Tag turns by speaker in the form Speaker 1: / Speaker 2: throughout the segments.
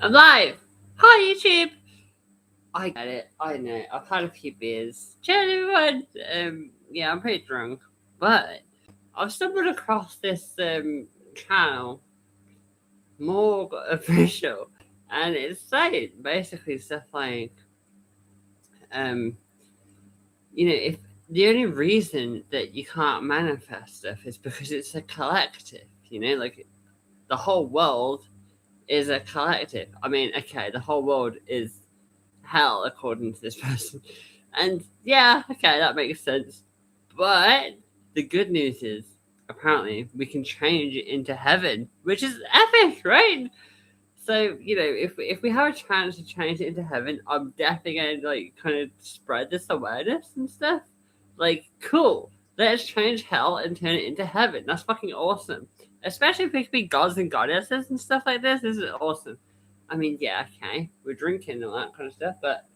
Speaker 1: I'm live! Hi, YouTube! I get it, I know, I've had a few beers. Cheers, everyone! Yeah, I'm pretty drunk, but I've stumbled across this channel, more official, and it's saying basically stuff like, if the only reason that you can't manifest stuff is because it's a collective, like the whole world is a collective. I mean, okay, the whole world is hell according to this person, and yeah, okay, that makes sense. But the good news is, apparently, we can change it into heaven, which is epic, right? So if we have a chance to change it into heaven, I'm definitely gonna kind of spread this awareness and stuff. Cool. Let's change hell and turn it into heaven. That's fucking awesome. Especially if it could be gods and goddesses and stuff like this. This is awesome. I mean, yeah, okay, we're drinking and all that kind of stuff, but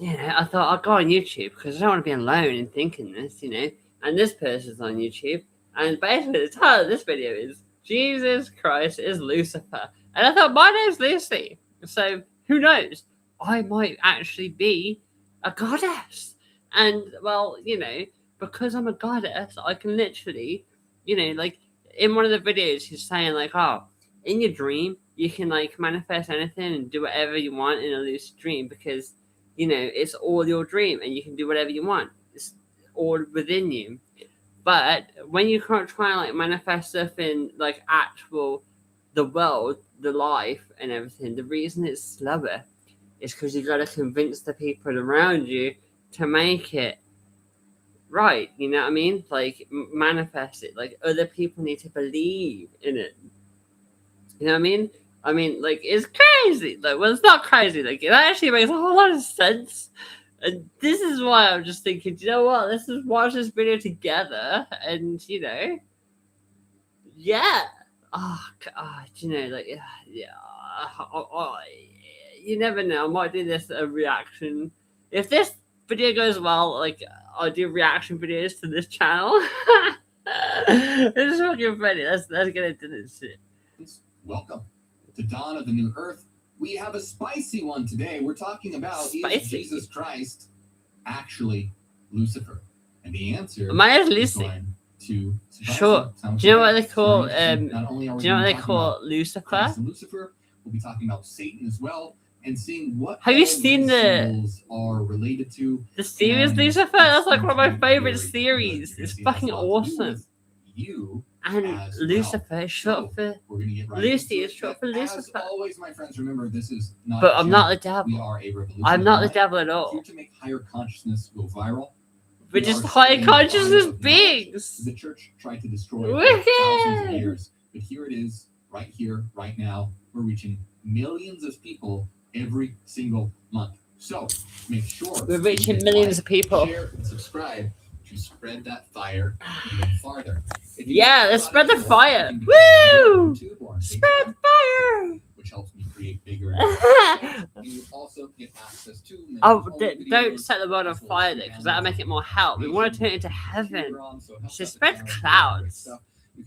Speaker 1: I thought I'll go on YouTube because I don't want to be alone in thinking this, And this person's on YouTube, and basically the title of this video is Jesus Christ is Lucifer, and I thought my name's Lucy, so who knows? I might actually be a goddess, and well, because I'm a goddess, I can literally, like in one of the videos, he's saying like, oh, in your dream, you can like manifest anything and do whatever you want in a lucid dream because, it's all your dream and you can do whatever you want. It's all within you. But when you can't try and like manifest stuff in like actual, the world, the life and everything, the reason it's slower is because you got to convince the people around you to make it right. You know what I mean? Like manifest it. Like other people need to believe in it. You know what I mean? I mean, like, it's crazy. Like, well, it's not crazy. Like, it actually makes a whole lot of sense. And this is why I'm just thinking, you know what? Let's just watch this video together. And, yeah. Oh, God, like, yeah. You never know. I might do this a reaction. If this video goes well, like, I'll do reaction videos to this channel. It's fucking funny. Let's get into this shit.
Speaker 2: Welcome to Dawn of the New Earth. We have a spicy one today. We're talking about is Jesus Christ actually Lucifer? And the answer
Speaker 1: is Lucy. Sure. Do you know what they call Lucifer?
Speaker 2: Lucifer. We'll be talking about Satan as well and seeing what
Speaker 1: have you seen
Speaker 2: symbols are related to
Speaker 1: the series Lucifer? That's like one of my favorite series. It's fucking awesome.
Speaker 2: You
Speaker 1: and Lucifer is short for Lucy is short for Lucifer.
Speaker 2: As always, my friends, remember this is not.
Speaker 1: But I'm not the devil.
Speaker 2: We are a revolution.
Speaker 1: I'm not the devil at all.
Speaker 2: Here to make higher consciousness go viral.
Speaker 1: We're just higher consciousness beings.
Speaker 2: The church tried to destroy it for thousands of years, but here it is, right here, right now. We're reaching millions of people every single month. So make sure
Speaker 1: we're reaching millions of people.
Speaker 2: Share and subscribe to spread that fire even farther.
Speaker 1: Yeah, let's spread the fire. Woo! Spread fire!
Speaker 2: Which helps me create bigger and you also get access to
Speaker 1: don't set the world on fire though, because that'll make it more hell. We want to turn it into heaven. So spread clouds.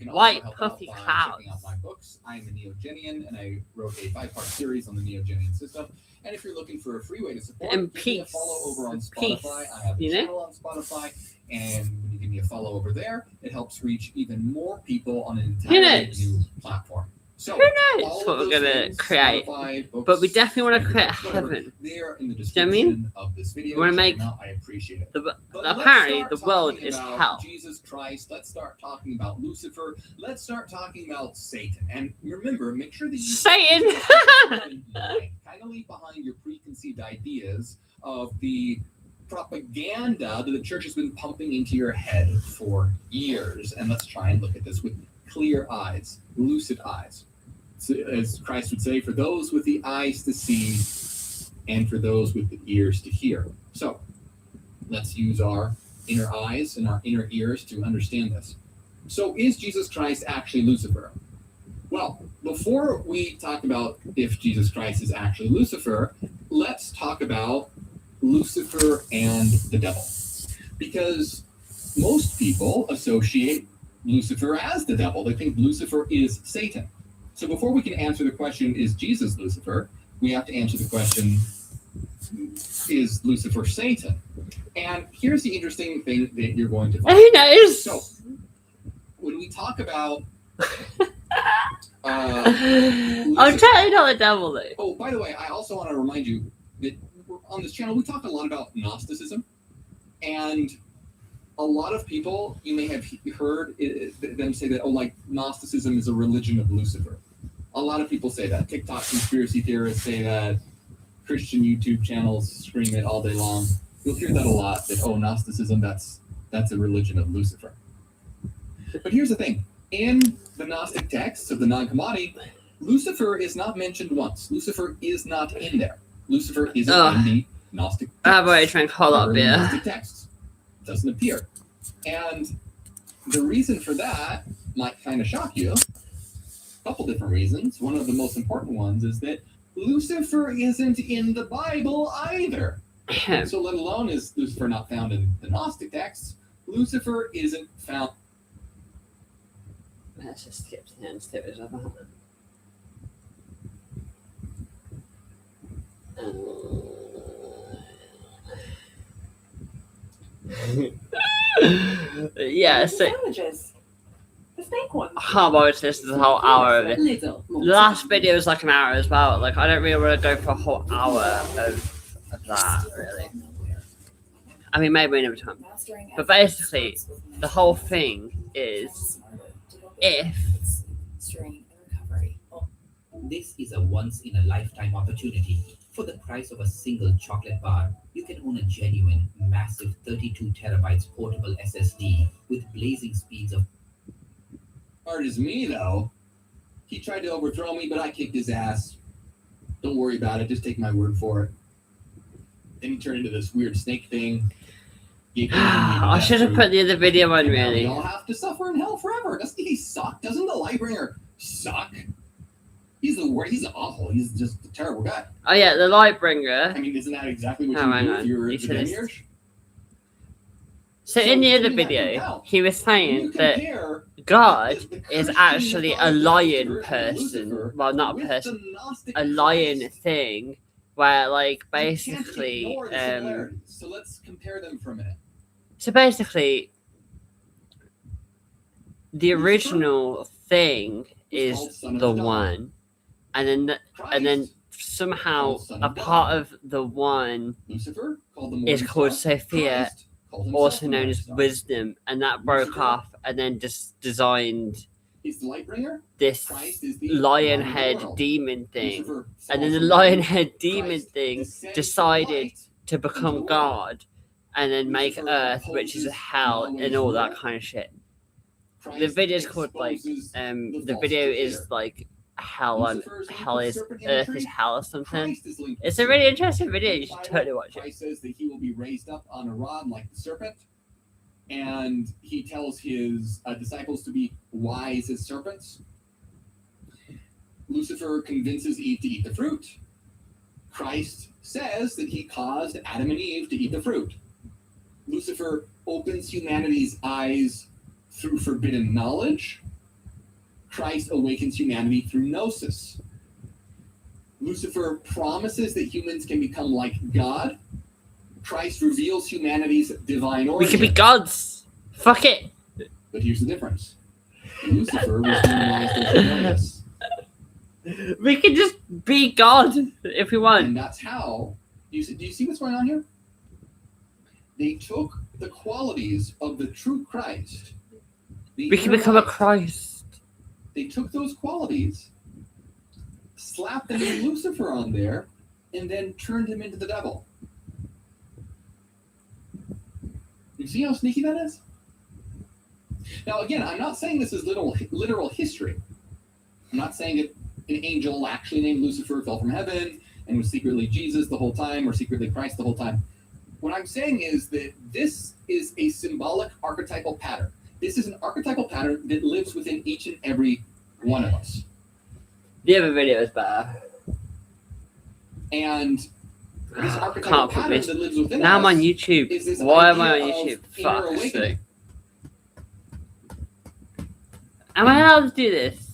Speaker 1: White puffy clouds.
Speaker 2: Checking out my books. I am a Neogenian and I wrote a 5-part series on the Neogenian system. And if you're looking for a free way to support,
Speaker 1: and
Speaker 2: give me a follow over on Spotify. I have a channel on Spotify, and when you give me a follow over there, it helps reach even more people on an entirely new platform. So
Speaker 1: who knows what we're gonna create? But we definitely want to create heaven.
Speaker 2: There in the description of this video.
Speaker 1: We want to make.
Speaker 2: I appreciate it.
Speaker 1: Apparently, the world is hell.
Speaker 2: Jesus Christ. Let's start talking about Lucifer. Let's start talking about Satan. And remember, make sure that you
Speaker 1: Satan.
Speaker 2: Kind of leave behind your preconceived ideas of the propaganda that the church has been pumping into your head for years. And let's try and look at this with clear eyes, lucid eyes. So, as Christ would say, for those with the eyes to see and for those with the ears to hear. So let's use our inner eyes and our inner ears to understand this. So is Jesus Christ actually Lucifer? Well, before we talk about if Jesus Christ is actually Lucifer, let's talk about Lucifer and the devil. Because most people associate Lucifer as the devil. They think Lucifer is Satan. So before we can answer the question, is Jesus Lucifer, we have to answer the question, is Lucifer Satan? And here's the interesting thing that you're going to find.
Speaker 1: Who knows?
Speaker 2: So, when we talk about
Speaker 1: I'm totally not the devil, though.
Speaker 2: Oh, by the way, I also want to remind you that on this channel we talk a lot about Gnosticism, and a lot of people, you may have heard them say that, oh, like Gnosticism is a religion of Lucifer. A lot of people say that. TikTok conspiracy theorists say that. Christian YouTube channels scream it all day long. You'll hear that a lot, that, oh, Gnosticism, that's a religion of Lucifer. But here's the thing. In the Gnostic texts of the non-commodity, Lucifer is not mentioned once. Lucifer is not in there. Lucifer isn't in the Gnostic texts.
Speaker 1: I've already drank a whole lot of beer.
Speaker 2: Gnostic texts. It doesn't appear. And the reason for that might kind of shock you. A couple different reasons. One of the most important ones is that Lucifer isn't in the Bible either. So let alone is Lucifer not found in the Gnostic texts, Lucifer isn't found.
Speaker 1: Let's just skip to the end. Skip it up. Yeah, so
Speaker 3: Sandwiches. The steak ones.
Speaker 1: I can't bother to listen to the whole hour of it.
Speaker 3: Little.
Speaker 1: The last video was like an hour as well. Like, I don't really want to go for a whole hour of that, really. I mean, maybe another time. But basically, the whole thing is if
Speaker 4: This is a once-in-a-lifetime opportunity. For the price of a single chocolate bar, you can own a genuine, massive 32 terabytes portable SSD with blazing speeds of...
Speaker 2: Hard as me, though. He tried to overthrow me, but I kicked his ass. Don't worry about it. Just take my word for it. Then he turned into this weird snake thing.
Speaker 1: I should have put the other video on, really.
Speaker 2: We all have to suffer in hell forever. Doesn't he suck? Doesn't the Lightbringer suck? He's the worst. He's awful. He's just a terrible guy.
Speaker 1: Oh, yeah, the Lightbringer.
Speaker 2: I mean, isn't that exactly what
Speaker 1: Oh,
Speaker 2: you
Speaker 1: hang
Speaker 2: do
Speaker 1: on.
Speaker 2: if you're
Speaker 1: You
Speaker 2: the
Speaker 1: said
Speaker 2: Demiurge?
Speaker 1: So in the
Speaker 2: So,
Speaker 1: other
Speaker 2: give me that
Speaker 1: video,
Speaker 2: compel.
Speaker 1: he was saying that
Speaker 2: Compare
Speaker 1: God
Speaker 2: the
Speaker 1: is
Speaker 2: Christian
Speaker 1: actually a
Speaker 2: God
Speaker 1: lion
Speaker 2: Lucifer,
Speaker 1: person. Well, not a
Speaker 2: with
Speaker 1: person.
Speaker 2: the Gnostic
Speaker 1: A lion
Speaker 2: Christ.
Speaker 1: thing where, like,
Speaker 2: You can't
Speaker 1: basically,
Speaker 2: ignore the similarities. So let's compare them for a minute.
Speaker 1: so basically, the original thing is
Speaker 2: called Son of
Speaker 1: the
Speaker 2: God.
Speaker 1: one, and then
Speaker 2: Christ,
Speaker 1: somehow
Speaker 2: called Son
Speaker 1: a
Speaker 2: of God.
Speaker 1: part of the one
Speaker 2: Lucifer, called the
Speaker 1: is
Speaker 2: Morning
Speaker 1: called
Speaker 2: Star.
Speaker 1: Sophia,
Speaker 2: Christ, called himself
Speaker 1: also
Speaker 2: the
Speaker 1: known
Speaker 2: Morning
Speaker 1: as
Speaker 2: Star.
Speaker 1: wisdom, and that broke
Speaker 2: Lucifer.
Speaker 1: off, and then just designed
Speaker 2: He's the Lightbringer.
Speaker 1: this
Speaker 2: Christ is the
Speaker 1: lion
Speaker 2: light of the
Speaker 1: head
Speaker 2: world.
Speaker 1: demon thing.
Speaker 2: Lucifer
Speaker 1: And then
Speaker 2: falls
Speaker 1: the
Speaker 2: from
Speaker 1: lion
Speaker 2: heaven.
Speaker 1: head demon
Speaker 2: Christ
Speaker 1: thing
Speaker 2: descends
Speaker 1: decided
Speaker 2: from light.
Speaker 1: to become
Speaker 2: into
Speaker 1: God and then make
Speaker 2: Lucifer
Speaker 1: Earth, which is a
Speaker 2: opposes
Speaker 1: hell,
Speaker 2: Yahweh's
Speaker 1: and all that
Speaker 2: rule.
Speaker 1: kind of shit.
Speaker 2: Christ
Speaker 1: The video is called like
Speaker 2: exposes
Speaker 1: the
Speaker 2: false
Speaker 1: video
Speaker 2: creator.
Speaker 1: is like hell and
Speaker 2: Lucifer is linked
Speaker 1: hell
Speaker 2: with
Speaker 1: is
Speaker 2: serpent
Speaker 1: Earth
Speaker 2: imagery.
Speaker 1: is hell or something.
Speaker 2: Christ is linked
Speaker 1: It's
Speaker 2: with
Speaker 1: a really
Speaker 2: serpent.
Speaker 1: interesting video.
Speaker 2: In
Speaker 1: You
Speaker 2: the
Speaker 1: should
Speaker 2: Bible,
Speaker 1: totally watch it.
Speaker 2: Christ says that he will be raised up on a rod like the serpent, and he tells his disciples to be wise as serpents. Lucifer convinces Eve to eat the fruit. Christ says that he caused Adam and Eve to eat the fruit. Lucifer opens humanity's eyes through forbidden knowledge. Christ awakens humanity through gnosis. Lucifer promises that humans can become like God. Christ reveals humanity's divine
Speaker 1: We
Speaker 2: origin.
Speaker 1: could be gods. Fuck it.
Speaker 2: But here's the difference. Lucifer was demonized as rebellious.
Speaker 1: We could just be God if we want.
Speaker 2: And that's how, do you see what's going on here? They took the qualities of the true Christ. The
Speaker 1: We can
Speaker 2: inner
Speaker 1: become a
Speaker 2: light.
Speaker 1: Christ.
Speaker 2: They took those qualities, slapped the name Lucifer on there, and then turned him into the devil. You see how sneaky that is? Now, again, I'm not saying this is literal history. I'm not saying that an angel actually named Lucifer fell from heaven and was secretly Jesus the whole time or secretly Christ the whole time. What I'm saying is that this is a symbolic archetypal pattern. This is an archetypal pattern that lives within each and every one of us.
Speaker 1: The other video is better.
Speaker 2: And this
Speaker 1: Can't
Speaker 2: archetypal
Speaker 1: put
Speaker 2: pattern
Speaker 1: this.
Speaker 2: that lives within
Speaker 1: Now
Speaker 2: us
Speaker 1: I'm on YouTube.
Speaker 2: is this
Speaker 1: Why am I on
Speaker 2: idea of
Speaker 1: YouTube?
Speaker 2: inner
Speaker 1: Fuck's
Speaker 2: awakening.
Speaker 1: sake. Am I allowed to do this?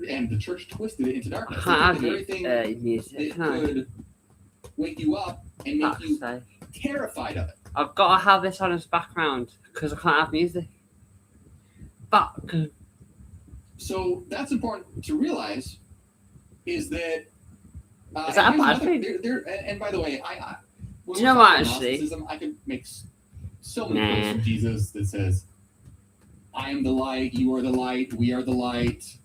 Speaker 2: and the church twisted it into
Speaker 1: I
Speaker 2: darkness.
Speaker 1: can't have
Speaker 2: They did everything
Speaker 1: music.
Speaker 2: that
Speaker 1: Can I?
Speaker 2: could wake you up and make
Speaker 1: Fuck's
Speaker 2: you
Speaker 1: sake.
Speaker 2: terrified of it.
Speaker 1: I've got to have this on as background because I can't have music. Fuck.
Speaker 2: So that's important to realize. Is that?
Speaker 1: Is that a
Speaker 2: here's
Speaker 1: bad
Speaker 2: another-
Speaker 1: thing?
Speaker 2: and by the way, when
Speaker 1: Do you
Speaker 2: we're
Speaker 1: know what,
Speaker 2: talking
Speaker 1: actually?
Speaker 2: Gnosticism, I could make so many
Speaker 1: Nah.
Speaker 2: quotes from Jesus that says, "I am the light. You are the light. We are the light."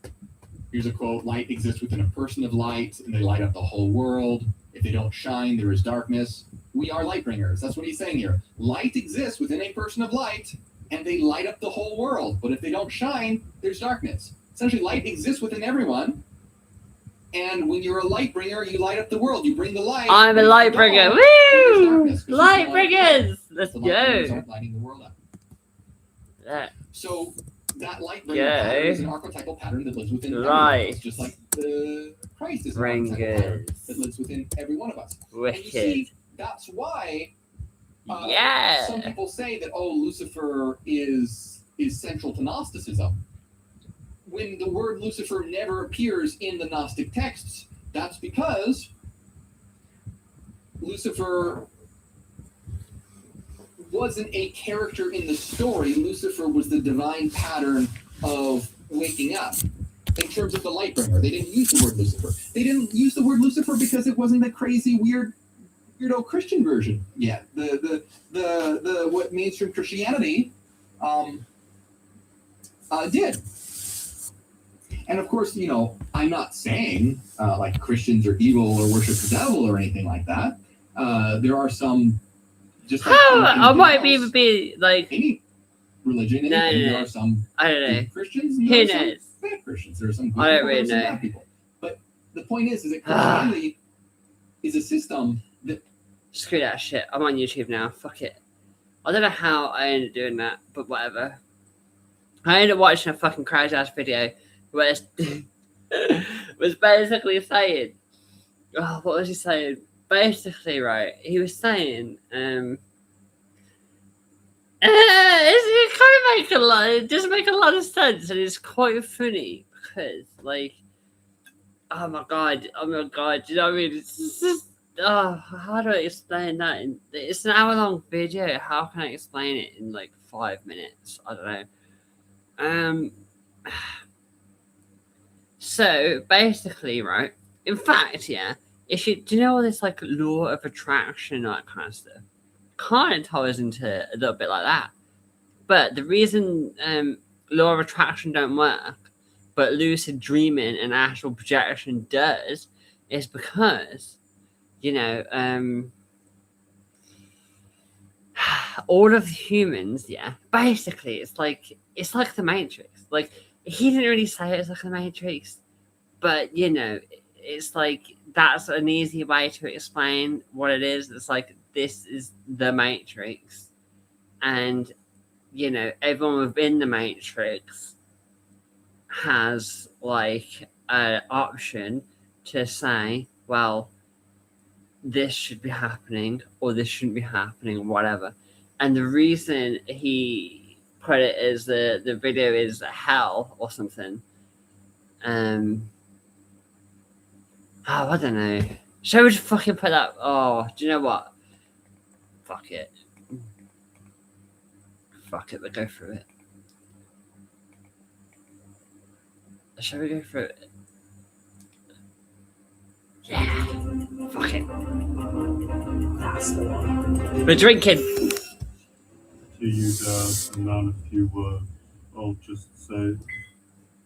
Speaker 2: Here's a quote: "Light exists within a person of light, and they light up the whole world. If they don't shine, there is darkness. We are light bringers." That's what he's saying here. Light exists within a person of light, and they light up the whole world. But if they don't shine, there's darkness. Essentially, light exists within everyone. And when you're a light bringer, you light up the world. You bring the light.
Speaker 1: I'm a
Speaker 2: When
Speaker 1: light
Speaker 2: you
Speaker 1: bringer.
Speaker 2: don't,
Speaker 1: Woo!
Speaker 2: there's darkness, 'cause
Speaker 1: Light
Speaker 2: there's no
Speaker 1: bringers! Let's
Speaker 2: The light bringers
Speaker 1: go.
Speaker 2: aren't lighting the world up.
Speaker 1: Yeah.
Speaker 2: So that light bringer
Speaker 1: Yeah.
Speaker 2: pattern is an archetypal pattern that lives within everyone of
Speaker 1: Right.
Speaker 2: us, just like the Christ is an archetypal pattern
Speaker 1: Bringers.
Speaker 2: that lives within every one of us. And you
Speaker 1: Wicked.
Speaker 2: see, that's why
Speaker 1: Yeah.
Speaker 2: some people say that Lucifer is central to Gnosticism. When the word Lucifer never appears in the Gnostic texts, that's because Lucifer wasn't a character in the story. Lucifer was the divine pattern of waking up. In terms of the light bringer, they didn't use the word Lucifer. They didn't use the word Lucifer because it wasn't the crazy, weirdo Christian version yet. The what mainstream Christianity did. And of course, I'm not saying like Christians are evil or worship the devil or anything like that. There are some, just like
Speaker 1: I might
Speaker 2: else,
Speaker 1: even be like,
Speaker 2: any religion,
Speaker 1: No,
Speaker 2: anything,
Speaker 1: no, no.
Speaker 2: there are some
Speaker 1: I don't know.
Speaker 2: good Christians and
Speaker 1: Who
Speaker 2: there are some
Speaker 1: knows?
Speaker 2: bad Christians. There are some good
Speaker 1: I don't
Speaker 2: people,
Speaker 1: really
Speaker 2: there are some
Speaker 1: know.
Speaker 2: bad people. But the point is that Christianity is a system that
Speaker 1: Screw that shit. I'm on YouTube now. Fuck it. I don't know how I ended up doing that, but whatever. I ended up watching a fucking crash ass video where it was basically saying, what was he saying? Basically, right, he was saying, it kind of it does make a lot of sense, and it's quite funny because, like, oh my god, do you know what I mean? It's just, how do I explain that? It's an hour-long video. How can I explain it in like 5 minutes? I don't know. So basically, right? In fact, yeah. Do you know all this like law of attraction and that kind of stuff? Kind of ties into a little bit like that. But the reason law of attraction don't work, but lucid dreaming and astral projection does, is because, all of the humans, yeah, basically it's like the Matrix. Like, he didn't really say it was like the Matrix, but it's like that's an easy way to explain what it is. It's like this is the Matrix, and everyone within the Matrix has like an option to say, well, this should be happening or this shouldn't be happening or whatever. And the reason he put it as the video is hell or something. I don't know. Shall we just fucking put that? Oh, do you know what? Fuck it. We'll go through it. Shall we go through it? Yeah. Fuck it. That's the one. We're drinking.
Speaker 5: To you guys, and not if you I'll just say,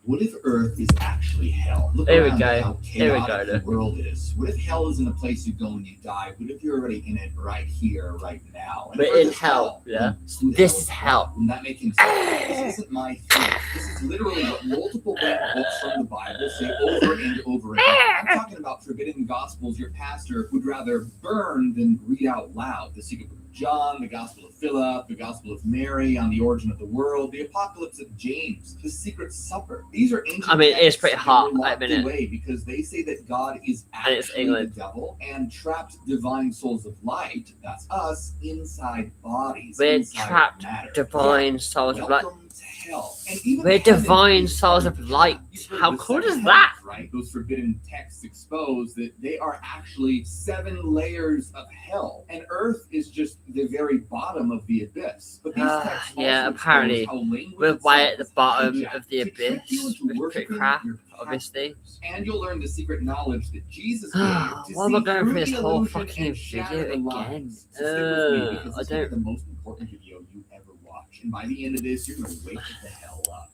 Speaker 2: what if Earth is actually hell? Look
Speaker 1: There we
Speaker 2: around
Speaker 1: go.
Speaker 2: at how
Speaker 1: There we
Speaker 2: chaotic
Speaker 1: go.
Speaker 2: the world is. What if hell isn't a place you go when you die? What if you're already in it right here, right now? And if
Speaker 1: We're
Speaker 2: Earth
Speaker 1: in
Speaker 2: is
Speaker 1: hell, yeah.
Speaker 2: who the
Speaker 1: This
Speaker 2: hell
Speaker 1: is hell.
Speaker 2: Wouldn't that make him say, this isn't my theory. This is literally what multiple books from the Bible say over and over again. I'm talking about forbidden gospels your pastor would rather burn than read out loud. The secret book of John, the Gospel of Philip, the Gospel of Mary on the origin of the world, the Apocalypse of James, the Secret Supper. These are ancient
Speaker 1: It's
Speaker 2: texts
Speaker 1: pretty
Speaker 2: that
Speaker 1: hot
Speaker 2: were
Speaker 1: at
Speaker 2: locked
Speaker 1: the minute.
Speaker 2: away because they say that God is
Speaker 1: And it's
Speaker 2: actually
Speaker 1: England.
Speaker 2: the devil and trapped divine souls of light, that's us, inside bodies,
Speaker 1: We're
Speaker 2: inside
Speaker 1: trapped
Speaker 2: matter.
Speaker 1: divine souls of light.
Speaker 2: Welcome to hell. And even
Speaker 1: We're
Speaker 2: heaven
Speaker 1: divine
Speaker 2: is
Speaker 1: souls
Speaker 2: part
Speaker 1: of light.
Speaker 2: You've heard
Speaker 1: How
Speaker 2: the
Speaker 1: cool
Speaker 2: seven
Speaker 1: is that?
Speaker 2: heavens, right? Those forbidden texts expose that they are actually 7 layers of hell, and Earth is just the very bottom of the abyss. But these texts
Speaker 1: Yeah,
Speaker 2: also
Speaker 1: apparently,
Speaker 2: expose how language
Speaker 1: we're way
Speaker 2: itself
Speaker 1: at the
Speaker 2: is
Speaker 1: bottom
Speaker 2: hijacked
Speaker 1: of the
Speaker 2: to trick
Speaker 1: abyss.
Speaker 2: you into
Speaker 1: With pretty
Speaker 2: worshiping
Speaker 1: crap,
Speaker 2: your
Speaker 1: obviously.
Speaker 2: captors. And you'll learn the secret knowledge that Jesus gave to
Speaker 1: Why am I
Speaker 2: see
Speaker 1: going
Speaker 2: through
Speaker 1: through this
Speaker 2: the
Speaker 1: whole
Speaker 2: illusion
Speaker 1: fucking
Speaker 2: and shatter
Speaker 1: video
Speaker 2: the
Speaker 1: again?
Speaker 2: lies. So stick with me because
Speaker 1: I
Speaker 2: this will be
Speaker 1: don't.
Speaker 2: the most important video you ever watch. And by the end of this, you're gonna wake the hell up.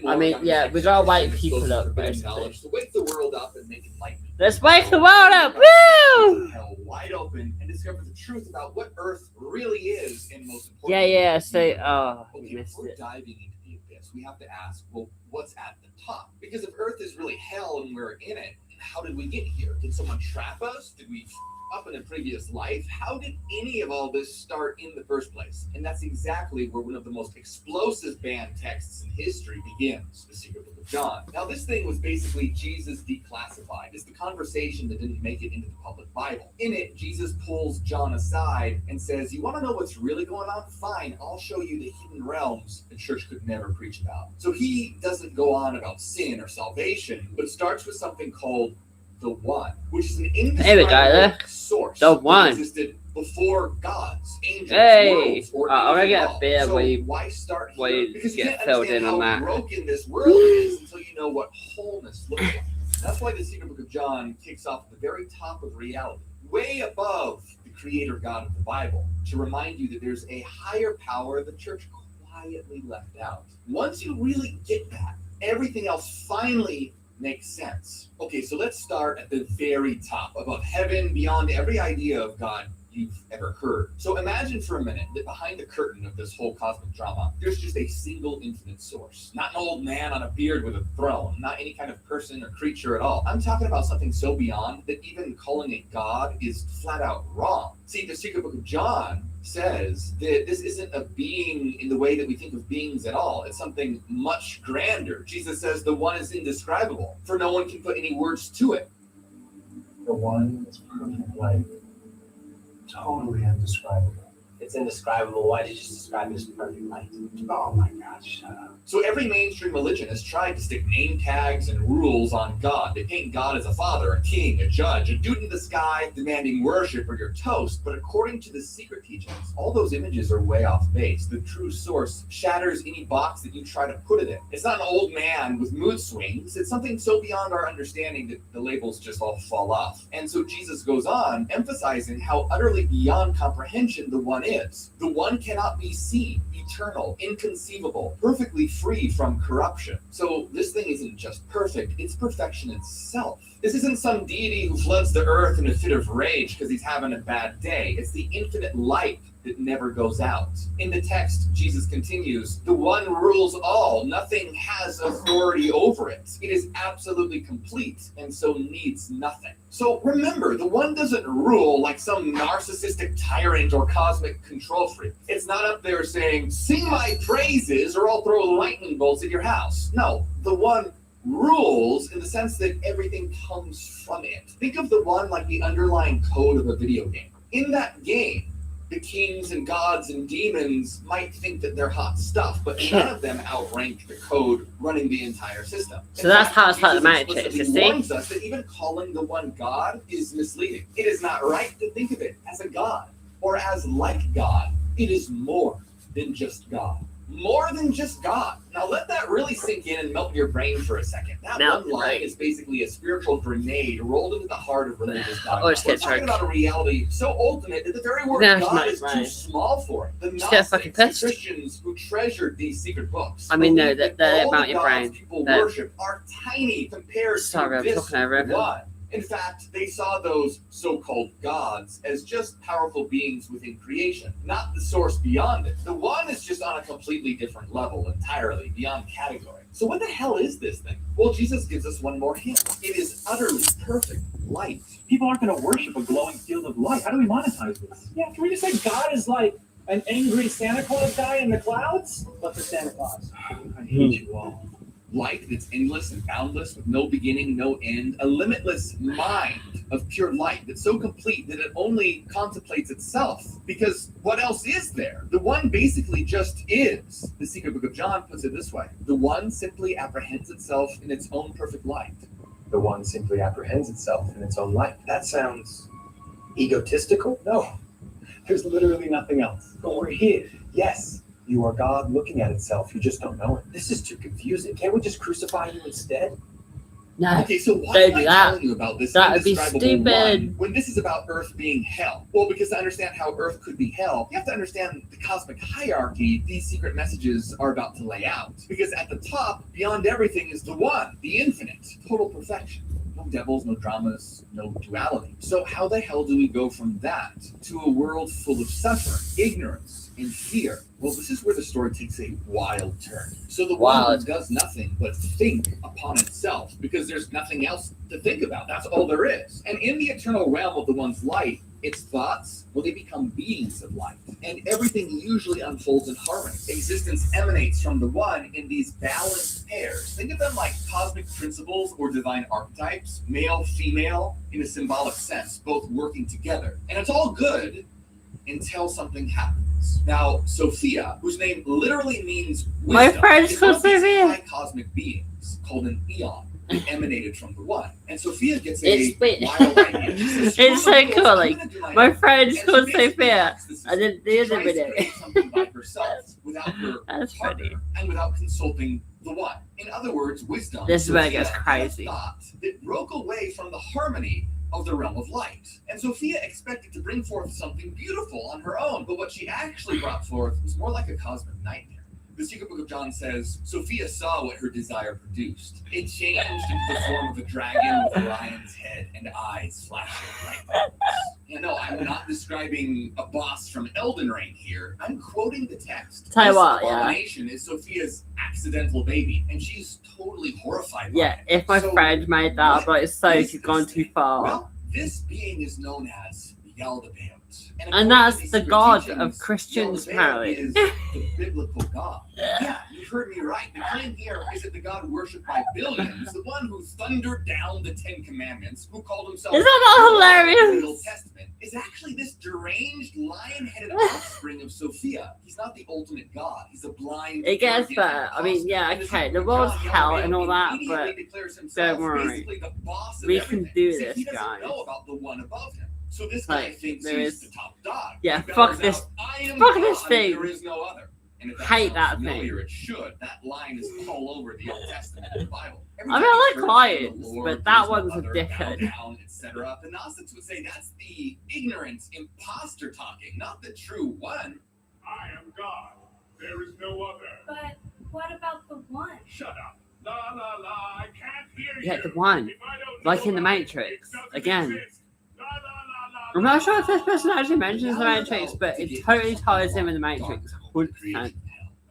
Speaker 1: I mean, yeah, we gotta wake people up, basically.
Speaker 2: So wake the world up and make enlightenment.
Speaker 1: Let's wake the world up! Woo!
Speaker 2: Hell wide open and discover the truth about what Earth really is, and most importantly.
Speaker 1: Yeah. So,
Speaker 2: Okay,
Speaker 1: missed
Speaker 2: before
Speaker 1: it.
Speaker 2: diving into the abyss, we have to ask, well, what's at the top? Because if Earth is really hell and we're in it, how did we get here? Did someone trap us? Did we up in a previous life? How did any of all this start in the first place? And that's exactly where one of the most explosive banned texts in history begins, the Secret Book of John. Now, this thing was basically Jesus declassified. It's the conversation that didn't make it into the public Bible. In it, Jesus pulls John aside and says, you want to know what's really going on? Fine, I'll show you the hidden realms the church could never preach about. So he doesn't go on about sin or salvation, but starts with something called the One, which is an indescribable source
Speaker 1: The One.
Speaker 2: that existed before gods, angels,
Speaker 1: Hey!
Speaker 2: worlds, or
Speaker 1: I'm gonna
Speaker 2: anything
Speaker 1: get
Speaker 2: at
Speaker 1: a
Speaker 2: all.
Speaker 1: beer
Speaker 2: So
Speaker 1: where you-
Speaker 2: why start here?
Speaker 1: where you
Speaker 2: Because
Speaker 1: get
Speaker 2: can't
Speaker 1: filled
Speaker 2: understand
Speaker 1: in on
Speaker 2: how
Speaker 1: that.
Speaker 2: broken this world is until you know what wholeness looks like. That's why the Secret Book of John kicks off at the very top of reality, way above the creator God of the Bible, to remind you that there's a higher power the church quietly left out. Once you really get that, everything else finally makes sense. Okay, so let's start at the very top, above heaven, beyond every idea of God you've ever heard. So imagine for a minute that behind the curtain of this whole cosmic drama, there's just a single infinite source. Not an old man on a beard with a throne, not any kind of person or creature at all. I'm talking about something so beyond that even calling it God is flat out wrong. See, the Secret Book of John says that this isn't a being in the way that we think of beings at all. It's something much grander. Jesus says the One is indescribable, for no one can put any words to it.
Speaker 6: The One is perfect light. Totally indescribable.
Speaker 7: It's indescribable. Why did you just describe it as perfect light?
Speaker 6: Oh my God, shut up.
Speaker 2: So every mainstream religion has tried to stick name tags and rules on God. They paint God as a father, a king, a judge, a dude in the sky demanding worship or your toast. But according to the secret teachings, all those images are way off base. The true source shatters any box that you try to put it in. It's not an old man with mood swings. It's something so beyond our understanding that the labels just all fall off. And so Jesus goes on, emphasizing how utterly beyond comprehension the One is. The One cannot be seen, eternal, inconceivable, perfectly free from corruption. So this thing isn't just perfect, it's perfection itself. This isn't some deity who floods the earth in a fit of rage because he's having a bad day. It's the infinite light that never goes out. In the text, Jesus continues, the One rules all. Nothing has authority over it. It is absolutely complete and so needs nothing. So remember, the One doesn't rule like some narcissistic tyrant or cosmic control freak. It's not up there saying, sing my praises or I'll throw lightning bolts at your house. No, the One rules in the sense that everything comes from it. Think of the One like the underlying code of a video game. In that game, the kings and gods and demons might think that they're hot stuff, but none of them outrank the code running the entire system.
Speaker 1: So that's how it's like the
Speaker 2: Jesus
Speaker 1: Matrix,
Speaker 2: explicitly
Speaker 1: you see?
Speaker 2: warns us that even calling the One God is misleading. It is not right to think of it as a God or as like God. It is more than just God. More than just God. Now let that really sink in and melt your brain for a second. That
Speaker 1: Melt
Speaker 2: one
Speaker 1: your
Speaker 2: line
Speaker 1: brain.
Speaker 2: is basically a spiritual grenade rolled into the heart of religious dogma.
Speaker 1: Oh, it's
Speaker 2: We're
Speaker 1: get
Speaker 2: talking
Speaker 1: choked.
Speaker 2: about a reality so ultimate that the very word
Speaker 1: No, it's
Speaker 2: God
Speaker 1: not
Speaker 2: is too
Speaker 1: right.
Speaker 2: small for it. The
Speaker 1: Just get fucking
Speaker 2: Gnostics and
Speaker 1: pissed.
Speaker 2: Christians who treasured these secret books.
Speaker 1: I mean, no,
Speaker 2: believe
Speaker 1: that
Speaker 2: all
Speaker 1: about
Speaker 2: the
Speaker 1: your
Speaker 2: gods
Speaker 1: brain.
Speaker 2: people
Speaker 1: That-
Speaker 2: worship are tiny compared
Speaker 1: Sorry,
Speaker 2: to
Speaker 1: I'm
Speaker 2: this
Speaker 1: talking over him.
Speaker 2: one. In fact, they saw those so-called gods as just powerful beings within creation, not the source beyond it. The One is just on a completely different level entirely, beyond category. So what the hell is this thing? Well, Jesus gives us one more hint. It is utterly perfect light.
Speaker 8: People aren't going to worship a glowing field of light. How do we monetize this?
Speaker 3: Yeah, can we just say God is like an angry Santa Claus guy in the clouds?
Speaker 7: But for Santa Claus.
Speaker 8: I hate you all.
Speaker 2: Light that's endless and boundless with no beginning, no end, a limitless mind of pure light that's so complete that it only contemplates itself. Because what else is there? The one basically just is. The Secret Book of John puts it this way: the one simply apprehends itself in its own perfect light.
Speaker 6: The one simply apprehends itself in its own light. That sounds egotistical? No. There's literally nothing else. But we're here. Yes, you are God looking at itself. You just don't know it. This is too confusing. Can't we just crucify you instead?
Speaker 1: No.
Speaker 2: Okay, so why
Speaker 1: Don't
Speaker 2: am I
Speaker 1: do that.
Speaker 2: telling you about this
Speaker 1: That would be
Speaker 2: indescribable
Speaker 1: stupid.
Speaker 2: one when this is about Earth being hell? Well, because to understand how Earth could be hell, you have to understand the cosmic hierarchy these secret messages are about to lay out. Because at the top, beyond everything, is the one, the infinite, total perfection. No devils, no dramas, no duality. So how the hell do we go from that to a world full of suffering, ignorance, and fear? Well, this is where the story takes a wild turn. So the one does nothing but think upon itself, because there's nothing else to think about. That's all there is. And in the eternal realm of the one's light, its thoughts, well, they become beings of light. And everything usually unfolds in harmony. Existence emanates from the one in these balanced pairs. Think of them like cosmic principles or divine archetypes, male, female, in a symbolic sense, both working together. And it's all good until something happens. Now, Sophia, whose name literally means wisdom,
Speaker 1: My friend's
Speaker 2: is one of these
Speaker 1: Sophia.
Speaker 2: high cosmic beings called an eon, that emanated from the one. And Sophia gets
Speaker 1: It's
Speaker 2: a
Speaker 1: weird.
Speaker 2: wild idea. She says,
Speaker 1: It's so cool,
Speaker 2: I'm
Speaker 1: like,
Speaker 2: gonna do
Speaker 1: my
Speaker 2: own.
Speaker 1: friend's
Speaker 2: And
Speaker 1: called
Speaker 2: she basically
Speaker 1: Sophia.
Speaker 2: hacks the
Speaker 1: I didn't do the
Speaker 2: tries to
Speaker 1: video.
Speaker 2: create something by herself without her
Speaker 1: That's
Speaker 2: partner
Speaker 1: funny.
Speaker 2: and without consulting the one. In other words, wisdom.
Speaker 1: This is where it
Speaker 2: Sophia
Speaker 1: gets
Speaker 2: had a
Speaker 1: crazy.
Speaker 2: thought that broke away from the harmony of the realm of light. And Sophia expected to bring forth something beautiful on her own, but what she actually brought forth was more like a cosmic nightmare. The Secret Book of John says, Sophia saw what her desire produced. It changed into the form of a dragon with a lion's head and eyes flashing lightning. Yeah, no, I'm not describing a boss from Elden Ring here. I'm quoting the text.
Speaker 1: Tell you
Speaker 2: This
Speaker 1: what, yeah.
Speaker 2: abomination is Sophia's accidental baby, and she's totally horrified by
Speaker 1: Yeah,
Speaker 2: it.
Speaker 1: if my
Speaker 2: So
Speaker 1: friend made that, I'd be like, so
Speaker 2: is
Speaker 1: you've gone
Speaker 2: this
Speaker 1: too
Speaker 2: thing?
Speaker 1: far.
Speaker 2: Well, this being is known as Yaldabaoth.
Speaker 1: And that's the god of Christians, apparently.
Speaker 2: Is the biblical god. Yeah, you've heard me right. The claim here is that the god worshipped by billions, the one who thundered down the Ten Commandments, who called himself
Speaker 1: Is that not
Speaker 2: Lord of
Speaker 1: hilarious?
Speaker 2: the Old Testament, is actually this deranged, lion-headed offspring of Sophia. He's not the ultimate god. He's a blind.
Speaker 1: It gets
Speaker 2: arrogant
Speaker 1: better. I mean, yeah,
Speaker 2: imposter.
Speaker 1: okay,
Speaker 2: And
Speaker 1: the world's
Speaker 2: John
Speaker 1: hell
Speaker 2: Yaldabaoth
Speaker 1: and all that,
Speaker 2: immediately
Speaker 1: but
Speaker 2: declares himself
Speaker 1: don't worry.
Speaker 2: basically the boss of
Speaker 1: We can
Speaker 2: everything.
Speaker 1: do
Speaker 2: See,
Speaker 1: this,
Speaker 2: he doesn't
Speaker 1: guys.
Speaker 2: know about the one above him. So this guy
Speaker 1: Like,
Speaker 2: thinks
Speaker 1: there
Speaker 2: he's
Speaker 1: is-
Speaker 2: the top dog.
Speaker 1: Yeah,
Speaker 2: He
Speaker 1: fuck
Speaker 2: bellows
Speaker 1: this-
Speaker 2: out, I am
Speaker 1: fuck
Speaker 2: God,
Speaker 1: this
Speaker 2: and
Speaker 1: thing.
Speaker 2: There is no other. And if that
Speaker 1: Hate
Speaker 2: sounds
Speaker 1: that
Speaker 2: familiar,
Speaker 1: thing.
Speaker 2: it should. That line is all over the Old Testament and the Bible.
Speaker 1: I mean, I like lions, but that
Speaker 2: there's no
Speaker 1: one's a
Speaker 2: other,
Speaker 1: dickhead.
Speaker 2: bow down, etc. The Gnostics would say that's the ignorant imposter talking, not the true one.
Speaker 8: I am God. There is no other.
Speaker 9: But what about the one?
Speaker 8: Shut up. La la la. I can't hear you.
Speaker 1: Yeah, the one.
Speaker 8: If I don't
Speaker 1: Like
Speaker 8: know
Speaker 1: in The
Speaker 8: about it,
Speaker 1: Matrix.
Speaker 8: it doesn't
Speaker 1: Again.
Speaker 8: exist. La la la la.
Speaker 1: I'm not sure if this person actually mentions the Matrix, but it totally ties in with the Matrix. 100%.
Speaker 2: Are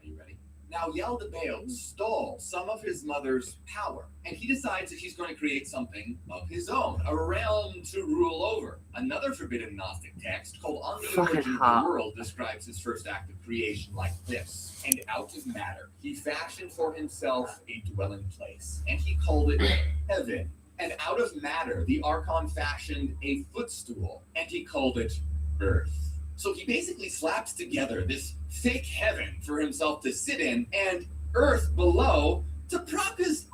Speaker 2: you ready? Now, Yaldabaoth stole some of his mother's power, and he decides that he's going to create something of his own, a realm to rule over. Another forbidden Gnostic text called On the
Speaker 1: Fucking
Speaker 2: Origin of
Speaker 1: hot.
Speaker 2: the World describes his first act of creation like this. And out of matter, he fashioned for himself a dwelling place, and he called it heaven. And out of matter, the Archon fashioned a footstool, and he called it earth. So he basically slaps together this fake heaven for himself to sit in, and earth below to prop his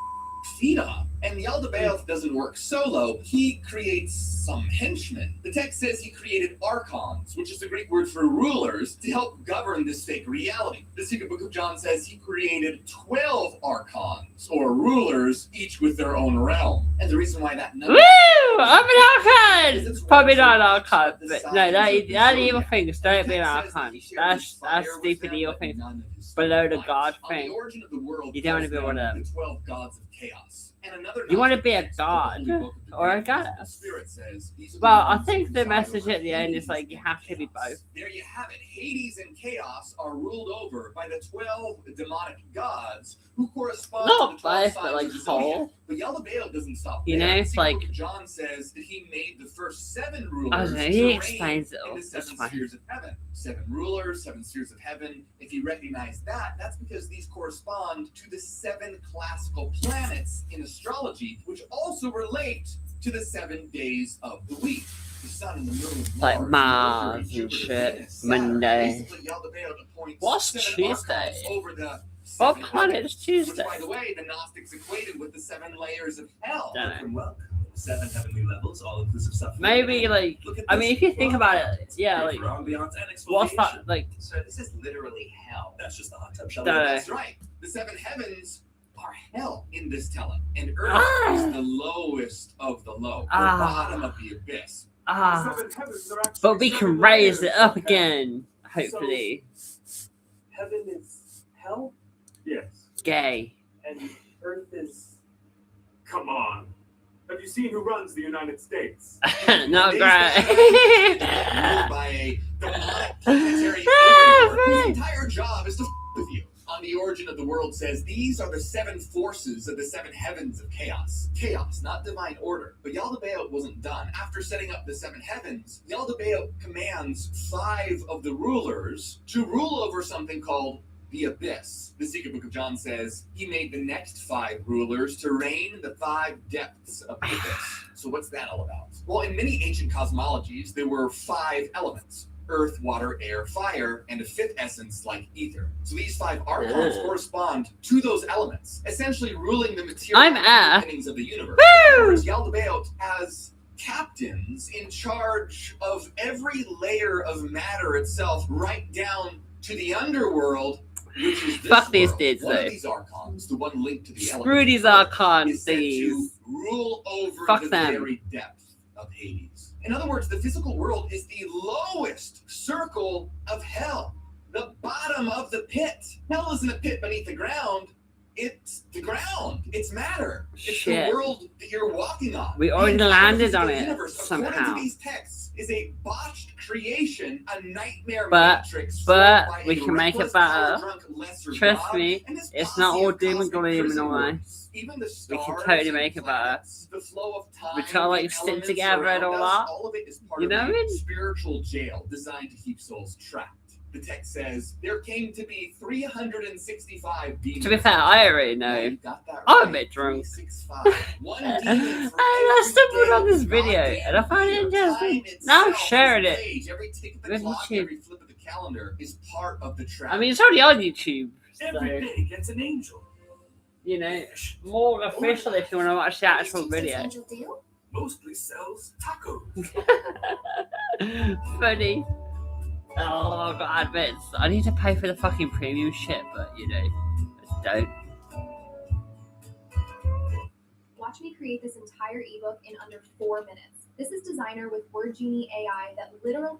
Speaker 2: feet on. And Yaldabaoth doesn't work solo. He creates some henchmen. The text says he created archons, which is the Greek word for rulers, to help govern this fake reality. The Secret Book of John says he created 12 archons, or rulers, each with their own realm. And the reason why that number...
Speaker 1: Woo! I'm an Archon! Probably not an Archon, but no, that evil things don't be an Archon. That's stupid evil thing. Below the god thing. You don't want to be one of them.
Speaker 2: The 12 gods of chaos. And another
Speaker 1: You want to
Speaker 2: Gnostic
Speaker 1: be a
Speaker 2: text, the
Speaker 1: god
Speaker 2: Holy Book of the
Speaker 1: or a
Speaker 2: Greek Gospel
Speaker 1: goddess.
Speaker 2: Spirit says, these are the
Speaker 1: Well, I
Speaker 2: ones
Speaker 1: think
Speaker 2: who
Speaker 1: the
Speaker 2: preside
Speaker 1: message
Speaker 2: over
Speaker 1: at the end is
Speaker 2: Hades
Speaker 1: like you
Speaker 2: and
Speaker 1: have to be
Speaker 2: chaos.
Speaker 1: both.
Speaker 2: There you have it. Hades and chaos are ruled over by the 12 demonic gods who correspond
Speaker 1: Not
Speaker 2: to the 12
Speaker 1: both,
Speaker 2: signs
Speaker 1: but like
Speaker 2: of the zodiac.
Speaker 1: whole.
Speaker 2: But Yaldabaoth doesn't stop
Speaker 1: You
Speaker 2: there.
Speaker 1: know,
Speaker 2: The
Speaker 1: it's
Speaker 2: Secret
Speaker 1: like-
Speaker 2: Book of John says that he made the first 7 rulers
Speaker 1: I don't know,
Speaker 2: to
Speaker 1: he
Speaker 2: reign
Speaker 1: explains it
Speaker 2: in
Speaker 1: all.
Speaker 2: the
Speaker 1: That's
Speaker 2: 7
Speaker 1: fine.
Speaker 2: spheres of heaven. 7 rulers, 7 spheres of heaven. If you recognize that, that's because these correspond to the 7 classical planets in astrology, which also relate to the 7 days of the week. The sun and the moon,
Speaker 1: Like
Speaker 2: Mars,
Speaker 1: Mars
Speaker 2: Mercury,
Speaker 1: and
Speaker 2: Jupiter,
Speaker 1: shit.
Speaker 2: Venus, Saturn.
Speaker 1: Monday.
Speaker 2: Basically, Yaldabaoth appoints
Speaker 1: What's
Speaker 2: 7
Speaker 1: Tuesday?
Speaker 2: archons over the
Speaker 1: What
Speaker 2: 7
Speaker 1: planet
Speaker 2: heavens,
Speaker 1: is Tuesday?
Speaker 2: which, by the way, the Gnostics equated with the 7 layers of hell.
Speaker 1: Don't know.
Speaker 8: 7 heavenly levels, all inclusive stuff.
Speaker 1: Maybe like I mean, if you think about it, yeah, like what's that like?
Speaker 7: So this is literally hell.
Speaker 8: That's just the hot tub.
Speaker 1: Don't-
Speaker 2: That's right. The 7 heavens are hell in this telling, and Earth is the lowest of the low, the bottom of the abyss.
Speaker 1: But we can raise it up again, hopefully.
Speaker 3: Heaven is hell,
Speaker 8: Yes.
Speaker 1: Gay.
Speaker 3: and earth is.
Speaker 8: Come on. Have you seen who runs the United States?
Speaker 1: Not
Speaker 2: These
Speaker 1: great.
Speaker 2: ruled by a demonic planetary
Speaker 1: Ah,
Speaker 2: overlord
Speaker 1: man.
Speaker 2: whose entire job is to with you. On the Origin of the World says these are the 7 forces of the 7 heavens of chaos. Chaos, not divine order. But Yaldabaoth wasn't done. After setting up the 7 heavens, Yaldabaoth commands 5 of the rulers to rule over something called the abyss. The Secret Book of John says he made the next 5 rulers to reign in the 5 depths of the abyss. So what's that all about? Well, in many ancient cosmologies, there were 5 elements: earth, water, air, fire, and a 5th essence like ether. So these 5 archons correspond to those elements, essentially ruling the material
Speaker 1: I'm air.
Speaker 2: beginnings of the universe.
Speaker 1: Woo!
Speaker 2: Whereas Yaldabaoth has captains in charge of every layer of matter itself, right down to the underworld, which is this
Speaker 1: Fuck these
Speaker 2: world.
Speaker 1: dudes,
Speaker 2: One
Speaker 1: though.
Speaker 2: of these archons, the one linked to the
Speaker 1: Screw these archons,
Speaker 2: is said to
Speaker 1: these.
Speaker 2: rule over
Speaker 1: Fuck
Speaker 2: the
Speaker 1: them.
Speaker 2: very depth of Hades. In other words, the physical world is the lowest circle of hell, the bottom of the pit. Hell isn't a pit beneath the ground. It's the ground. It's matter. It's
Speaker 1: Shit.
Speaker 2: the world that you're walking on.
Speaker 1: We already
Speaker 2: The entire
Speaker 1: landed on
Speaker 2: physical
Speaker 1: it
Speaker 2: universe,
Speaker 1: somehow.
Speaker 2: according to these texts, is a botched creation, a nightmare
Speaker 1: But-
Speaker 2: matrix.
Speaker 1: but
Speaker 2: formed by
Speaker 1: we
Speaker 2: a
Speaker 1: can make it
Speaker 2: reckless,
Speaker 1: better.
Speaker 2: power-drunk lesser
Speaker 1: Trust
Speaker 2: god,
Speaker 1: me,
Speaker 2: and this
Speaker 1: it's
Speaker 2: posse
Speaker 1: not all
Speaker 2: of
Speaker 1: doom and
Speaker 2: cosmic
Speaker 1: gloom and
Speaker 2: prison
Speaker 1: all that.
Speaker 2: wards. Even the
Speaker 1: We
Speaker 2: stars
Speaker 1: can totally
Speaker 2: and
Speaker 1: make it better.
Speaker 2: planets, the flow of time,
Speaker 1: We try to, like,
Speaker 2: the
Speaker 1: stick
Speaker 2: elements
Speaker 1: together and
Speaker 2: around
Speaker 1: all
Speaker 2: us,
Speaker 1: that.
Speaker 2: all of it is part
Speaker 1: You
Speaker 2: of
Speaker 1: know
Speaker 2: a
Speaker 1: what I mean?
Speaker 2: spiritual jail designed to keep souls trapped. The text says there came to be 365 demons.
Speaker 1: To be fair, I already
Speaker 2: Yeah,
Speaker 1: know.
Speaker 2: you got that
Speaker 1: I'm a
Speaker 2: right.
Speaker 1: bit drunk.
Speaker 2: 365. One demon for
Speaker 1: And I
Speaker 2: every
Speaker 1: stumbled
Speaker 2: day
Speaker 1: on this
Speaker 2: of
Speaker 1: video,
Speaker 2: goddamn
Speaker 1: and I found it
Speaker 2: year.
Speaker 1: interesting.
Speaker 2: Time
Speaker 1: Now I'm
Speaker 2: itself
Speaker 1: sharing
Speaker 2: is a
Speaker 1: it
Speaker 2: page. Every tick of the
Speaker 1: with
Speaker 2: clock,
Speaker 1: YouTube.
Speaker 2: every flip of the calendar is part of the trap.
Speaker 1: I mean, it's already on YouTube.
Speaker 8: Every
Speaker 1: So,
Speaker 8: day gets an angel.
Speaker 1: you know, more official if you want to watch the actual video.
Speaker 8: Mostly sells tacos.
Speaker 1: Funny. Oh, I've got adverts. I need to pay for the fucking premium shit, but you know, just don't.
Speaker 10: Watch me create this entire ebook in under 4 minutes. This is Designer with Word Genie AI that literally.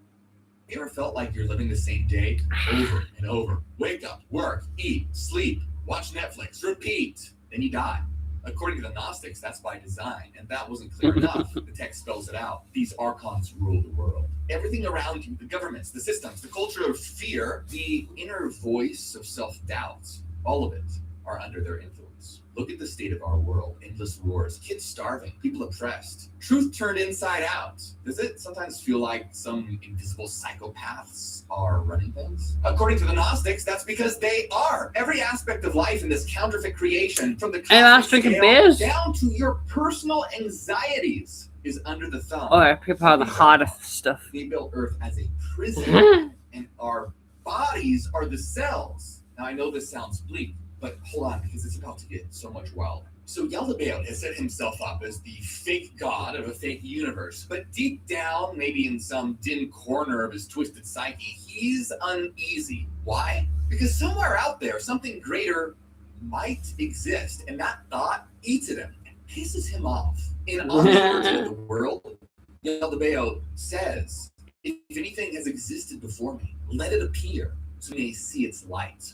Speaker 2: You ever felt like you're living the same day over and over? Wake up, work, eat, sleep, watch Netflix, repeat, then you die. According to the Gnostics, that's by design, and that wasn't clear enough. The text spells it out. These archons rule the world. Everything around you, the governments, the systems, the culture of fear, the inner voice of self-doubt, all of it are under their influence. Look at the state of our world. Endless wars, kids starving, people oppressed, truth turned inside out. Does it sometimes feel like some invisible psychopaths are running things? According to the Gnostics, that's because they are. Every aspect of life in this counterfeit creation, from the
Speaker 1: Hey, I was
Speaker 2: cosmic
Speaker 1: drinking
Speaker 2: scale
Speaker 1: beers.
Speaker 2: down to your personal anxieties, is under the thumb.
Speaker 1: Oh, people are the harder stuff.
Speaker 2: They built Earth as a prison, and our bodies are the cells. Now, I know this sounds bleak, but hold on, because it's about to get so much wilder. So Yaldabaoth has set himself up as the fake god of a fake universe, but deep down, maybe in some dim corner of his twisted psyche, he's uneasy. Why? Because somewhere out there, something greater might exist, and that thought eats at him and pisses him off. In On the Origin of the World, Yaldabaoth says, if anything has existed before me, let it appear, so we may see its light.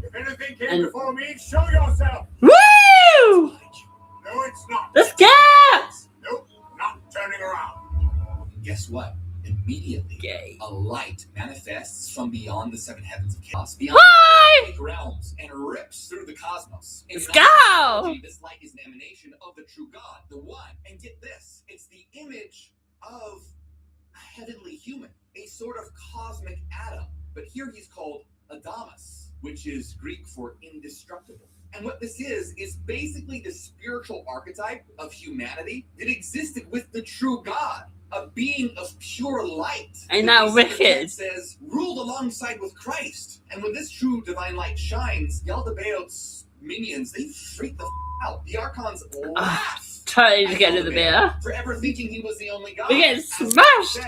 Speaker 8: If anything
Speaker 1: And-
Speaker 8: came before me, show yourself.
Speaker 1: Woo!
Speaker 8: No, it's not.
Speaker 1: Let's go!
Speaker 8: Nope, not turning around.
Speaker 2: And guess what? Immediately,
Speaker 1: Gay.
Speaker 2: a light manifests from beyond the 7 heavens of chaos, beyond
Speaker 1: Why?
Speaker 2: the 8 realms, and rips through the cosmos. In
Speaker 1: Let's
Speaker 2: Gnostic
Speaker 1: go!
Speaker 2: mythology, this light is an emanation of the true God, the One. And get this, it's the image of a heavenly human, a sort of cosmic Adam. But here he's called Adamus, which is Greek for indestructible. And what this is basically the spiritual archetype of humanity that existed with the true God, a being of pure light.
Speaker 1: Ain't that wicked?
Speaker 2: It says, ruled alongside with Christ. And when this true divine light shines, Yaldabaoth's minions, they freak the out. The Archons laugh.
Speaker 1: Totally to get into the beer.
Speaker 2: Forever thinking he was the only God.
Speaker 1: We get smashed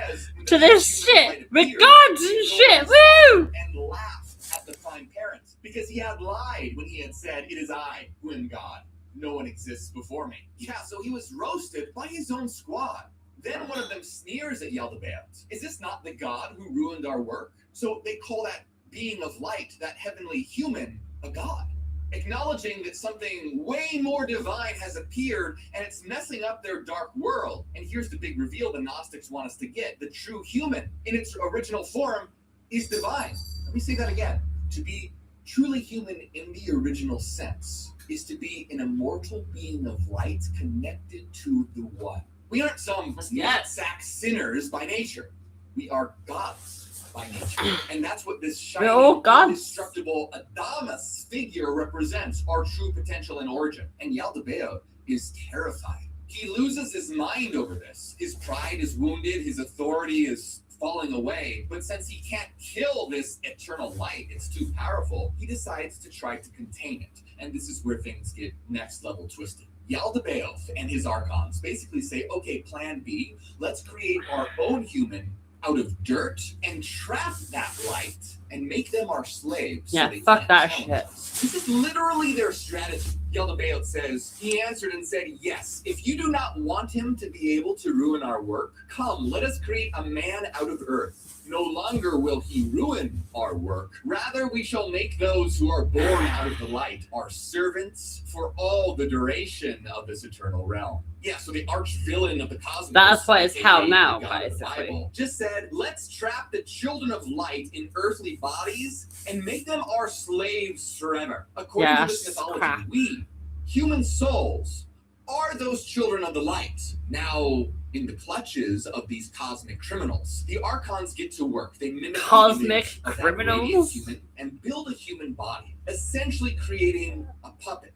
Speaker 1: to this shit with gods and shit. Woo!
Speaker 2: And laugh at the fine parents because he had lied when he had said, "It is I who am God. No one exists before me." Yeah, so he was roasted by his own squad. Then one of them sneers at Yaldabaoth. Is this not the God who ruined our work? So they call that being of light, that heavenly human, a god, acknowledging that something way more divine has appeared and it's messing up their dark world. And here's the big reveal the Gnostics want us to get. The true human in its original form is divine. Let me say that again. To be truly human in the original sense is to be an immortal being of light connected to the One. We aren't some nutsack sinners by nature. We are gods by nature. And that's what this shiny, indestructible Adamus figure represents, our true potential and origin. And Yaldabaoth is terrified. He loses his mind over this. His pride is wounded, his authority is falling away. But since he can't kill this eternal light, it's too powerful, he decides to try to contain it. And this is where things get next level twisted. Yaldabaoth and his Archons basically say, okay, plan B, let's create our own human out of dirt and trap that light and make them our slaves.
Speaker 1: Yeah,
Speaker 2: so
Speaker 1: fuck that shit.
Speaker 2: This is literally their strategy. Yaldabaoth says, he answered and said, yes, if you do not want him to be able to ruin our work, come, let us create a man out of earth. No longer will he ruin our work. Rather, we shall make those who are born out of the light our servants for all the duration of this eternal realm. Yeah, so the arch villain of the cosmos.
Speaker 1: That's why it's hell
Speaker 2: aka
Speaker 1: now,
Speaker 2: the God of the
Speaker 1: basically.
Speaker 2: Bible, just said, let's trap the children of light in earthly bodies and make them our slaves forever. According to this mythology, we, human souls, are those children of the light. Now, in the clutches of these cosmic criminals, the Archons get to work. They mimic
Speaker 1: Cosmic
Speaker 2: the
Speaker 1: criminals?
Speaker 2: human and build a human body, essentially creating a puppet.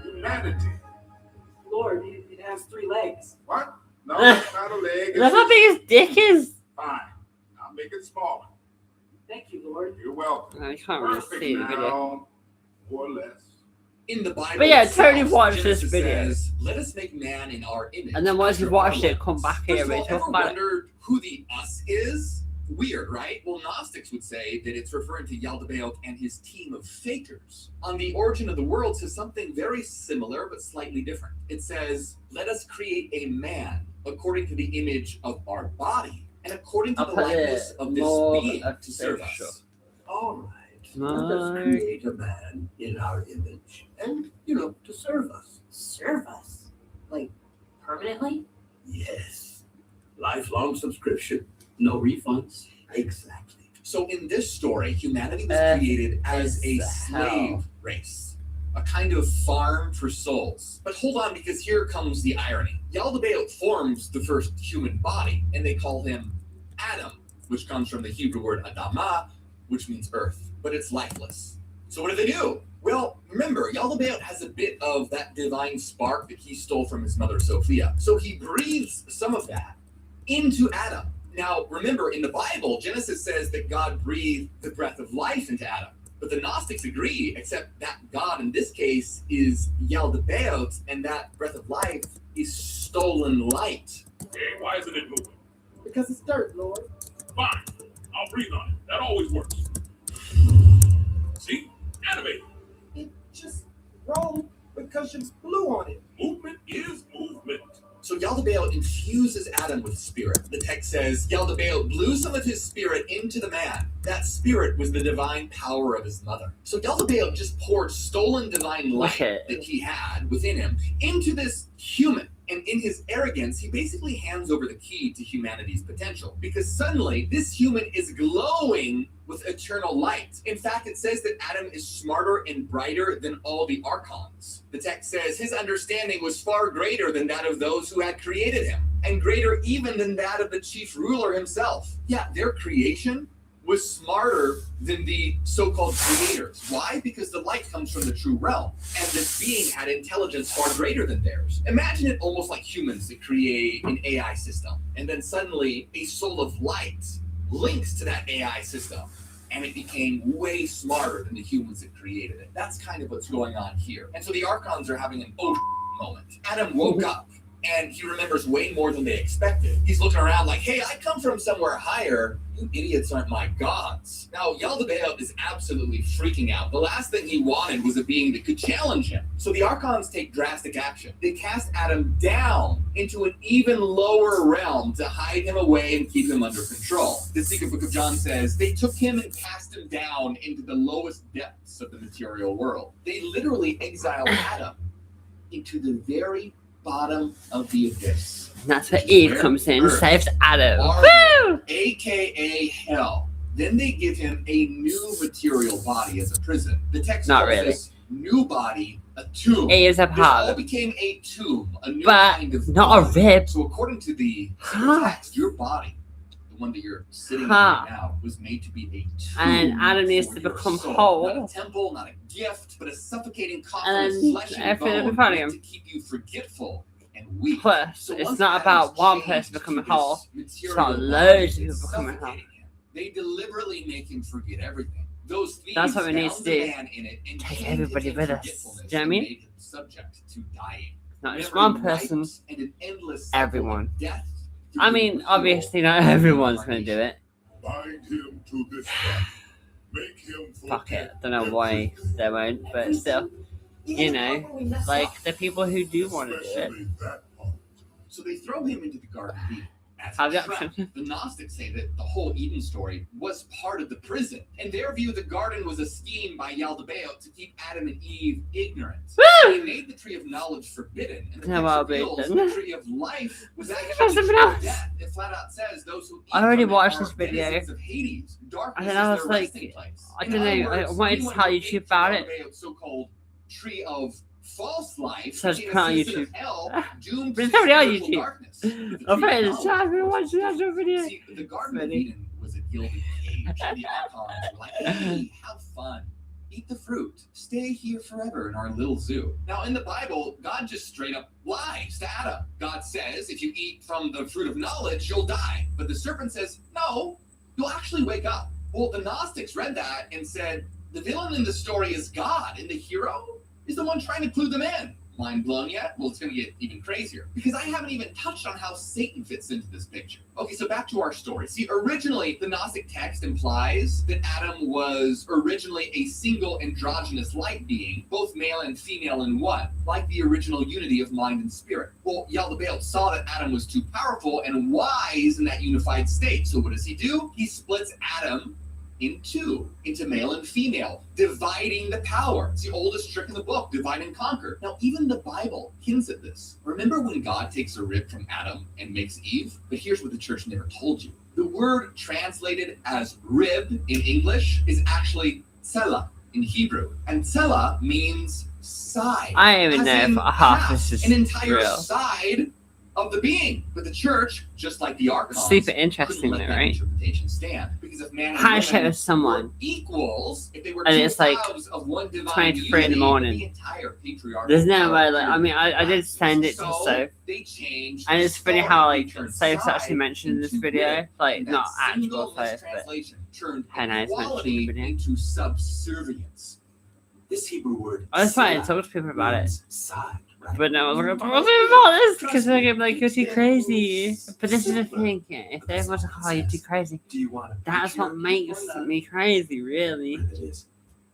Speaker 8: Humanity.
Speaker 3: Lord, it has 3 legs.
Speaker 8: What? No, it's not a leg.
Speaker 1: Look how big his dick is.
Speaker 8: Fine. I'll make it smaller.
Speaker 3: Thank you, Lord.
Speaker 8: You're welcome.
Speaker 1: I can't really
Speaker 8: Perfect
Speaker 1: see the video.
Speaker 8: now, or less.
Speaker 2: In the Bible,
Speaker 1: But yeah,
Speaker 2: itself,
Speaker 1: totally watch this
Speaker 2: Genesis
Speaker 1: video.
Speaker 2: says, let us make man in our image.
Speaker 1: And then once you've watched it, come back here
Speaker 2: First of
Speaker 1: and
Speaker 2: all,
Speaker 1: talk
Speaker 2: ever
Speaker 1: about it.
Speaker 2: wondered who the us is? Weird, right? Well, Gnostics would say that it's referring to Yaldabaoth and his team of fakers. On the origin of the world says something very similar but slightly different. It says, let us create a man according to the image of our body and according to
Speaker 1: I'll
Speaker 2: the
Speaker 1: put
Speaker 2: likeness
Speaker 1: it
Speaker 2: of this
Speaker 1: more
Speaker 2: being to serve
Speaker 1: official.
Speaker 2: us.
Speaker 11: All right. Let
Speaker 1: No.
Speaker 11: us create a man in our image and, to serve us.
Speaker 12: Serve us? Like, permanently?
Speaker 11: Yes. Lifelong subscription. No refunds. Exactly.
Speaker 2: So in this story, humanity was created as a slave race, a kind of farm for souls. But hold on, because here comes the irony. Yaldabaoth forms the first human body, and they call him Adam, which comes from the Hebrew word Adamah, which means earth, but it's lifeless. So what do? Well, remember, Yaldabaoth has a bit of that divine spark that he stole from his mother Sophia. So he breathes some of that into Adam. Now, remember, in the Bible, Genesis says that God breathed the breath of life into Adam. But the Gnostics agree, except that God in this case is Yaldabaoth, and that breath of life is stolen light.
Speaker 8: Hey, why isn't it moving?
Speaker 3: Because it's dirt, Lord.
Speaker 8: Fine. I'll breathe on it. That always works. See? Animate.
Speaker 3: It just rolled because you blew on it.
Speaker 8: Movement is movement.
Speaker 2: So Yaldabaoth infuses Adam with spirit. The text says Yaldabaoth blew some of his spirit into the man. That spirit was the divine power of his mother. So Yaldabaoth just poured stolen divine light that he had within him into this human. And in his arrogance, he basically hands over the key to humanity's potential. Because suddenly, this human is glowing with eternal light. In fact, it says that Adam is smarter and brighter than all the Archons. The text says his understanding was far greater than that of those who had created him, and greater even than that of the chief ruler himself. Yeah, their creation was smarter than the so-called creators. Why? Because the light comes from the true realm, and this being had intelligence far greater than theirs. Imagine it almost like humans that create an AI system, and then suddenly a soul of light links to that AI system, and it became way smarter than the humans that created it. That's kind of what's going on here. And so the Archons are having an oh moment. Adam woke up, and he remembers way more than they expected. He's looking around like, hey, I come from somewhere higher. You idiots aren't my gods. Now, Yaldabaoth is absolutely freaking out. The last thing he wanted was a being that could challenge him. So the Archons take drastic action. They cast Adam down into an even lower realm to hide him away and keep him under control. The Secret Book of John says they took him and cast him down into the lowest depths of the material world. They literally exiled Adam into the very bottom of the abyss.
Speaker 1: And that's where Eve comes in, saves Adam. Woo!
Speaker 2: AKA hell. Then they give him a new material body as a prison. The text
Speaker 1: Not
Speaker 2: calls
Speaker 1: really.
Speaker 2: this new body a tomb.
Speaker 1: It is a
Speaker 2: This
Speaker 1: part,
Speaker 2: all became a tomb, a new
Speaker 1: but
Speaker 2: kind of
Speaker 1: not a
Speaker 2: body.
Speaker 1: rib.
Speaker 2: So according to the
Speaker 1: Huh.
Speaker 2: text, your body, the one that you're sitting in
Speaker 1: Huh.
Speaker 2: right now, was made to be a tomb.
Speaker 1: And Adam needs
Speaker 2: for
Speaker 1: to
Speaker 2: your
Speaker 1: become
Speaker 2: soul.
Speaker 1: whole.
Speaker 2: Not a temple, not a gift, but a suffocating coffin
Speaker 1: And
Speaker 2: of
Speaker 1: then
Speaker 2: flesh and
Speaker 1: everything will be
Speaker 2: bone
Speaker 1: fine
Speaker 2: meant
Speaker 1: again.
Speaker 2: to keep you forgetful and weak.
Speaker 1: Plus,
Speaker 2: So
Speaker 1: it's
Speaker 2: once
Speaker 1: not
Speaker 2: Adam
Speaker 1: about one
Speaker 2: changed
Speaker 1: person
Speaker 2: to
Speaker 1: becoming
Speaker 2: this
Speaker 1: whole.
Speaker 2: material
Speaker 1: about
Speaker 2: body,
Speaker 1: loads of
Speaker 2: it's
Speaker 1: people becoming whole.
Speaker 2: suffocating him. They deliberately make him forget everything. Those thieves
Speaker 1: That's what we need
Speaker 2: found
Speaker 1: to
Speaker 2: the
Speaker 1: do.
Speaker 2: man in it and
Speaker 1: Take
Speaker 2: chained
Speaker 1: everybody
Speaker 2: him
Speaker 1: with
Speaker 2: to
Speaker 1: us.
Speaker 2: forgetfulness
Speaker 1: Do you know what I
Speaker 2: and
Speaker 1: mean?
Speaker 2: made him subject to dying.
Speaker 1: Not just
Speaker 2: Memory
Speaker 1: one person.
Speaker 2: wiped and an endless cycle of
Speaker 1: Everyone.
Speaker 2: death through
Speaker 1: I
Speaker 2: the
Speaker 1: mean,
Speaker 2: wheel
Speaker 1: obviously not
Speaker 2: of
Speaker 1: everyone's going to do
Speaker 2: reincarnation.
Speaker 1: it.
Speaker 8: Bind him to this body. Make him
Speaker 1: Fuck it.
Speaker 8: forget
Speaker 1: Don't know why they won't, but still. You know, like the people who do want to do it.
Speaker 8: especially that part.
Speaker 2: So they throw him into the Garden of Eden as
Speaker 1: Have
Speaker 2: a
Speaker 1: the
Speaker 2: trap.
Speaker 1: option.
Speaker 2: The Gnostics say that the whole Eden story was part of the prison. In their view, the garden was a scheme by Yaldabaoth to keep Adam and Eve ignorant.
Speaker 1: Woo!
Speaker 2: They made the tree of knowledge forbidden, and the
Speaker 1: Yeah,
Speaker 2: text
Speaker 1: well,
Speaker 2: reveals
Speaker 1: but
Speaker 2: the
Speaker 1: then-
Speaker 2: tree of life was
Speaker 1: That's
Speaker 2: actually
Speaker 1: something
Speaker 2: the tree of
Speaker 1: else.
Speaker 2: death. It flat out says those who eat
Speaker 1: I already
Speaker 2: from it
Speaker 1: watched
Speaker 2: are
Speaker 1: this video.
Speaker 2: denizens of Hades. Darkness
Speaker 1: And then I
Speaker 2: is
Speaker 1: was
Speaker 2: their
Speaker 1: like,
Speaker 2: resting place.
Speaker 1: I
Speaker 2: In
Speaker 1: don't
Speaker 2: other
Speaker 1: know, I
Speaker 2: words,
Speaker 1: wanted to
Speaker 2: anyone
Speaker 1: tell
Speaker 2: who
Speaker 1: YouTube
Speaker 2: ate
Speaker 1: about
Speaker 2: from
Speaker 1: it.
Speaker 2: Yaldabaoth's so-called tree of false life
Speaker 1: So it's
Speaker 2: became
Speaker 1: put on
Speaker 2: a citizen
Speaker 1: YouTube.
Speaker 2: of hell, doomed
Speaker 1: But it's
Speaker 2: to
Speaker 1: already on
Speaker 2: spiritual
Speaker 1: YouTube.
Speaker 2: darkness. With the
Speaker 1: I'm
Speaker 2: tree of
Speaker 1: afraid it's
Speaker 2: knowledge.
Speaker 1: time to watch the actual video.
Speaker 2: See, the Garden of
Speaker 1: Ready?
Speaker 2: Eden was a gilded cage, and the Archons were like, hey, have fun. Eat the fruit. Stay here forever in our little zoo. Now, in the Bible, God just straight up lies to Adam. God says, if you eat from the fruit of knowledge, you'll die. But the serpent says, no, you'll actually wake up. Well, the Gnostics read that and said, the villain in the story is God, and the hero is the one trying to clue them in. Mind blown yet? Well, it's going to get even crazier because I haven't even touched on how Satan fits into this picture. Okay, so back to our story. See, originally, the Gnostic text implies that Adam was originally a single androgynous light being, both male and female in one, like the original unity of mind and spirit. Well, Yaldabaoth saw that Adam was too powerful and wise in that unified state. So what does he do? He splits Adam in two, into male and female, dividing the power. It's the oldest trick in the book, divide and conquer. Now, even the Bible hints at this. Remember when God takes a rib from Adam and makes Eve? But here's what the church never told you. The word translated as rib in English is actually tsela in Hebrew. And tsela means side.
Speaker 1: I don't even
Speaker 2: as
Speaker 1: know
Speaker 2: in
Speaker 1: if half
Speaker 2: half,
Speaker 1: this is
Speaker 2: an entire
Speaker 1: real.
Speaker 2: side of the being. But the church, just like the Archons,
Speaker 1: Super interesting
Speaker 2: couldn't let
Speaker 1: though,
Speaker 2: that
Speaker 1: right?
Speaker 2: interpretation stand. Because if man and
Speaker 1: How to show
Speaker 2: woman
Speaker 1: someone.
Speaker 2: were equals, if they were
Speaker 1: And
Speaker 2: two
Speaker 1: it's like
Speaker 2: halves of one divine
Speaker 1: 23 in the
Speaker 2: unity,
Speaker 1: morning.
Speaker 2: the entire patriarchal
Speaker 1: There's no
Speaker 2: power
Speaker 1: way, like, I
Speaker 2: would
Speaker 1: mean, I did
Speaker 2: collapse.
Speaker 1: send it to Soph.
Speaker 2: They changed
Speaker 1: And
Speaker 2: the
Speaker 1: it's funny
Speaker 2: story.
Speaker 1: how,
Speaker 2: They
Speaker 1: like,
Speaker 2: turned
Speaker 1: Soph's
Speaker 2: side
Speaker 1: actually mentioned in this
Speaker 2: into
Speaker 1: video.
Speaker 2: good.
Speaker 1: Like,
Speaker 2: And
Speaker 1: not
Speaker 2: that
Speaker 1: actual
Speaker 2: single
Speaker 1: Soph, but
Speaker 2: mistranslation turned
Speaker 1: Hannah has mentioned
Speaker 2: equality
Speaker 1: in the video.
Speaker 2: into subservience.
Speaker 11: This Hebrew word.
Speaker 1: I was trying to
Speaker 11: salah,
Speaker 1: talk to people about it.
Speaker 11: means side, right?
Speaker 1: But no, I was like, I wasn't about this because they're gonna be like, you're too crazy. But this is the thing, yeah, if they want to call you too crazy,
Speaker 11: Do you want to?
Speaker 1: that's what makes me crazy, really.
Speaker 11: It is.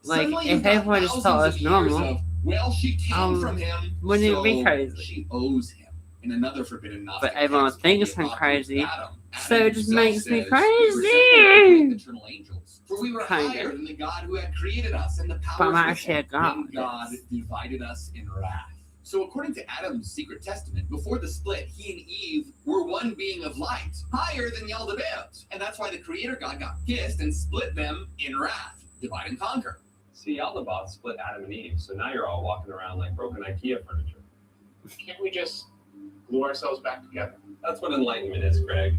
Speaker 1: Like,
Speaker 2: Suddenly
Speaker 1: if
Speaker 2: you've got
Speaker 1: everyone just
Speaker 2: thousands
Speaker 1: thought it
Speaker 2: of
Speaker 1: was
Speaker 2: years
Speaker 1: normal,
Speaker 2: of, well, she came from him,
Speaker 1: wouldn't it be
Speaker 2: so
Speaker 1: crazy?
Speaker 2: she owes him. In another forbidden Gnostic
Speaker 1: But everyone
Speaker 2: text,
Speaker 1: thinks
Speaker 2: called
Speaker 1: I'm
Speaker 2: the
Speaker 1: crazy,
Speaker 2: Apocalypse of Adam,
Speaker 1: so
Speaker 2: Adam
Speaker 1: it just
Speaker 2: himself
Speaker 1: makes me
Speaker 2: says, "We were
Speaker 1: crazy."
Speaker 2: separated from the eternal angels, for we were
Speaker 1: Kinda.
Speaker 2: higher than the God who had created us, and the
Speaker 1: But
Speaker 2: powers
Speaker 1: I'm
Speaker 2: with
Speaker 1: actually a
Speaker 2: him.
Speaker 1: god,
Speaker 2: Then God
Speaker 1: yes.
Speaker 2: divided us in wrath. So according to Adam's secret testament, before the split, he and Eve were one being of light, higher than Yaldabaoth. And that's why the creator God got pissed and split them in wrath. Divide and conquer.
Speaker 13: See, Yaldabaoth split Adam and Eve, so now you're all walking around like broken IKEA furniture.
Speaker 8: Can't we just glue ourselves back together?
Speaker 13: That's what enlightenment is, Greg.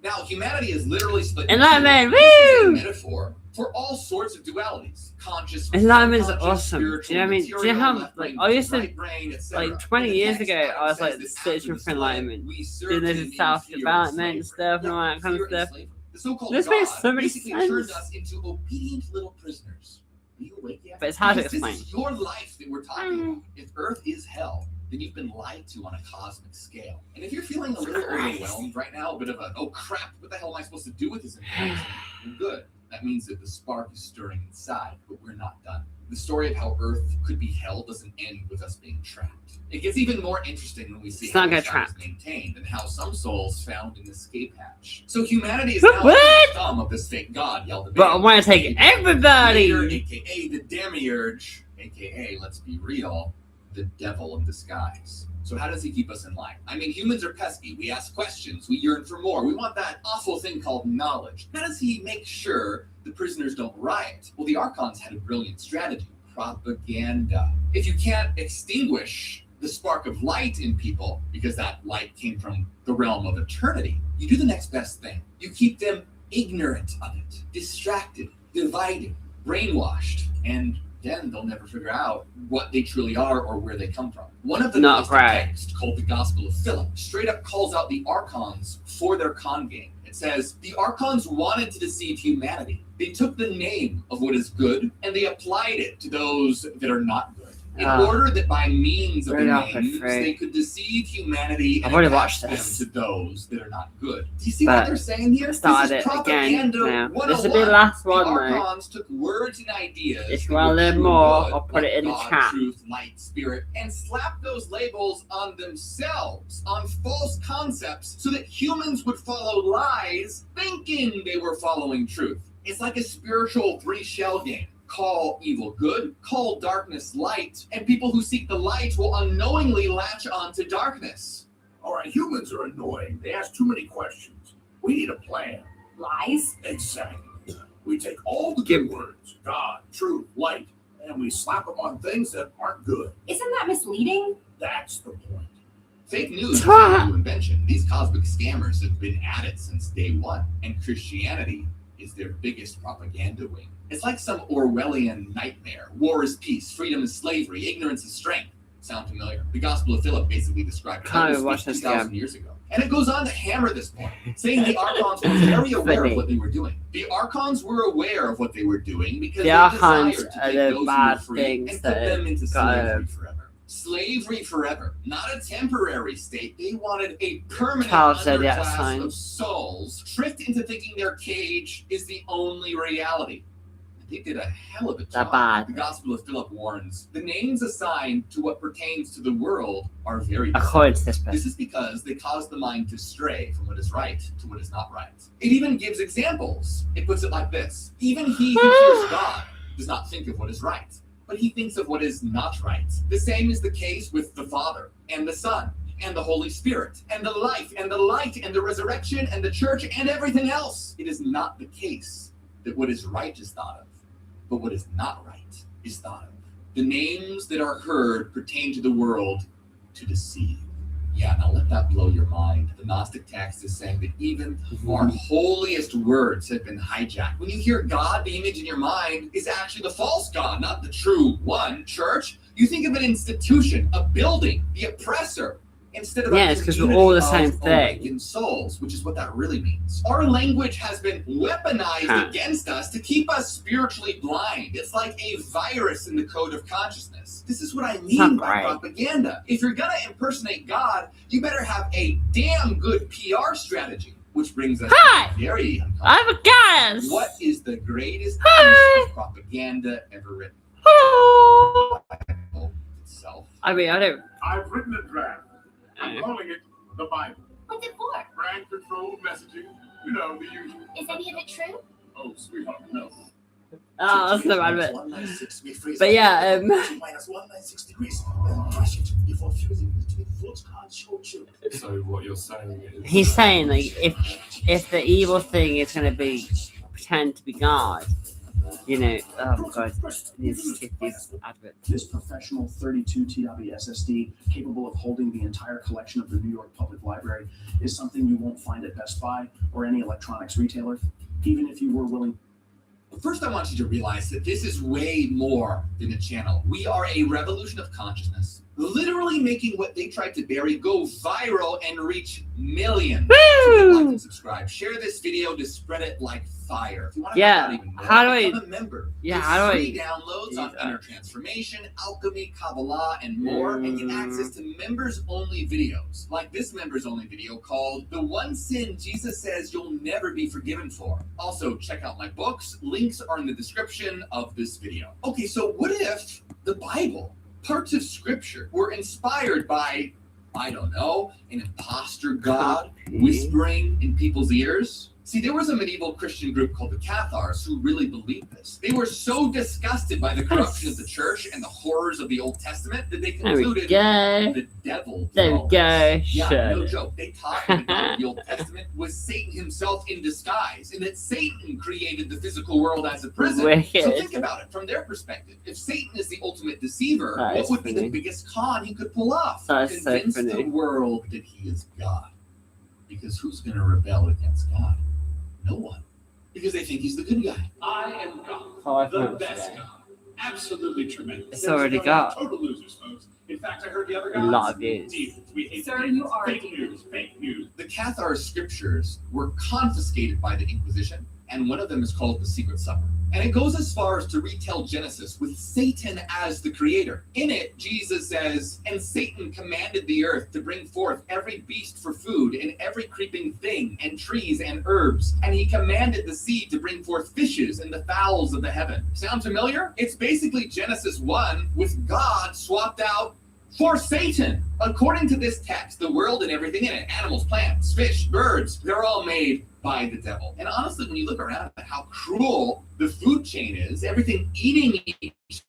Speaker 2: Now, humanity is literally split.
Speaker 1: Enlightenment,
Speaker 2: This is a
Speaker 1: woo!
Speaker 2: metaphor for all sorts of dualities. Conscious,
Speaker 1: Enlightenment is
Speaker 2: subconscious,
Speaker 1: awesome. Do
Speaker 2: spiritual,
Speaker 1: you know what I mean? Do you know
Speaker 2: material,
Speaker 1: how,
Speaker 2: left
Speaker 1: like,
Speaker 2: brain,
Speaker 1: I used to,
Speaker 2: right brain, etc.
Speaker 1: like, 20
Speaker 2: In the
Speaker 1: years
Speaker 2: text,
Speaker 1: ago, I
Speaker 2: Adam
Speaker 1: was,
Speaker 2: says
Speaker 1: like,
Speaker 2: that
Speaker 1: searching
Speaker 2: after
Speaker 1: for
Speaker 2: the flood,
Speaker 1: enlightenment.
Speaker 2: we
Speaker 1: Doing
Speaker 2: served
Speaker 1: this
Speaker 2: him in
Speaker 1: self-development
Speaker 2: fear
Speaker 1: and stuff and all that kind of
Speaker 2: Fear and
Speaker 1: stuff.
Speaker 2: slavery. The so-called
Speaker 1: This
Speaker 2: God
Speaker 1: makes so many
Speaker 2: basically turned
Speaker 1: sense.
Speaker 2: us into obedient little prisoners. Are you awake yet?
Speaker 1: But it's hard to
Speaker 2: Because
Speaker 1: explain.
Speaker 2: This is your life that we're talking about. If Earth is hell, then you've been lied to on a cosmic scale. And if you're feeling a little overwhelmed right now, a bit of a, oh crap, what the hell am I supposed to do with this information? Well, good. That means that the spark is stirring inside, but we're not done. The story of how Earth could be hell doesn't end with us being trapped. It gets even more interesting when we see
Speaker 1: It's
Speaker 2: how
Speaker 1: not
Speaker 2: the
Speaker 1: gonna
Speaker 2: trap is
Speaker 1: trap.
Speaker 2: maintained and how some souls found an escape hatch. So humanity is
Speaker 1: What?
Speaker 2: now under the thumb of this fake god, yelled
Speaker 1: But I want to take everybody!
Speaker 2: Later, aka the demiurge, aka, let's be real, the devil in disguise. So how does he keep us in line? I mean, humans are pesky. We ask questions. We yearn for more. We want that awful thing called knowledge. How does he make sure the prisoners don't riot? Well, the Archons had a brilliant strategy. Propaganda. If you can't extinguish the spark of light in people, because that light came from the realm of eternity, you do the next best thing. You keep them ignorant of it, distracted, divided, brainwashed, and then they'll never figure out what they truly are or where they come from. One of the texts called the Gospel of Philip straight up calls out the Archons for their con game. It says, the Archons wanted to deceive humanity. They took the name of what is good and they applied it to those that are not good. In order that by means of the names, they could deceive humanity and attach them to those that are not good. Do you see what they're saying here? This is propaganda 101.
Speaker 1: This will be the last one,
Speaker 2: the
Speaker 1: though.
Speaker 2: Archons took words and ideas.
Speaker 1: If you want to learn more, I'll put it in the
Speaker 2: God,
Speaker 1: chat.
Speaker 2: Truth, light, spirit, and slap those labels on themselves, on false concepts, so that humans would follow lies, thinking they were following truth. It's like a spiritual three-shell game. Call evil good, call darkness light, and people who seek the light will unknowingly latch on to darkness.
Speaker 11: All right, humans are annoying. They ask too many questions. We need a plan.
Speaker 12: Lies?
Speaker 11: Exactly. We take all the good words, God, truth, light, and we slap them on things that aren't good.
Speaker 12: Isn't that misleading?
Speaker 11: That's the point.
Speaker 2: Fake news is a new invention. These cosmic scammers have been at it since day one, and Christianity is their biggest propaganda wing. It's like some Orwellian nightmare. War is peace, freedom is slavery, ignorance is strength. Sound familiar? The Gospel of Philip basically described how it was 2,000 years ago. And it goes on to hammer this point, saying the Archons were very aware of what they were doing. The Archons were aware of what they were doing because
Speaker 1: The
Speaker 2: they
Speaker 1: Archons
Speaker 2: desired to
Speaker 1: are
Speaker 2: take
Speaker 1: the
Speaker 2: those who
Speaker 1: bad
Speaker 2: were free
Speaker 1: things
Speaker 2: and put
Speaker 1: that
Speaker 2: them into
Speaker 1: got
Speaker 2: slavery forever. Slavery forever, not a temporary state. They wanted a permanent underclass of souls tricked into thinking their cage is the only reality. They did a hell of a job. The Gospel of Philip warns, the names assigned to what pertains to the world are very
Speaker 1: different.
Speaker 2: This is because they cause the mind to stray from what is right to what is not right. It even gives examples. It puts it like this. Even he who fears God does not think of what is right, but he thinks of what is not right. The same is the case with the Father and the Son and the Holy Spirit and the life and the light and the resurrection and the church and everything else. It is not the case that what is right is thought of, but what is not right is thought of. The names that are heard pertain to the world to deceive. Yeah, now let that blow your mind. The Gnostic text is saying that even our holiest words have been hijacked. When you hear God, the image in your mind is actually the false God, not the true one. Church, you think of an institution, a building, the oppressor, instead of
Speaker 1: it's because we're all the same thing.
Speaker 2: In souls, which is what that really means. Our language has been weaponized against us to keep us spiritually blind. It's like a virus in the code of consciousness. This is what I mean by propaganda. If you're gonna impersonate God, you better have a damn good PR strategy. Which brings us to very uncomfortable.
Speaker 1: I have a guess.
Speaker 2: What is the greatest piece of propaganda ever written? Itself.
Speaker 1: I mean, I don't.
Speaker 8: I've written a draft. I'm calling it the Bible.
Speaker 9: What's it for?
Speaker 8: Brand controlled messaging. You know, the usual.
Speaker 9: Is any of it true?
Speaker 8: Oh, sweetheart, no.
Speaker 1: Oh, that's the bad bit. But yeah,
Speaker 11: minus 196 degrees. Then crush it before fusing it with Voltcard shochu.
Speaker 5: So what you're saying is
Speaker 1: he's saying like if the evil thing is going to be pretend to be God, You know, oh god, I need to skip these adverts.
Speaker 14: This professional 32 TW SSD, capable of holding the entire collection of the New York Public Library, is something you won't find at Best Buy or any electronics retailer, even if you were willing.
Speaker 2: First, I want you to realize that this is way more than a channel. We are a revolution of consciousness, literally making what they tried to bury go viral and reach millions. So like and subscribe. Share this video to spread it like fire. If you want to
Speaker 1: Yeah,
Speaker 2: even more,
Speaker 1: how do I?
Speaker 2: become a member.
Speaker 1: Yeah,
Speaker 2: Get
Speaker 1: how do
Speaker 2: free
Speaker 1: I?
Speaker 2: downloads on inner transformation, alchemy, Kabbalah, and more, and get access to members-only videos, like this members-only video called "The One Sin Jesus Says You'll Never Be Forgiven For." Also, check out my books. Links are in the description of this video. Okay, so what if the Bible, parts of Scripture, were inspired by, I don't know, an imposter god whispering in people's ears? See, there was a medieval Christian group called the Cathars who really believed this. They were so disgusted by the corruption of the church and the horrors of the Old Testament that they concluded the devil.
Speaker 1: There we go.
Speaker 2: Yeah, no joke. They taught that the God of the Old Testament was Satan himself in disguise, and that Satan created the physical world as a prison.
Speaker 1: Wicked.
Speaker 2: So think about it from their perspective. If Satan is the ultimate deceiver,
Speaker 1: That
Speaker 2: what
Speaker 1: is
Speaker 2: would be
Speaker 1: funny.
Speaker 2: the biggest con he could pull off?
Speaker 1: That is so
Speaker 2: Convince the
Speaker 1: funny.
Speaker 2: world that he is God. Because who's going to rebel against God? No one. Because they think he's the good guy.
Speaker 11: I am God,
Speaker 1: 5
Speaker 11: the
Speaker 1: minutes
Speaker 11: best
Speaker 1: ago.
Speaker 11: God. Absolutely tremendous.
Speaker 1: It's already got
Speaker 11: total losers, folks. In fact, I heard the other
Speaker 1: a
Speaker 11: guys.
Speaker 1: lot of views.
Speaker 11: Demons. We hate
Speaker 12: Sir,
Speaker 11: demons.
Speaker 12: you are a
Speaker 11: fake
Speaker 12: demon.
Speaker 11: news. Fake news.
Speaker 2: The Cathar scriptures were confiscated by the Inquisition, and one of them is called the Secret Supper. And it goes as far as to retell Genesis with Satan as the creator. In it, Jesus says, "And Satan commanded the earth to bring forth every beast for food, and every creeping thing, and trees and herbs. And he commanded the sea to bring forth fishes and the fowls of the heaven." Sound familiar? It's basically Genesis 1 with God swapped out for Satan. According to this text, the world and everything in it, animals, plants, fish, birds, they're all made by the devil. And honestly, when you look around at how cruel the food chain is, everything eating each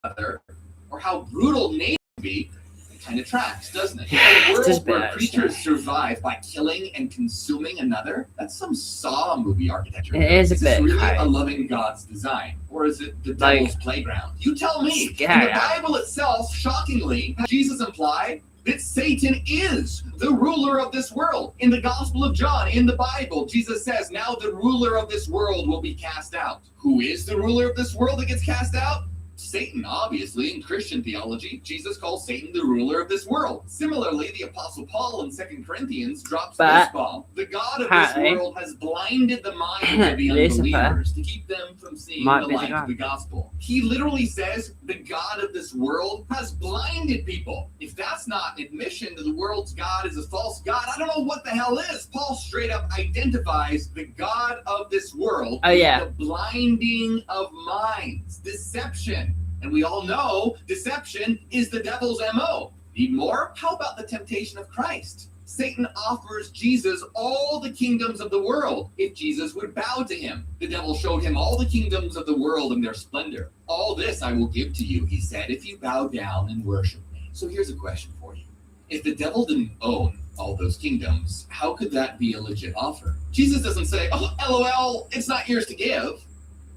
Speaker 2: other, or how brutal nature can be, it kind of tracks, doesn't it? A world
Speaker 1: Just
Speaker 2: where
Speaker 1: bad,
Speaker 2: creatures survive by killing and consuming another, that's some Saw movie architecture.
Speaker 1: It is a
Speaker 2: Is this
Speaker 1: bit
Speaker 2: really
Speaker 1: high.
Speaker 2: a loving God's design? Or is it the
Speaker 1: Like,
Speaker 2: devil's playground? You tell me. In
Speaker 1: scary.
Speaker 2: the Bible itself, shockingly, Jesus implied that Satan is the ruler of this world. In the Gospel of John, in the Bible, Jesus says, "Now the ruler of this world will be cast out." Who is the ruler of this world that gets cast out? Satan, obviously. In Christian theology, Jesus calls Satan the ruler of this world. Similarly, the Apostle Paul in 2 Corinthians drops this bomb. The God of this
Speaker 1: apparently,
Speaker 2: world has blinded the minds of the
Speaker 1: Lucifer
Speaker 2: unbelievers to keep them from seeing
Speaker 1: might
Speaker 2: the
Speaker 1: be the
Speaker 2: light
Speaker 1: God.
Speaker 2: of the gospel. He literally says the God of this world has blinded people. If that's not an admission that the world's God is a false God, I don't know what the hell is. Paul straight up identifies the God of this world
Speaker 1: Oh,
Speaker 2: as
Speaker 1: yeah.
Speaker 2: the blinding of minds, deception. And we all know deception is the devil's MO. Need more? How about the temptation of Christ? Satan offers Jesus all the kingdoms of the world if Jesus would bow to him. The devil showed him all the kingdoms of the world and their splendor. "All this I will give to you," he said, "if you bow down and worship me." So here's a question for you. If the devil didn't own all those kingdoms, how could that be a legit offer? Jesus doesn't say, "Oh, LOL, it's not yours to give."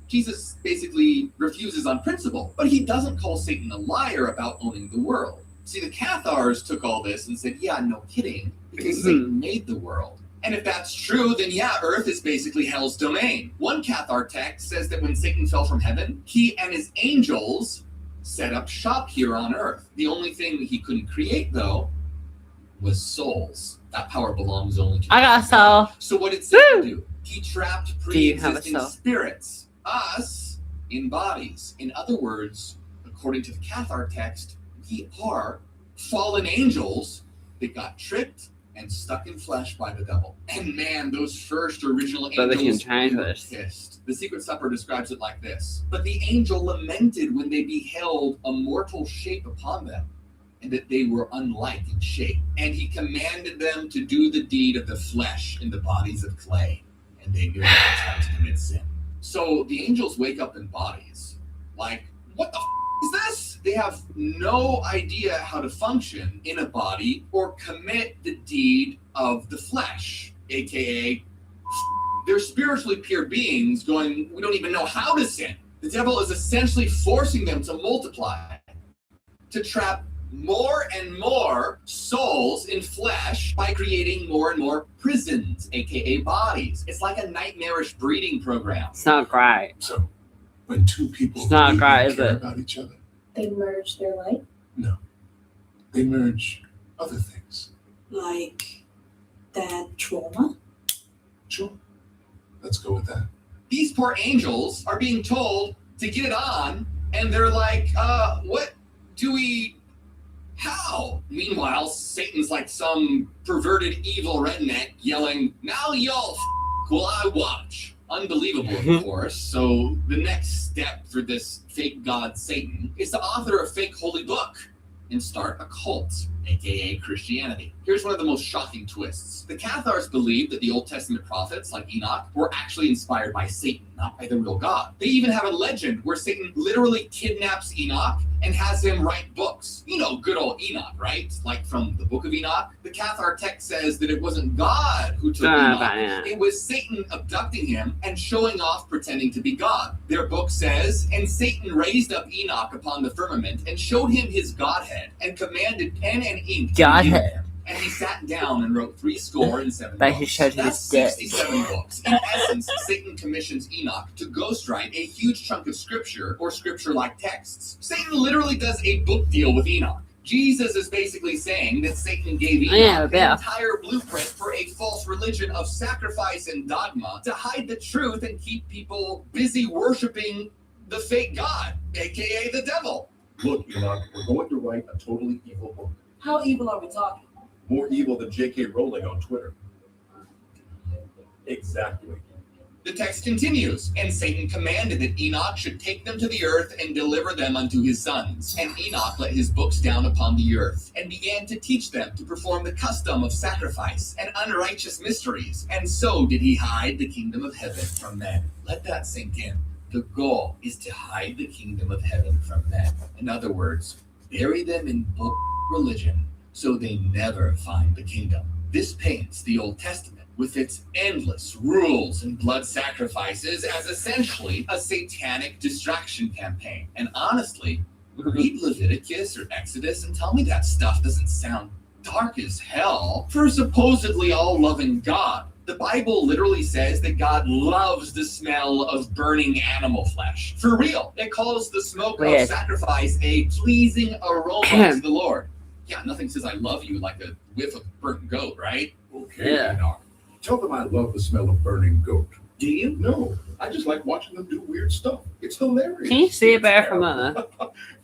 Speaker 2: Jesus basically refuses on principle, but he doesn't call Satan a liar about owning the world. See, the Cathars took all this and said, yeah, no kidding, because Satan made the world. And if that's true, then yeah, Earth is basically hell's domain. One Cathar text says that when Satan fell from heaven, he and his angels set up shop here on Earth. The only thing he couldn't create, though, was souls. That power belongs only to
Speaker 1: I got a soul.
Speaker 2: So what did Satan do? He trapped
Speaker 1: Do you have a
Speaker 2: pre-existing
Speaker 1: soul?
Speaker 2: spirits, us, in bodies. In other words, according to the Cathar text, we are fallen angels that got tricked and stuck in flesh by the devil. And man, those first original
Speaker 1: But they can
Speaker 2: angels
Speaker 1: change
Speaker 2: were
Speaker 1: this.
Speaker 2: pissed. The Secret Supper describes it like this. "But the angel lamented when they beheld a mortal shape upon them, and that they were unlike in shape. And he commanded them to do the deed of the flesh in the bodies of clay. And they knew not how to commit sin." So the angels wake up in bodies. Like, what the is this? They have no idea how to function in a body or commit the deed of the flesh, aka they're spiritually pure beings going, we don't even know how to sin. The devil is essentially forcing them to multiply, to trap more and more souls in flesh by creating more and more prisons, aka bodies. It's like a nightmarish breeding program.
Speaker 1: It's not great.
Speaker 11: So, when two people
Speaker 1: It's not
Speaker 11: really
Speaker 1: great, is
Speaker 11: care
Speaker 1: it?
Speaker 11: about each other,
Speaker 12: They merge their light.
Speaker 11: they merge other things.
Speaker 12: Like that trauma.
Speaker 11: Sure. Let's go with that.
Speaker 2: These poor angels are being told to get it on, and they're like, what do we... How? Meanwhile, Satan's like some perverted evil redneck yelling, now y'all will I watch. Unbelievable, of course. So the next step for this fake god Satan is to author a fake holy book and start a cult, aka Christianity. Here's one of the most shocking twists. The Cathars believe that the Old Testament prophets, like Enoch, were actually inspired by Satan, not by the real God. They even have a legend where Satan literally kidnaps Enoch and has him write books. You know, good old Enoch, right? Like from the book of Enoch. The Cathar text says that it wasn't God who took Enoch. It was Satan abducting him and showing off pretending to be God. Their book says, and Satan raised up Enoch upon the firmament and showed him his Godhead and commanded pen and ink to be given him. And he sat down and wrote 67
Speaker 1: But
Speaker 2: books.
Speaker 1: he showed him
Speaker 2: That's
Speaker 1: his dick.
Speaker 2: 67 books. In essence, Satan commissions Enoch to ghostwrite a huge chunk of scripture or scripture-like texts. Satan literally does a book deal with Enoch. Jesus is basically saying that Satan gave Enoch an entire blueprint for a false religion of sacrifice and dogma to hide the truth and keep people busy worshiping the fake God, aka the devil.
Speaker 11: Look, Enoch, we're going to write a totally evil book.
Speaker 12: How evil are we talking?
Speaker 11: More evil than J.K. Rowling on Twitter. Exactly.
Speaker 2: The text continues, and Satan commanded that Enoch should take them to the earth and deliver them unto his sons. And Enoch let his books down upon the earth, and began to teach them to perform the custom of sacrifice and unrighteous mysteries. And so did he hide the kingdom of heaven from men. Let that sink in. The goal is to hide the kingdom of heaven from men. In other words, bury them in religion so they never find the kingdom. This paints the Old Testament with its endless rules and blood sacrifices as essentially a satanic distraction campaign. And honestly, read Leviticus or Exodus and tell me that stuff doesn't sound dark as hell for a supposedly all-loving God. The Bible literally says that God loves the smell of burning animal flesh. For real. It calls the smoke of sacrifice a pleasing aroma to the Lord. Yeah, nothing says I love you like a whiff of burnt goat, right?
Speaker 11: Okay, Enoch. Tell them I love the smell of burning goat. Do you? No, I just like watching them do weird stuff. It's hilarious.
Speaker 1: Can you see it better from there?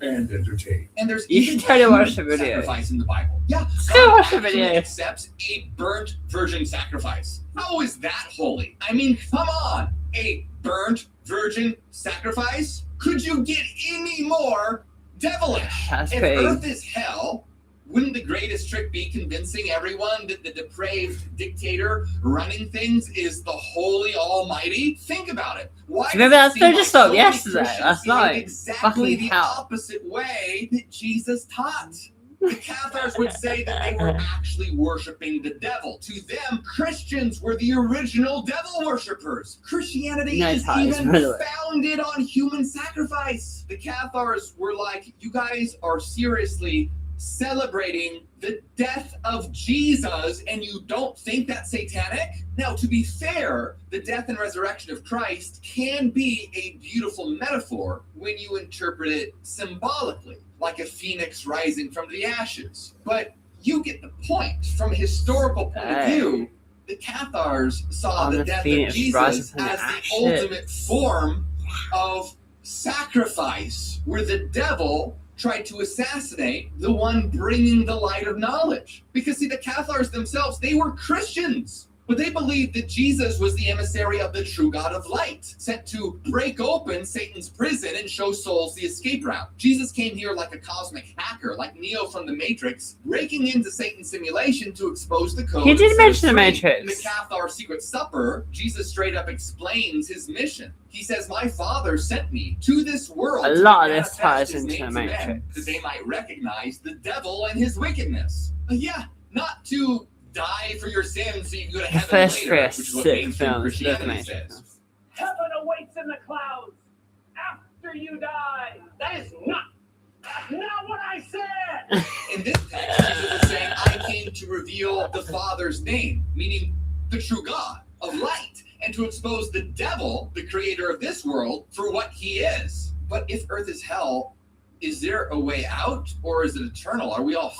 Speaker 11: And entertaining.
Speaker 2: And there's
Speaker 1: You
Speaker 2: even
Speaker 1: should totally watch the video.
Speaker 2: sacrifice in the Bible. Yeah,
Speaker 1: Go
Speaker 2: God
Speaker 1: watch the
Speaker 2: actually
Speaker 1: video.
Speaker 2: accepts a burnt virgin sacrifice. How is that holy? I mean, come on. A burnt virgin sacrifice? Could you get any more devilish?
Speaker 1: That's
Speaker 2: if
Speaker 1: pretty-
Speaker 2: earth is hell, wouldn't the greatest trick be convincing everyone that the depraved dictator running things is the holy almighty? Think about it. Why
Speaker 1: Remember
Speaker 2: does
Speaker 1: that
Speaker 2: it seem
Speaker 1: thing just
Speaker 2: like
Speaker 1: stopped
Speaker 2: so many
Speaker 1: yesterday,
Speaker 2: Christians
Speaker 1: last
Speaker 2: behave
Speaker 1: night?
Speaker 2: exactly
Speaker 1: Fucking
Speaker 2: the
Speaker 1: hell.
Speaker 2: opposite way that Jesus taught? The Cathars would say that they were actually worshiping the devil. To them, Christians were the original devil worshippers. Christianity
Speaker 1: Nice
Speaker 2: is
Speaker 1: eyes,
Speaker 2: even
Speaker 1: by the way.
Speaker 2: founded on human sacrifice. The Cathars were like, you guys are seriously celebrating the death of Jesus, and you don't think that's satanic? Now, to be fair, the death and resurrection of Christ can be a beautiful metaphor when you interpret it symbolically, like a phoenix rising from the ashes. But you get the point. From a historical point of view, the Cathars saw the death of
Speaker 1: phoenix
Speaker 2: Jesus
Speaker 1: rising
Speaker 2: as
Speaker 1: from the
Speaker 2: the
Speaker 1: ashes.
Speaker 2: ultimate form of sacrifice, where the devil tried to assassinate the one bringing the light of knowledge. Because see, the Cathars themselves, they were Christians, but they believed that Jesus was the emissary of the true God of light, sent to break open Satan's prison and show souls the escape route. Jesus came here like a cosmic hacker, like Neo from the Matrix, breaking into Satan's simulation to expose the code.
Speaker 1: He did
Speaker 2: and set us
Speaker 1: mention the
Speaker 2: free.
Speaker 1: Matrix.
Speaker 2: In the Cathar Secret Supper, Jesus straight up explains his mission. He says, my Father sent me to this world
Speaker 1: A
Speaker 2: to
Speaker 1: lot of this
Speaker 2: manifest
Speaker 1: ties
Speaker 2: his
Speaker 1: into
Speaker 2: name
Speaker 1: the
Speaker 2: to men,
Speaker 1: Matrix.
Speaker 2: that they might recognize the devil and his wickedness. Yeah, not to die for your sins so you can go to
Speaker 1: The
Speaker 2: heaven
Speaker 1: first
Speaker 2: later,
Speaker 1: three
Speaker 2: which is what
Speaker 1: sick
Speaker 2: mainstream
Speaker 1: films,
Speaker 2: Christianity
Speaker 1: Matrix.
Speaker 2: says.
Speaker 3: Heaven awaits in the clouds. after you die. That is not what I said.
Speaker 2: In this text, Jesus is saying, I came to reveal the Father's name, meaning the true God of light, and to expose the devil, the creator of this world, for what he is. But if earth is hell, is there a way out, or is it eternal? Are we all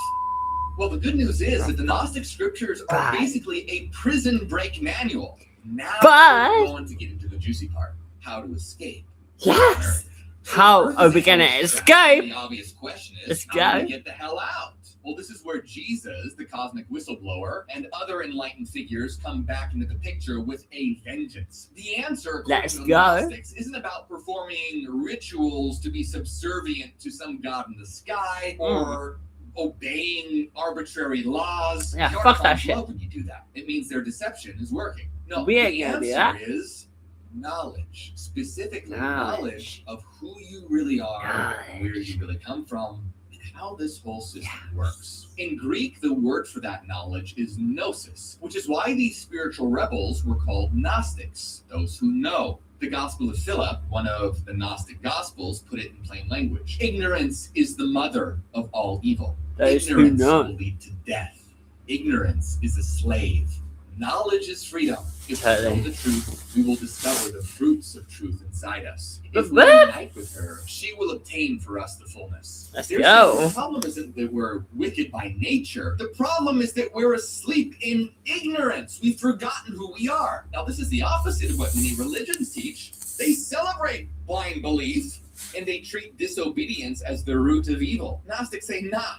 Speaker 2: Well, the good news is that the Gnostic scriptures are basically a prison break manual. Now we're going to get into the juicy part, how to escape.
Speaker 1: Yes! How are we gonna escape?
Speaker 2: The obvious question is,
Speaker 1: Let's
Speaker 2: how do
Speaker 1: go.
Speaker 2: we get the hell out? Well, this is where Jesus, the cosmic whistleblower, and other enlightened figures come back into the picture with a vengeance. The answer, according to the Gnostics, isn't about performing rituals to be subservient to some god in the sky, or obeying arbitrary laws.
Speaker 1: Yeah,
Speaker 2: The
Speaker 1: fuck that
Speaker 2: Archons
Speaker 1: shit.
Speaker 2: love when you do that. It means their deception is working. No,
Speaker 1: We ain't
Speaker 2: the
Speaker 1: gonna do
Speaker 2: answer
Speaker 1: that.
Speaker 2: is knowledge. Specifically,
Speaker 1: Knowledge.
Speaker 2: knowledge of who you really are, where you really come from, and how this whole system works. In Greek, the word for that knowledge is gnosis, which is why these spiritual rebels were called Gnostics, those who know. The Gospel of Philip, one of the Gnostic Gospels, put it in plain language. Ignorance is the mother of all evil.
Speaker 1: Those who
Speaker 2: Ignorance
Speaker 1: know.
Speaker 2: will lead to death. Ignorance is a slave. Knowledge is freedom. If we know the truth, we will discover the fruits of truth inside us. If we unite with her, she will obtain for us the fullness.
Speaker 1: Let's
Speaker 2: Seriously,
Speaker 1: go.
Speaker 2: The problem isn't that we're wicked by nature. The problem is that we're asleep in ignorance. We've forgotten who we are. Now, this is the opposite of what many religions teach. They celebrate blind belief, and they treat disobedience as the root of evil. Gnostics say, nah,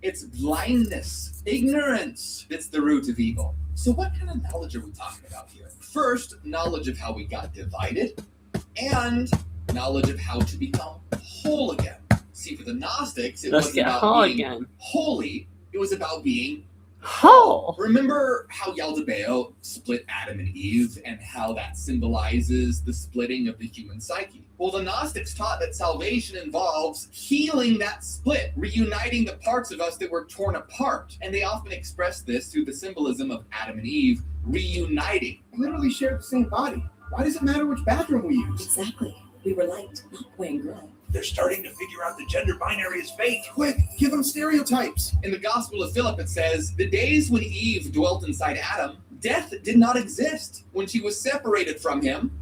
Speaker 2: it's blindness, ignorance that's the root of evil. So what kind of knowledge are we talking about here? First, knowledge of how we got divided, and knowledge of how to become whole again. See, for the Gnostics, it
Speaker 1: Let's
Speaker 2: wasn't
Speaker 1: get
Speaker 2: about
Speaker 1: whole
Speaker 2: being
Speaker 1: again.
Speaker 2: holy, it was about being
Speaker 1: Whole.
Speaker 2: Remember how Yaldabaoth split Adam and Eve, and how that symbolizes the splitting of the human psyche? Well, the Gnostics taught that salvation involves healing that split, reuniting the parts of us that were torn apart. And they often express this through the symbolism of Adam and Eve reuniting.
Speaker 11: We literally shared the same body. Why does it matter which bathroom we use?
Speaker 12: Exactly. We were light, not plain gray.
Speaker 11: They're starting to figure out the gender binary is fake. Quick, give them stereotypes.
Speaker 2: In the Gospel of Philip, it says, the days when Eve dwelt inside Adam, death did not exist. When she was separated from him,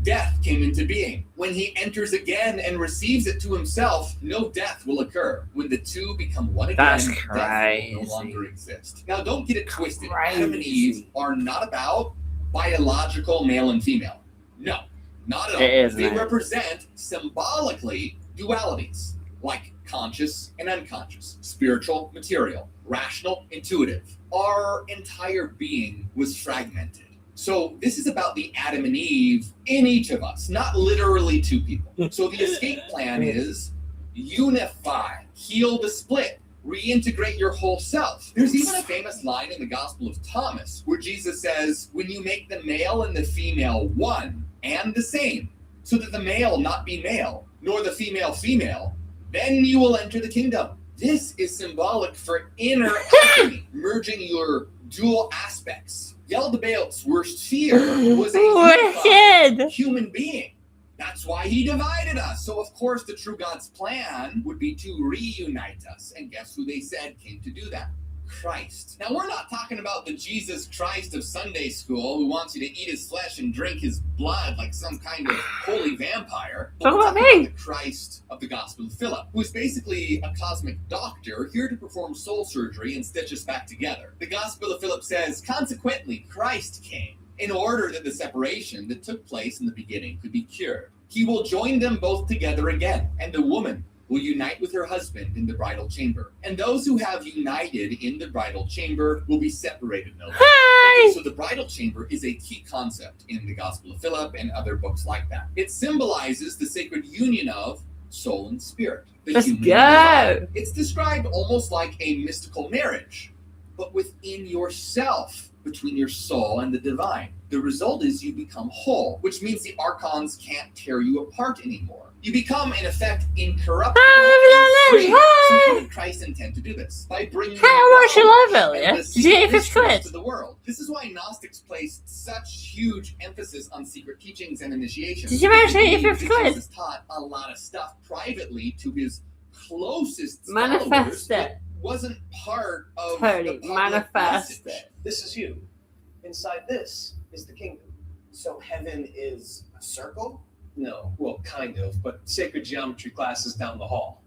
Speaker 2: death came into being. When he enters again and receives it to himself, no death will occur. When the two become one again,
Speaker 1: That's
Speaker 2: death
Speaker 1: crazy.
Speaker 2: will no longer exist. Now, don't get it twisted. Adam and Eve are not about biological male and female. No, not at all.
Speaker 1: It is,
Speaker 2: They
Speaker 1: man.
Speaker 2: represent symbolically dualities, like conscious and unconscious, spiritual, material, rational, intuitive. Our entire being was fragmented. So this is about the Adam and Eve in each of us, not literally two people. So the escape plan is unify, heal the split, reintegrate your whole self. There's even a famous line in the Gospel of Thomas where Jesus says, when you make the male and the female one and the same, so that the male not be male, nor the female female, then you will enter the kingdom. This is symbolic for inner alchemy, merging your dual aspects. Yaldabaoth's worst fear was a unified human being. That's why he divided us. So, of course, the true God's plan would be to reunite us. And guess who they said came to do that? Christ. Now, we're not talking about the Jesus Christ of Sunday school who wants you to eat his flesh and drink his blood like some kind of holy vampire.
Speaker 1: Talk
Speaker 2: We're
Speaker 1: about
Speaker 2: talking
Speaker 1: me.
Speaker 2: the Christ of the Gospel of Philip, who is basically a cosmic doctor here to perform soul surgery and stitch us back together. The Gospel of Philip says, consequently, Christ came in order that the separation that took place in the beginning could be cured. He will join them both together again, and the woman will unite with her husband in the bridal chamber. And those who have united in the bridal chamber will be separated no longer. Okay, so the bridal chamber is a key concept in the Gospel of Philip and other books like that. It symbolizes the sacred union of soul and spirit. The
Speaker 1: Let's
Speaker 2: human
Speaker 1: go.
Speaker 2: divine. It's described almost like a mystical marriage, but within yourself, between your soul and the divine. The result is you become whole, which means the archons can't tear you apart anymore. You become, in effect, incorruptible and free. So how did Christ intend to do this? By bringing
Speaker 1: How much you love earlier?
Speaker 2: and the
Speaker 1: Did you get
Speaker 2: secret
Speaker 1: 50 quid?
Speaker 2: mysteries to the world. This is why Gnostics placed such huge emphasis on secret teachings and initiation.
Speaker 1: Did you manage to
Speaker 2: They
Speaker 1: get your
Speaker 2: believed
Speaker 1: 50
Speaker 2: that
Speaker 1: quid?
Speaker 2: Jesus taught a lot of stuff privately to his closest
Speaker 1: Manifest
Speaker 2: followers
Speaker 1: it.
Speaker 2: that wasn't part of
Speaker 1: Totally.
Speaker 2: the public
Speaker 1: Manifest
Speaker 2: message.
Speaker 1: it.
Speaker 6: This is you. Inside this is the kingdom. So heaven is a circle? No, well, kind of, but sacred geometry class is down the hall.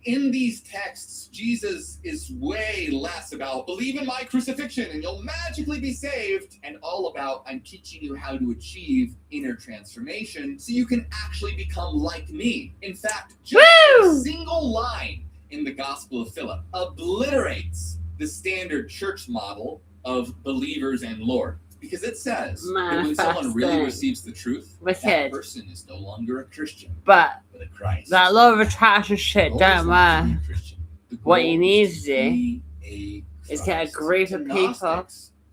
Speaker 2: In these texts, Jesus is way less about believe in my crucifixion and you'll magically be saved, and all about I'm teaching you how to achieve inner transformation so you can actually become like me. In fact, just a single line in the Gospel of Philip obliterates the standard church model of believers and Lord. Because it says that when someone really receives the truth, that person is no longer a Christian,
Speaker 1: but
Speaker 2: a Christ.
Speaker 1: that law of attraction shit don't matter. What you need to do is get a group of people.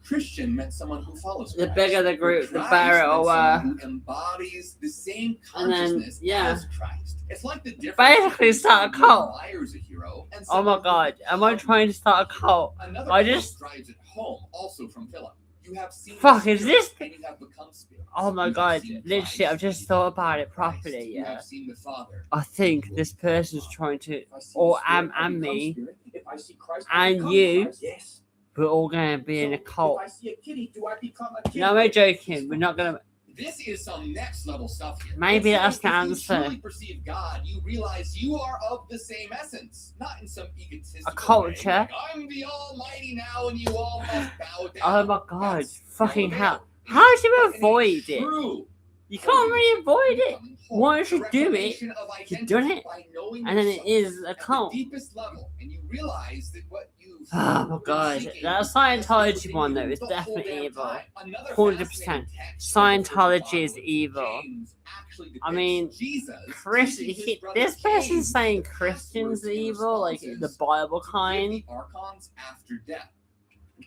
Speaker 2: Christian meant someone who follows
Speaker 1: The
Speaker 2: Christ.
Speaker 1: bigger the group, the
Speaker 2: Christ
Speaker 1: better
Speaker 2: meant
Speaker 1: it'll
Speaker 2: someone who embodies the same
Speaker 1: and then,
Speaker 2: consciousness
Speaker 1: yeah.
Speaker 2: as Christ. It's like the difference
Speaker 1: Basically
Speaker 2: between
Speaker 1: start a
Speaker 2: someone who
Speaker 1: cult.
Speaker 2: admires a hero and
Speaker 1: Oh
Speaker 2: someone
Speaker 1: my god, am I trying to start a cult?
Speaker 2: Another
Speaker 1: I
Speaker 2: quote
Speaker 1: just
Speaker 2: drives it home, also from Philip. You have seen
Speaker 1: Fuck,
Speaker 2: the
Speaker 1: is
Speaker 2: Spirit,
Speaker 1: this-
Speaker 2: and you have become spirits.
Speaker 1: Oh my
Speaker 2: You have
Speaker 1: god,
Speaker 2: seen
Speaker 1: literally,
Speaker 2: Christ,
Speaker 1: I've just thought about it properly,
Speaker 2: You
Speaker 1: yeah.
Speaker 2: have seen the Father.
Speaker 1: I think this person's trying to,
Speaker 6: If I see
Speaker 1: or
Speaker 6: the Spirit, I
Speaker 1: and
Speaker 6: become
Speaker 1: me,
Speaker 6: spirit. If I see Christ, I
Speaker 1: and
Speaker 6: become
Speaker 1: you,
Speaker 6: Christ. Yes.
Speaker 1: we're all gonna be in a cult.
Speaker 6: If I see a kitty, do I become a kitty?
Speaker 1: No, we're joking, we're not gonna.
Speaker 2: This is some next level stuff here.
Speaker 1: Maybe
Speaker 2: It's
Speaker 1: that's the
Speaker 2: like if
Speaker 1: answer.
Speaker 2: you truly perceive God, you realize you are of the same essence, not in some egotistical
Speaker 1: A culture.
Speaker 2: way, like, I'm the Almighty now, and you all must bow down.
Speaker 1: Oh my god,
Speaker 2: That's
Speaker 1: fucking
Speaker 2: no
Speaker 1: hell.
Speaker 2: avail.
Speaker 1: How do you
Speaker 2: But in a
Speaker 1: avoid it?
Speaker 2: true
Speaker 1: You can't really avoid it.
Speaker 2: becoming whole,
Speaker 1: Once you
Speaker 2: the
Speaker 1: do it,
Speaker 2: reclamation of
Speaker 1: you've done
Speaker 2: identity
Speaker 1: it,
Speaker 2: by knowing
Speaker 1: and then it
Speaker 2: yourself
Speaker 1: is a
Speaker 2: at the
Speaker 1: cult.
Speaker 2: deepest level, and you realize that what you've
Speaker 1: Oh my
Speaker 2: been
Speaker 1: god,
Speaker 2: seeking
Speaker 1: that
Speaker 2: is
Speaker 1: Scientology
Speaker 2: within
Speaker 1: one
Speaker 2: you
Speaker 1: though is
Speaker 2: the whole
Speaker 1: definitely
Speaker 2: damn
Speaker 1: evil.
Speaker 2: time. Another
Speaker 1: 100%.
Speaker 2: fascinating text
Speaker 1: Scientology is
Speaker 2: that
Speaker 1: evil.
Speaker 2: James actually
Speaker 1: I
Speaker 2: depicts
Speaker 1: mean,
Speaker 2: Jesus
Speaker 1: Christian.
Speaker 2: teaching his brother
Speaker 1: This person's
Speaker 2: James
Speaker 1: saying
Speaker 2: the
Speaker 1: Christians
Speaker 2: passwords and
Speaker 1: evil, like the
Speaker 2: responses
Speaker 1: Bible
Speaker 2: to give
Speaker 1: kind.
Speaker 2: the archons after death.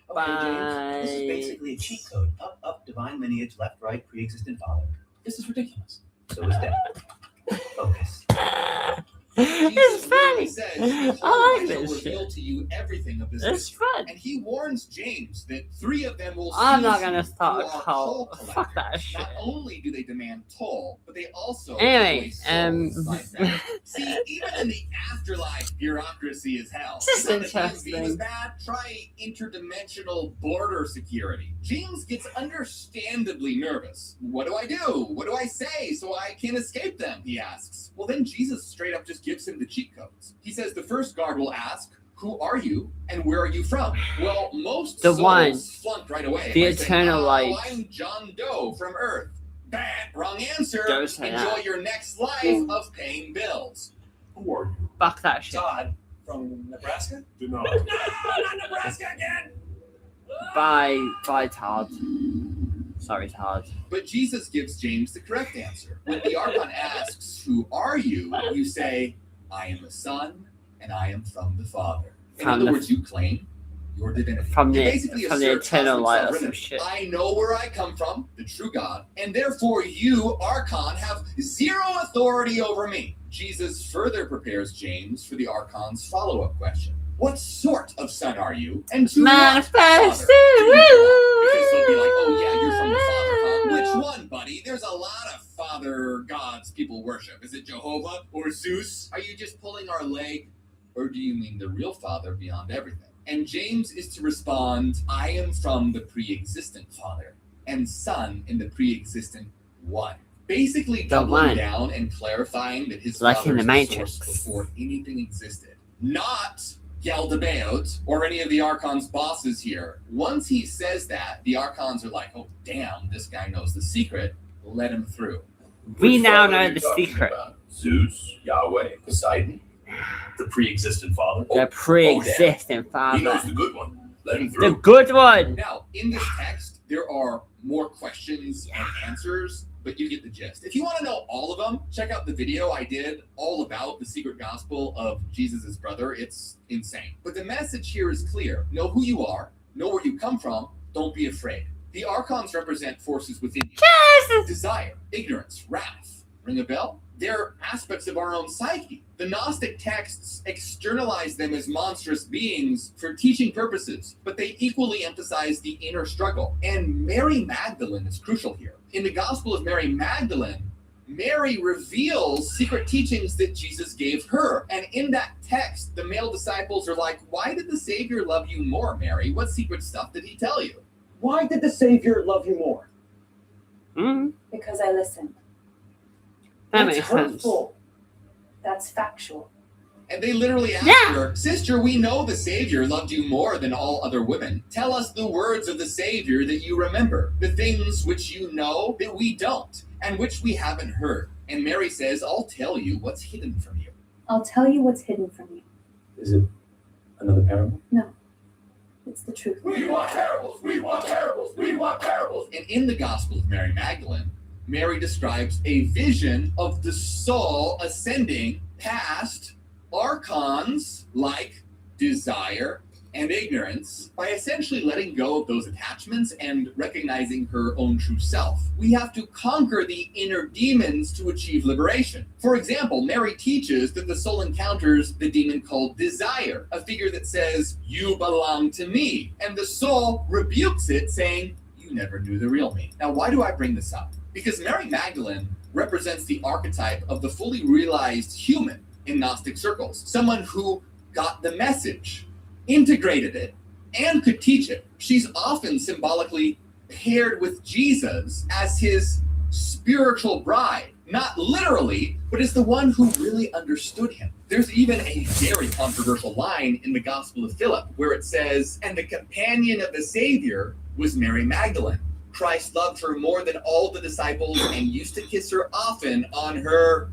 Speaker 6: Okay, James, this is basically a cheat code. Up, up, divine lineage, left, right, pre-existent father. This is ridiculous. So is death. Focus.
Speaker 1: It's funny.
Speaker 2: Says,
Speaker 1: I like
Speaker 2: shall
Speaker 1: this
Speaker 2: reveal
Speaker 1: shit.
Speaker 2: to you everything of this
Speaker 1: It's
Speaker 2: mystery.
Speaker 1: fun.
Speaker 2: And he warns James that 3 of them will
Speaker 1: I'm
Speaker 2: seize
Speaker 1: not
Speaker 2: you
Speaker 1: gonna start
Speaker 2: who
Speaker 1: a
Speaker 2: are
Speaker 1: cult.
Speaker 2: toll
Speaker 1: Fuck that
Speaker 2: collectors.
Speaker 1: shit.
Speaker 2: Not only do they demand toll, but they also
Speaker 1: Anyway,
Speaker 2: take away souls by them. See, even in the afterlife, bureaucracy is hell.
Speaker 1: This is
Speaker 2: Not that DMV
Speaker 1: interesting.
Speaker 2: was bad. Try interdimensional border security. James gets understandably nervous. What do I do? What do I say so I can escape them? He asks. Well, then Jesus straight up just gives him the cheat codes. He says the first guard will ask, who are you and where are you from? Well, most
Speaker 1: The
Speaker 2: souls
Speaker 1: one.
Speaker 2: flunk right away.
Speaker 1: The
Speaker 2: by saying,
Speaker 1: eternal light.
Speaker 2: I'm John Doe from Earth. Bah, wrong answer.
Speaker 1: Don't say
Speaker 2: Enjoy
Speaker 1: that.
Speaker 2: your next life of paying bills.
Speaker 11: Who are you?
Speaker 1: Fuck that shit.
Speaker 6: Todd from Nebraska?
Speaker 11: Deny.
Speaker 3: No, not Nebraska again.
Speaker 1: Bye, Todd. Sorry, Todd.
Speaker 2: But Jesus gives James the correct answer. When the Archon asks, who are you? You say, I am the Son, and I am from the Father. In
Speaker 1: From
Speaker 2: other
Speaker 1: the-
Speaker 2: words, you claim your divinity.
Speaker 1: From
Speaker 2: You
Speaker 1: the
Speaker 2: basically
Speaker 1: from the
Speaker 2: assert
Speaker 1: eternal
Speaker 2: cosmic
Speaker 1: light or
Speaker 2: sovereignty.
Speaker 1: some shit.
Speaker 2: I know where I come from, the true God, and therefore you, Archon, have zero authority over me. Jesus further prepares James for the Archon's follow-up question. What sort of son are you? And to what
Speaker 1: Manifest.
Speaker 2: father? Because they'll be like, oh yeah, you're from the Father God. Which one, buddy? There's a lot of father gods people worship. Is it Jehovah or Zeus? Are you just pulling our leg? Or do you mean the real Father beyond everything? And James is to respond, I am from the pre-existent Father, and Son in the pre-existent One. Basically
Speaker 1: The
Speaker 2: doubling
Speaker 1: one.
Speaker 2: down and clarifying that his
Speaker 1: Like
Speaker 2: Father
Speaker 1: in
Speaker 2: is
Speaker 1: the
Speaker 2: the
Speaker 1: Matrix.
Speaker 2: source before anything existed. Not Geldebeot or any of the Archon's bosses here. Once he says that, the Archons are like, oh damn, this guy knows the secret. Let him through.
Speaker 1: We
Speaker 11: Which
Speaker 1: now
Speaker 11: father
Speaker 1: know
Speaker 11: are you
Speaker 1: the
Speaker 11: talking
Speaker 1: secret.
Speaker 11: about? Zeus, Yahweh, Poseidon, the pre-existent father.
Speaker 1: The pre-existing
Speaker 11: He
Speaker 1: Father.
Speaker 11: knows the good one. Let him
Speaker 1: The
Speaker 11: through.
Speaker 1: good one.
Speaker 2: Now, in this text, there are more questions and answers, but you get the gist. If you want to know all of them, check out the video I did all about the secret gospel of Jesus' brother. It's insane. But the message here is clear. Know who you are, know where you come from, don't be afraid. The Archons represent forces within you.
Speaker 1: Yes.
Speaker 2: Desire, ignorance, wrath. Ring a bell? they're aspects of our own psyche. The Gnostic texts externalize them as monstrous beings for teaching purposes, but they equally emphasize the inner struggle. And Mary Magdalene is crucial here. In the Gospel of Mary Magdalene, Mary reveals secret teachings that Jesus gave her. And in that text, the male disciples are like, why did the Savior love you more, Mary? What secret stuff did he tell you?
Speaker 3: Why did the Savior love you more?
Speaker 12: Because I listened.
Speaker 1: That
Speaker 12: That's
Speaker 1: makes sense.
Speaker 12: hurtful. That's factual.
Speaker 2: And they literally asked her, Sister, we know the Savior loved you more than all other women. Tell us the words of the Savior that you remember, the things which you know that we don't, and which we haven't heard. And Mary says, I'll tell you what's hidden from you.
Speaker 12: I'll tell you what's hidden from you.
Speaker 6: Is it another parable?
Speaker 12: No. It's the truth.
Speaker 2: We want parables, we want parables, we want parables. And in the Gospel of Mary Magdalene, Mary describes a vision of the soul ascending past archons like desire and ignorance by essentially letting go of those attachments and recognizing her own true self. We have to conquer the inner demons to achieve liberation. For example, Mary teaches that the soul encounters the demon called desire, a figure that says, you belong to me. And the soul rebukes it, saying, you never knew the real me. Now, why do I bring this up? Because Mary Magdalene represents the archetype of the fully realized human in Gnostic circles, someone who got the message, integrated it, and could teach it. She's often symbolically paired with Jesus as his spiritual bride, not literally, but as the one who really understood him. There's even a very controversial line in the Gospel of Philip where it says, and the companion of the Savior was Mary Magdalene. Christ loved her more than all the disciples and used to kiss her often on her...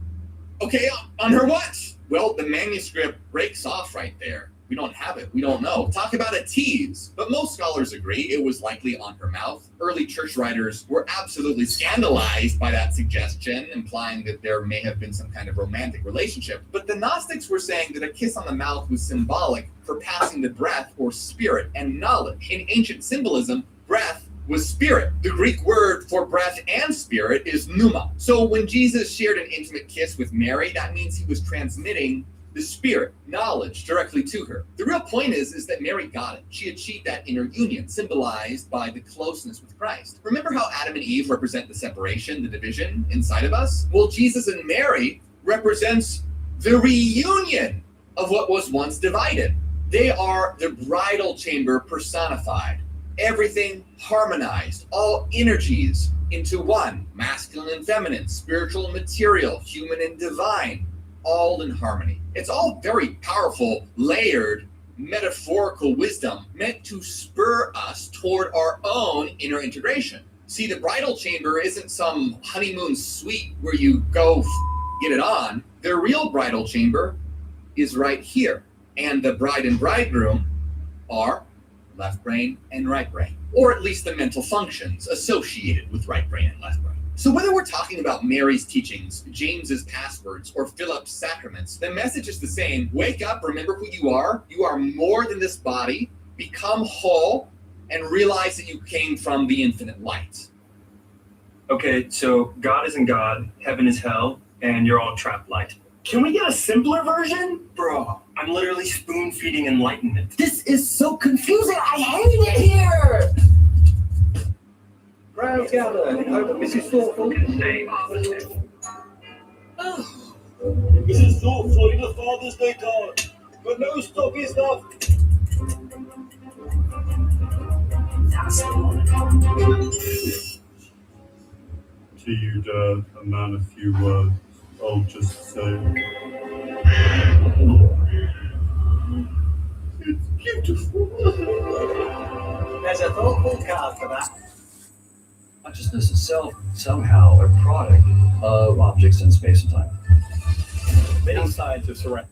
Speaker 2: Okay, on her what? Well, the manuscript breaks off right there. We don't have it. We don't know. Talk about a tease. But most scholars agree it was likely on her mouth. Early church writers were absolutely scandalized by that suggestion, implying that there may have been some kind of romantic relationship. But the Gnostics were saying that a kiss on the mouth was symbolic for passing the breath or spirit and knowledge. In ancient symbolism, breath was spirit. The Greek word for breath and spirit is pneuma. So when Jesus shared an intimate kiss with Mary, that means he was transmitting the spirit, knowledge, directly to her. The real point is that Mary got it. She achieved that inner union, symbolized by the closeness with Christ. Remember how Adam and Eve represent the separation, the division inside of us? Well, Jesus and Mary represents the reunion of what was once divided. They are the bridal chamber personified. Everything harmonized, all energies into one, masculine and feminine, spiritual and material, human and divine, all in harmony. It's all very powerful, layered, metaphorical wisdom meant to spur us toward our own inner integration. See, the bridal chamber isn't some honeymoon suite where you go get it on. The real bridal chamber is right here. And the bride and bridegroom are left brain and right brain, or at least the mental functions associated with right brain and left brain. So whether we're talking about Mary's teachings, James's passwords, or Philip's sacraments, the message is the same. Wake up, remember who you are. You are more than this body. Become whole and realize that you came from the infinite light.
Speaker 15: Okay, so God isn't God, heaven is hell, and you're all trapped light.
Speaker 3: Can we get a simpler version?
Speaker 15: Bro, I'm literally spoon-feeding enlightenment.
Speaker 3: This is so confusing. I hate it here.
Speaker 6: Crowd gather in hope of Mrs. Thoughtful.
Speaker 3: Mrs. Thoughtful in the Father's Day card, but no stock is enough.
Speaker 5: To you, Dad, a man of few words. I'll just say.
Speaker 3: It's beautiful. There's a thoughtful card for that.
Speaker 16: Consciousness itself somehow a product of objects in space and time.
Speaker 3: Many scientists are right.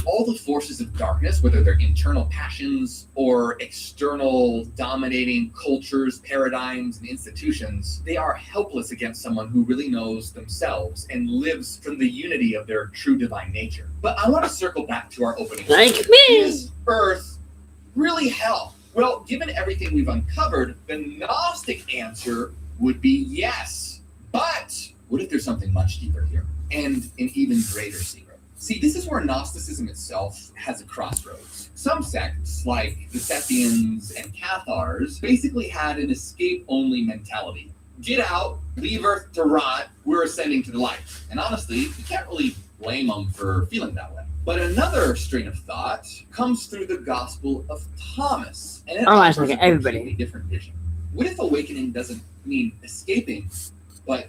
Speaker 2: All the forces of darkness, whether they're internal passions or external dominating cultures, paradigms, and institutions, they are helpless against someone who really knows themselves and lives from the unity of their true divine nature. But I want to circle back to our opening.
Speaker 1: Like me!
Speaker 2: Is Earth really hell? Well, given everything we've uncovered, the Gnostic answer would be yes. But What if there's something much deeper here, and an even greater secret? See, this is where Gnosticism itself has a crossroads. Some sects, like the Sethians and Cathars, basically had an escape-only mentality. Get out, leave Earth to rot, we're ascending to the light. And honestly, you can't really blame them for feeling that way. But another strain of thought comes through the Gospel of Thomas, and it offers a completely different vision. What if awakening doesn't mean escaping, but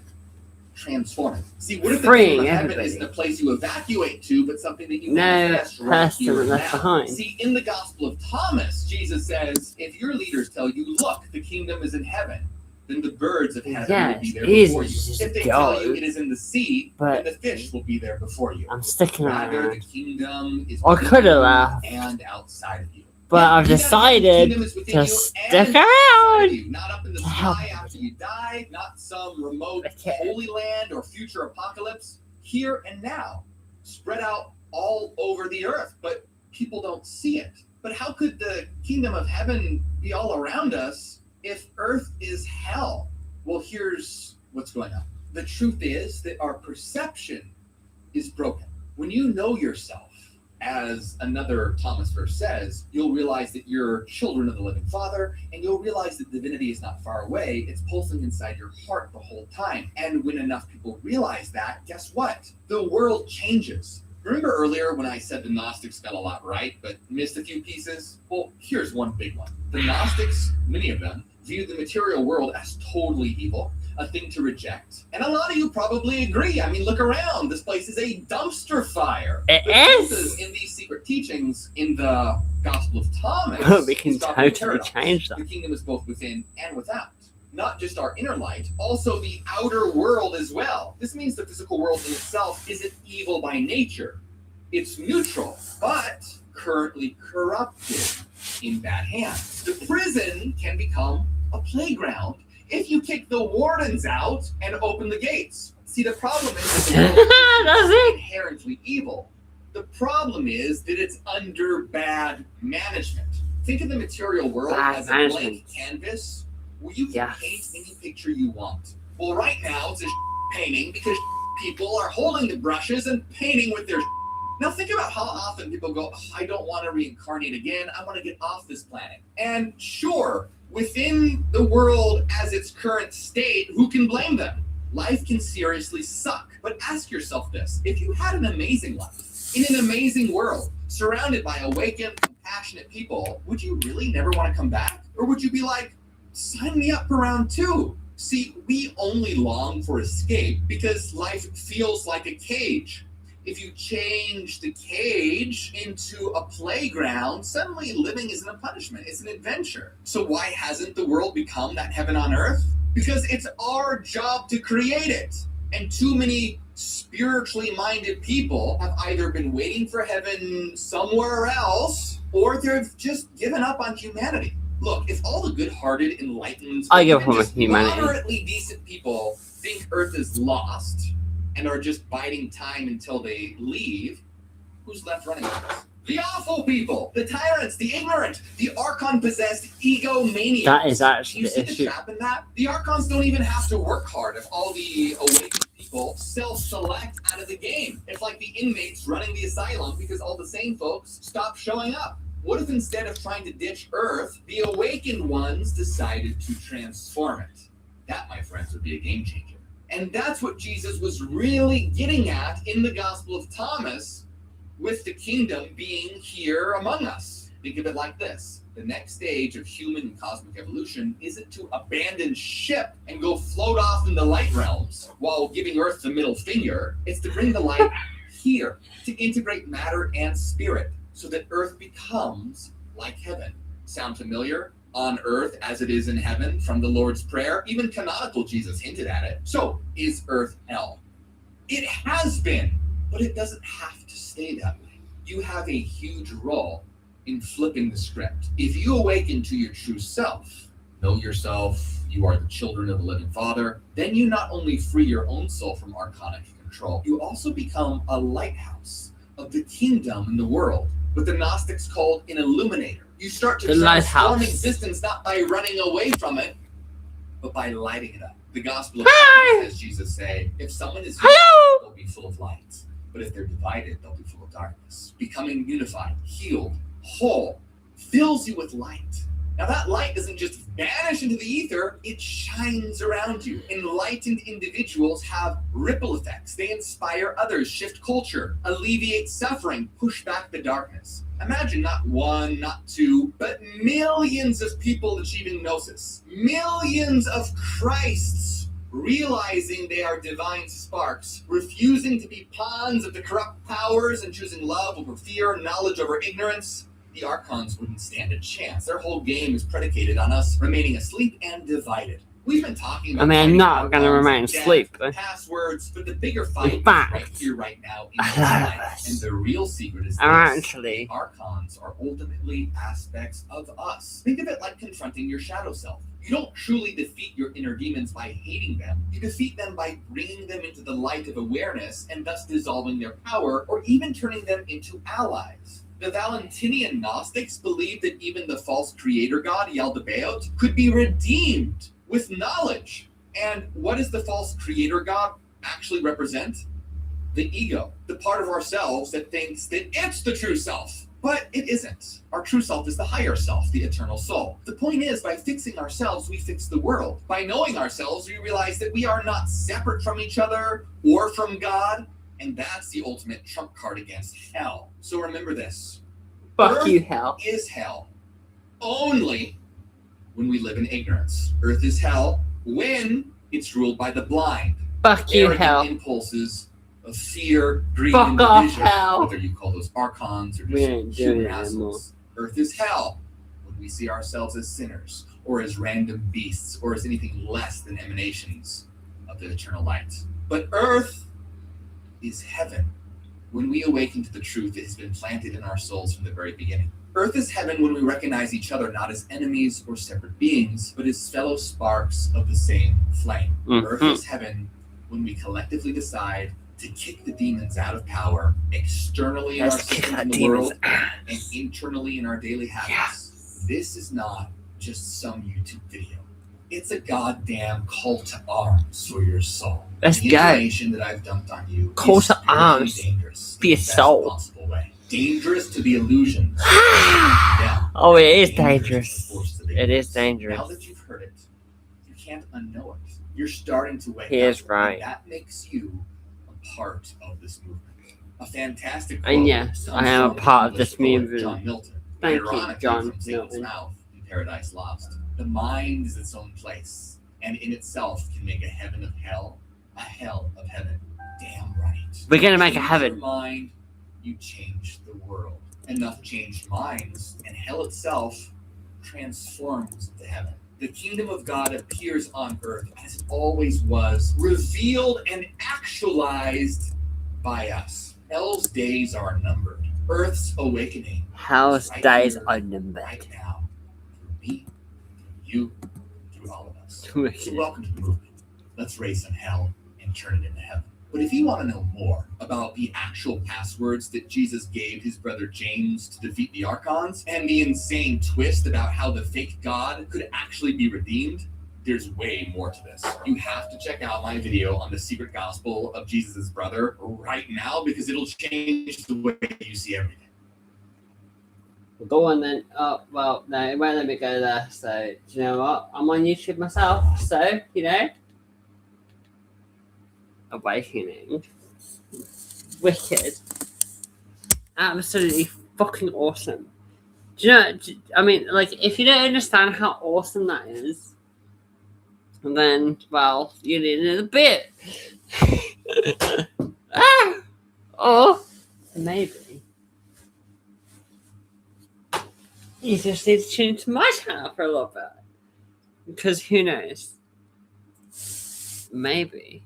Speaker 2: transforming? See, what if the kingdom of heaven isn't a place you evacuate to, but something that you manifest right here and now? See, in the Gospel of Thomas, Jesus says, if your leaders tell you, look, the kingdom is in heaven, then the birds of heaven will be there before you. If they tell you it is in the sea, then the fish will be there before you.
Speaker 1: I'm sticking around.
Speaker 2: Rather, the kingdom is
Speaker 1: I could have laughed,
Speaker 2: and outside of you.
Speaker 1: but I've decided to stick around.
Speaker 2: Not up in the sky after you die, not some remote holy land or future apocalypse. Here and now, spread out all over the earth, but people don't see it. But how could the kingdom of heaven be all around us if earth is hell? Well, here's what's going on. The truth is that our perception is broken. When you know yourself, as another Thomas verse says, you'll realize that you're children of the living Father, and you'll realize that divinity is not far away. It's pulsing inside your heart the whole time. And when enough people realize that, guess what? The world changes. Remember earlier when I said the Gnostics got a lot right, but missed a few pieces? Well, here's one big one. The Gnostics, many of them, view the material world as totally evil, a thing to reject. And a lot of you probably agree. I mean, look around. This place is a dumpster fire.
Speaker 1: It is.
Speaker 2: In these secret teachings in the Gospel of Thomas,
Speaker 1: we can totally change that.
Speaker 2: The kingdom is both within and without. Not just our inner light, also the outer world as well. This means the physical world in itself isn't evil by nature. It's neutral, but currently corrupted in bad hands. The prison can become a playground if you kick the wardens out and open the gates. See, the problem is that the world is inherently evil. The problem is that it's under bad management. Think of the material world as a blank canvas where you can paint any picture you want. Well, right now it's a painting because people are holding the brushes and painting with their. Now think about how often people go, I don't want to reincarnate again. I want to get off this planet. And sure, within the world as its current state, who can blame them? Life can seriously suck. But ask yourself this. If you had an amazing life, in an amazing world, surrounded by awakened, compassionate people, would you really never want to come back? Or would you be like, sign me up for round 2? See, we only long for escape because life feels like a cage. If you change the cage into a playground, suddenly living isn't a punishment, it's an adventure. So why hasn't the world become that heaven on earth? Because it's our job to create it. And too many spiritually minded people have either been waiting for heaven somewhere else, or they've just given up on humanity. Look, if all the good-hearted, enlightened, moderately decent people think Earth is lost, and are just biding time until they leave, who's left running with us? The awful people, the tyrants, the ignorant, the Archon-possessed egomaniacs.
Speaker 1: That is actually
Speaker 2: you see the trap in that? The Archons don't even have to work hard if all the awakened people self-select out of the game. It's like the inmates running the asylum because all the sane folks stop showing up. What if instead of trying to ditch Earth, the awakened ones decided to transform it? That, my friends, would be a game changer. And that's what Jesus was really getting at in the Gospel of Thomas, with the kingdom being here among us. Think of it like this. The next stage of human and cosmic evolution isn't to abandon ship and go float off in the light realms while giving Earth the middle finger. It's to bring the light here, to integrate matter and spirit so that Earth becomes like heaven. Sound familiar? On earth as it is in heaven from the Lord's Prayer. Even canonical Jesus hinted at it. So, is earth hell? It has been, but it doesn't have to stay that way. You have a huge role in flipping the script. If you awaken to your true self, know yourself, you are the children of the living Father, then you not only free your own soul from archonic control, you also become a lighthouse of the kingdom in the world, what the Gnostics called an illuminator. You start to transform existence not by running away from it, but by lighting it up. The Gospel of John says, Jesus say, if someone is unified, they'll be full of light. But if they're divided, they'll be full of darkness. Becoming unified, healed, whole, fills you with light. Now that light doesn't just vanish into the ether, it shines around you. Enlightened individuals have ripple effects. They inspire others, shift culture, alleviate suffering, push back the darkness. Imagine not one, not two, but millions of people achieving gnosis. Millions of Christs realizing they are divine sparks, refusing to be pawns of the corrupt powers and choosing love over fear, knowledge over ignorance. The Archons wouldn't stand a chance. Their whole game is predicated on us remaining asleep and divided. We've been talking about
Speaker 1: I'm not going to remain asleep.
Speaker 2: Passwords, but the bigger fight is right here, right now, in this life. And the real secret is this.
Speaker 1: Actually,
Speaker 2: Archons are ultimately aspects of us. Think of it like confronting your shadow self. You don't truly defeat your inner demons by hating them. You defeat them by bringing them into the light of awareness and thus dissolving their power or even turning them into allies. The Valentinian Gnostics believed that even the false creator god, Yaldabaoth, could be redeemed with knowledge. And what does the false creator god actually represent? The ego, the part of ourselves that thinks that it's the true self. But it isn't. Our true self is the higher self, the eternal soul. The point is, by fixing ourselves, we fix the world. By knowing ourselves, we realize that we are not separate from each other or from God. And that's the ultimate trump card against hell. So remember this.
Speaker 1: Fuck
Speaker 2: Earth
Speaker 1: you, hell.
Speaker 2: is hell only when we live in ignorance. Earth is hell when it's ruled by the blind.
Speaker 1: Fuck you, hell.
Speaker 2: Impulses of fear, greed,
Speaker 1: Fuck
Speaker 2: and
Speaker 1: off,
Speaker 2: division,
Speaker 1: hell.
Speaker 2: whether you call those archons or
Speaker 1: We ain't
Speaker 2: just
Speaker 1: doing
Speaker 2: human
Speaker 1: it anymore.
Speaker 2: assholes. Earth is hell when we see ourselves as sinners, or as random beasts, or as anything less than emanations of the eternal light. But Earth is heaven when we awaken to the truth that has been planted in our souls from the very beginning. Earth is heaven when we recognize each other not as enemies or separate beings, but as fellow sparks of the same flame. Earth is heaven when we collectively decide to kick the demons out of power externally in our systems in the world and internally in our daily habits. This is not just some YouTube video. It's a goddamn call to arms for your soul.
Speaker 1: Let's
Speaker 2: the
Speaker 1: go.
Speaker 2: information that I've dumped on you
Speaker 1: Call
Speaker 2: is
Speaker 1: to arms
Speaker 2: dangerous
Speaker 1: for your
Speaker 2: in the best
Speaker 1: soul.
Speaker 2: possible way. Dangerous to the illusions.
Speaker 1: Oh, it is dangerous. It is dangerous.
Speaker 2: Now that you've heard it, you can't unknow it. You're starting to wake
Speaker 1: He
Speaker 2: up.
Speaker 1: is right.
Speaker 2: And that makes you a part of this movement. A fantastic
Speaker 1: And
Speaker 2: quote
Speaker 1: yes,
Speaker 2: comes
Speaker 1: I am a
Speaker 2: from
Speaker 1: part of
Speaker 2: English
Speaker 1: this
Speaker 2: poet
Speaker 1: movement.
Speaker 2: John Milton.
Speaker 1: Thank you,
Speaker 2: Ironically,
Speaker 1: John
Speaker 2: from Satan's
Speaker 1: Milton.
Speaker 2: mouth in Paradise Lost. The mind is its own place, and in itself can make a heaven of hell, a hell of heaven. Damn right.
Speaker 1: We're gonna make a
Speaker 2: Change
Speaker 1: heaven.
Speaker 2: your mind, you change the world. Enough changed minds, and hell itself transforms to heaven. The kingdom of God appears on earth as it always was, revealed and actualized by us. Hell's days are numbered. Earth's awakening.
Speaker 1: Hell's
Speaker 2: right
Speaker 1: days
Speaker 2: here,
Speaker 1: are numbered.
Speaker 2: right now. Through me, through you, through all of us.
Speaker 1: Wicked.
Speaker 2: So welcome to the movement. Let's raise some hell and turn it into heaven. But if you want to know more about the actual passwords that Jesus gave his brother James to defeat the Archons, and the insane twist about how the fake God could actually be redeemed, there's way more to this. You have to check out my video on the secret gospel of Jesus' brother right now, because it'll change the way you see everything.
Speaker 1: Go on then. Oh, well, no, it won't let me go there. So, do you know what? I'm on YouTube myself. So, you know, awakening. Wicked. Absolutely fucking awesome. Do you know, I mean, like, if you don't understand how awesome that is, then, well, you need another bit. Or, maybe, you just need to tune into my channel for a little bit. Because who knows? Maybe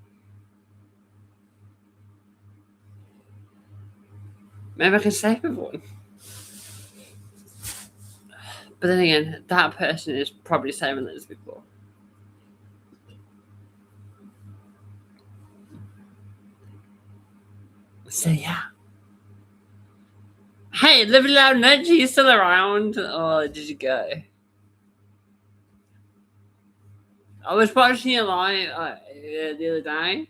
Speaker 1: I can save everyone. But then again, that person is probably saving those people. So yeah. Hey, Living Loud Nudge, are you still around? Or did you go? I was watching you live the other day.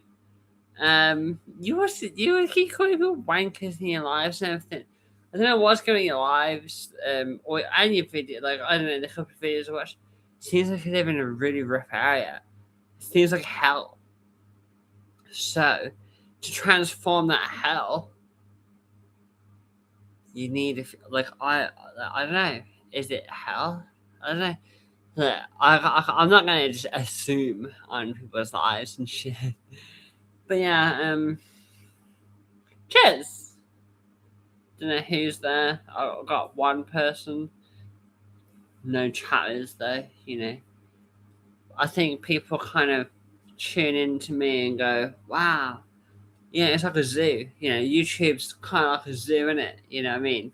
Speaker 1: You keep calling people wankers in your lives and everything. I don't know what's going on in your lives, or and your video. Like I don't know, the couple of videos I watched. Seems like you live in a really rough area. Seems like hell. So, to transform that hell, you need I don't know. Is it hell? I don't know. Yeah, I'm not gonna just assume on people's lives and shit. But yeah, cheers. Don't know who's there. I've got one person. No chatters though, you know. I think people kind of tune in to me and go, wow, yeah, it's like a zoo. You know, YouTube's kind of like a zoo, isn't it? You know what I mean?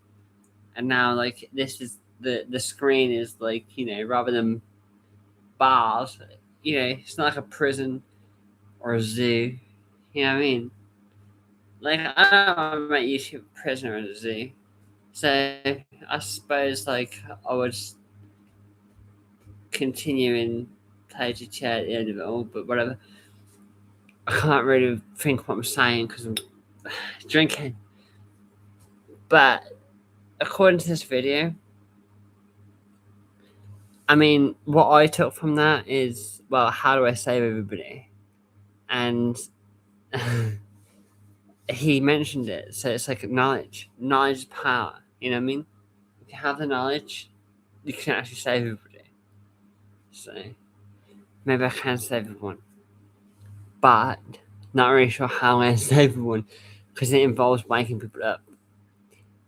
Speaker 1: And now, like, this is the screen is like, you know, rather than bars, you know, it's not like a prison or a zoo. You know what I mean? Like, I don't know about YouTube a prison or a zoo. So, I suppose, like, I would continue in play to chat at the end of it all, but whatever. I can't really think what I'm saying because I'm drinking. But according to this video, I mean, what I took from that is, well, how do I save everybody? And he mentioned it, so it's like knowledge. Knowledge is power, you know what I mean? If you have the knowledge, you can actually save everybody. So, maybe I can save everyone. But, not really sure how I'm going to save everyone, because it involves waking people up.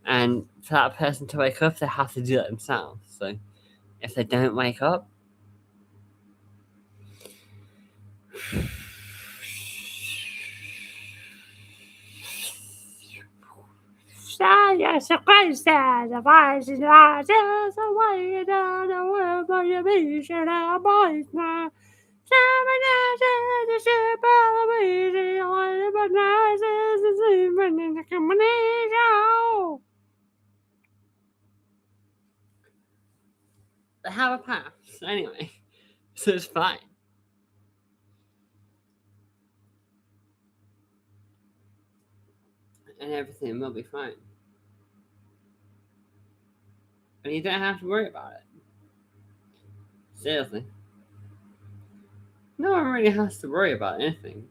Speaker 1: And for that person to wake up, they have to do it themselves. So, if they don't wake up, they have a path. Anyway, so it's fine. And everything will be fine. And you don't have to worry about it. Seriously. No one really has to worry about anything.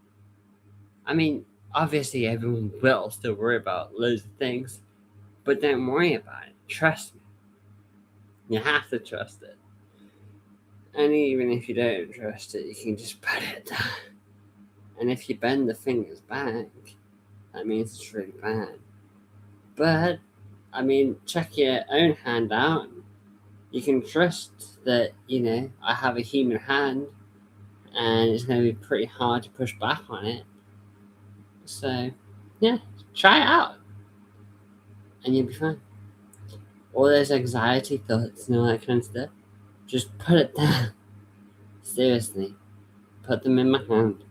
Speaker 1: I mean, obviously everyone will still worry about loads of things, but don't worry about it. Trust me. You have to trust it. And even if you don't trust it, you can just put it down. And if you bend the fingers back, that means it's really bad. But, I mean, check your own hand out. You can trust that, you know, I have a human hand and it's going to be pretty hard to push back on it. So, yeah, try it out. And you'll be fine. All those anxiety thoughts and all that kind of stuff, just put it down. Seriously. Put them in my hand.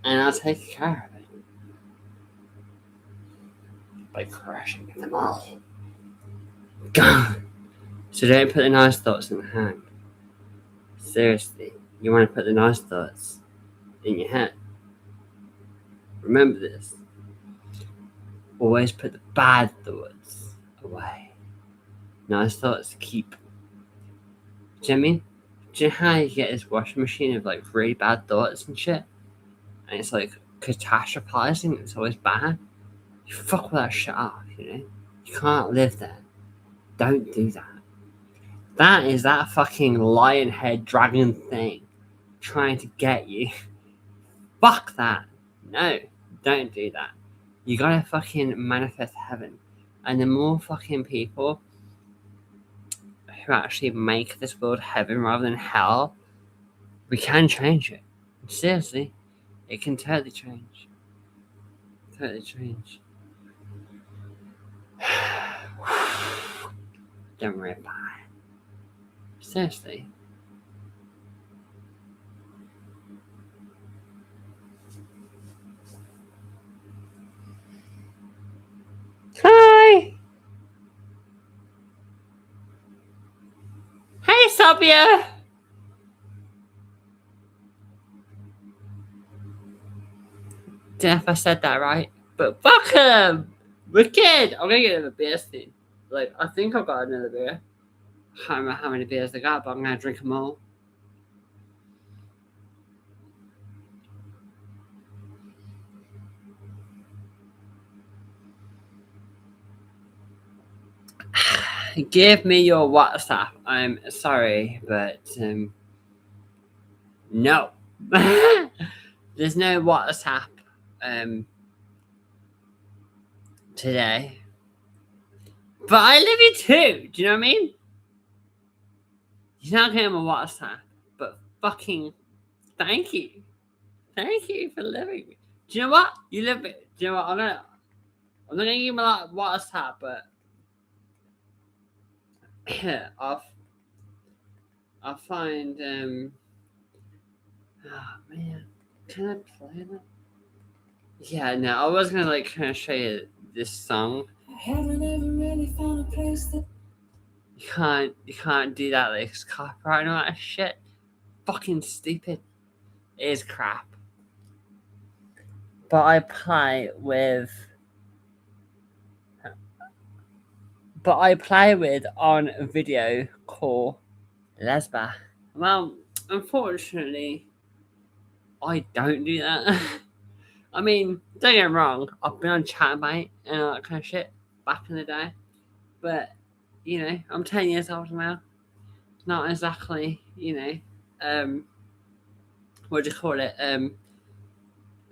Speaker 1: And I'll take care of it. By crushing them all. Gone. So don't put the nice thoughts in the hand. Seriously, you want to put the nice thoughts in your head. Remember this. Always put the bad thoughts away. Nice thoughts keep. Do you know what I mean? Do you know how you get this washing machine of like really bad thoughts and shit? And it's like catastrophizing, it's always bad. You fuck with that shit off, you know? You can't live there. Don't do that. That is that fucking lion head dragon thing trying to get you. Fuck that. No, don't do that. You gotta fucking manifest heaven. And the more fucking people who actually make this world heaven rather than hell, we can change it. Seriously, it can totally change. Totally change. Don't worry about it. Seriously. Hi! Hey, Sabia! Don't know if I said that right, but fuck him! Wicked! I'm gonna get another beer soon. Like, I think I've got another beer. I can't remember how many beers I got, but I'm gonna drink them all. Give me your WhatsApp. I'm sorry, but no. There's no WhatsApp today. But I live here too. Do you know what I mean? You're not getting my WhatsApp, but fucking thank you. Thank you for living me. Do you know what? You live it. Do you know what? I'm not gonna give you my WhatsApp, but I'll find oh man, can I play that? Yeah, no, I was gonna like kind of show you this song.
Speaker 17: I haven't ever really found a place that
Speaker 1: You can't do that, like it's copyright and all that shit. Fucking stupid. It is crap. But I play with on a video called Lesba. Well, unfortunately, I don't do that. I mean, don't get me wrong, I've been on Chatmate and all that kind of shit back in the day. But, you know, I'm 10 years old now. Not exactly, you know, what do you call it?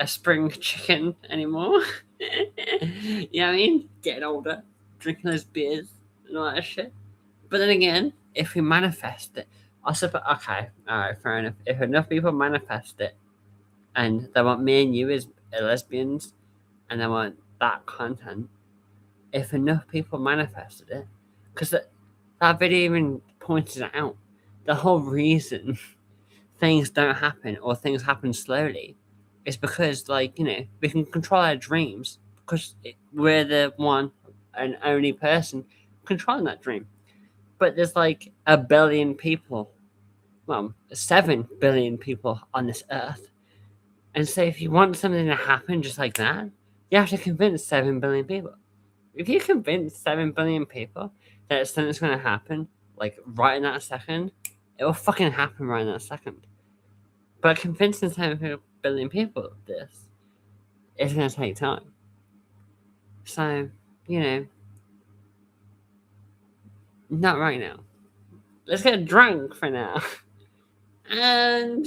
Speaker 1: A spring chicken anymore. You know what I mean? Getting older, drinking those beers and all that shit. But then again, if we manifest it, I suppose, okay, alright, fair enough. If enough people manifest it and they want me and you as lesbians and they want that content, if enough people manifested it, because that video even pointed it out, the whole reason things don't happen or things happen slowly is because, like, you know, we can control our dreams because we're the one and only person controlling that dream. But there's like 1 billion people, well, 7 billion people on this earth. And so if you want something to happen just like that, you have to convince 7 billion people. If you convince 7 billion people that something's going to happen, like right in that second, it will fucking happen right in that second. But convincing 7 billion people of this is going to take time. So, you know, not right now. Let's get drunk for now. And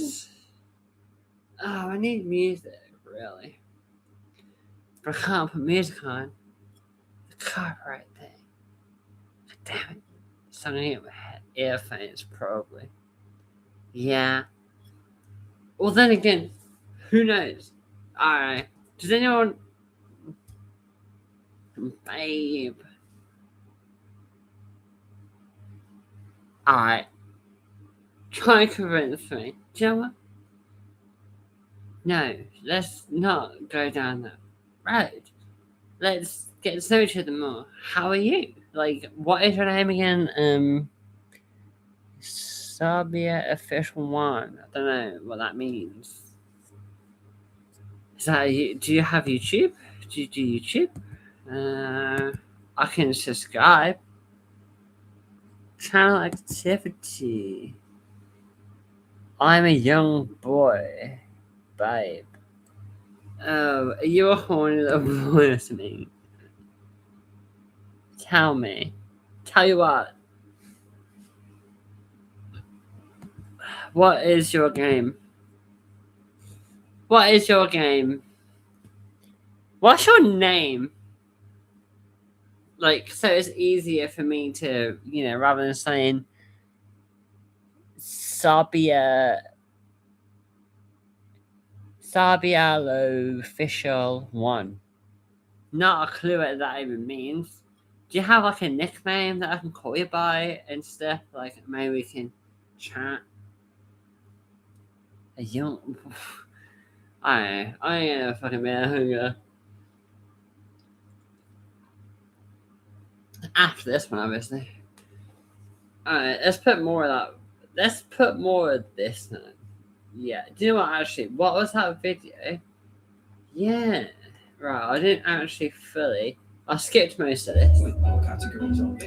Speaker 1: I need music, really. But I can't put music on. The copyright thing. God damn it. So I'm gonna get my earphones, probably. Yeah. Well, then again, who knows? Alright. Does anyone... Babe. Alright. Try and convince me. Do you know what? No, let's not go down that road. Let's get to know each other more. How are you? Like, what is your name again? Sabia Official 1. I don't know what that means. Is that you? Do you have YouTube? Do you do YouTube? I can subscribe. Channel activity. I'm a young boy, babe. Oh, are you a horny little boy listening? Tell me. Tell you what. What is your game? What is your game? What's your name? Like, so it's easier for me to, you know, rather than saying Sabia Official 1. Not a clue what that even means. Do you have like a nickname that I can call you by and stuff? Like maybe we can chat. A young... I ain't gonna fucking be a hunger. After this one, obviously. Alright, let's put more of that. Let's put more of this now. Yeah, do you know what, actually? What was that video? Yeah. Right, I didn't actually fully. I skipped most of this.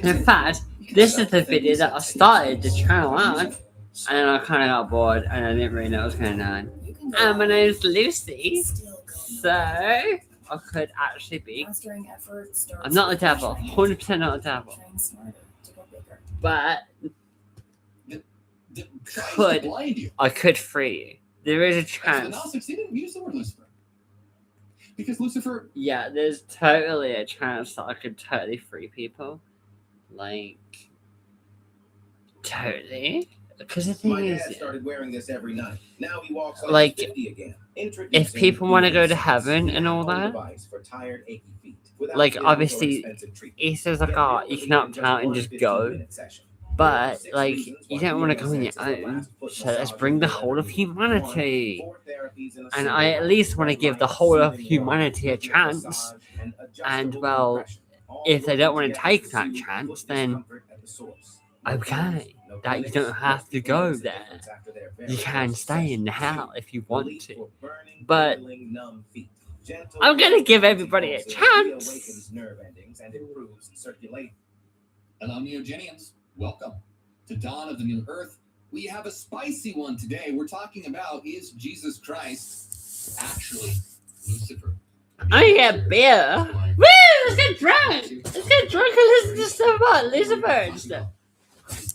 Speaker 1: In fact, this is the video that I started the channel on, and then I kind of got bored and I didn't really know what was going on. And my name's Lucy, so I could actually be. I'm not the devil, 100% not the devil. But I could free you. There is a chance.
Speaker 2: Agnostics, they didn't use the word Lucifer. Because Lucifer.
Speaker 1: Yeah, there's totally a chance that I could totally free people. Like, totally. Because the thing
Speaker 18: My
Speaker 1: is,
Speaker 18: dad started wearing this every night. Now he walks
Speaker 1: like
Speaker 18: 50 again.
Speaker 1: if people want to go to heaven and all that,
Speaker 18: For tired, achy feet, without
Speaker 1: like
Speaker 18: bills or
Speaker 1: obviously,
Speaker 18: expensive treatment.
Speaker 1: he says like, oh, you can opt out and just go. But like, you don't want to go on your own. So let's bring the whole of humanity. And I at least want to give the whole of humanity a chance. And well, if they don't want to take that chance, then okay, that you don't have to go there. You can stay in the hell if you want to. But I'm gonna give everybody a chance.
Speaker 2: Hello, Neogenians. Welcome to Dawn of the New Earth. We have a spicy one today. We're talking about, is Jesus Christ actually Lucifer?
Speaker 1: I get beer. Woo! Let's get drunk. Let's get drunk and listen to stuff about Lucifer and stuff.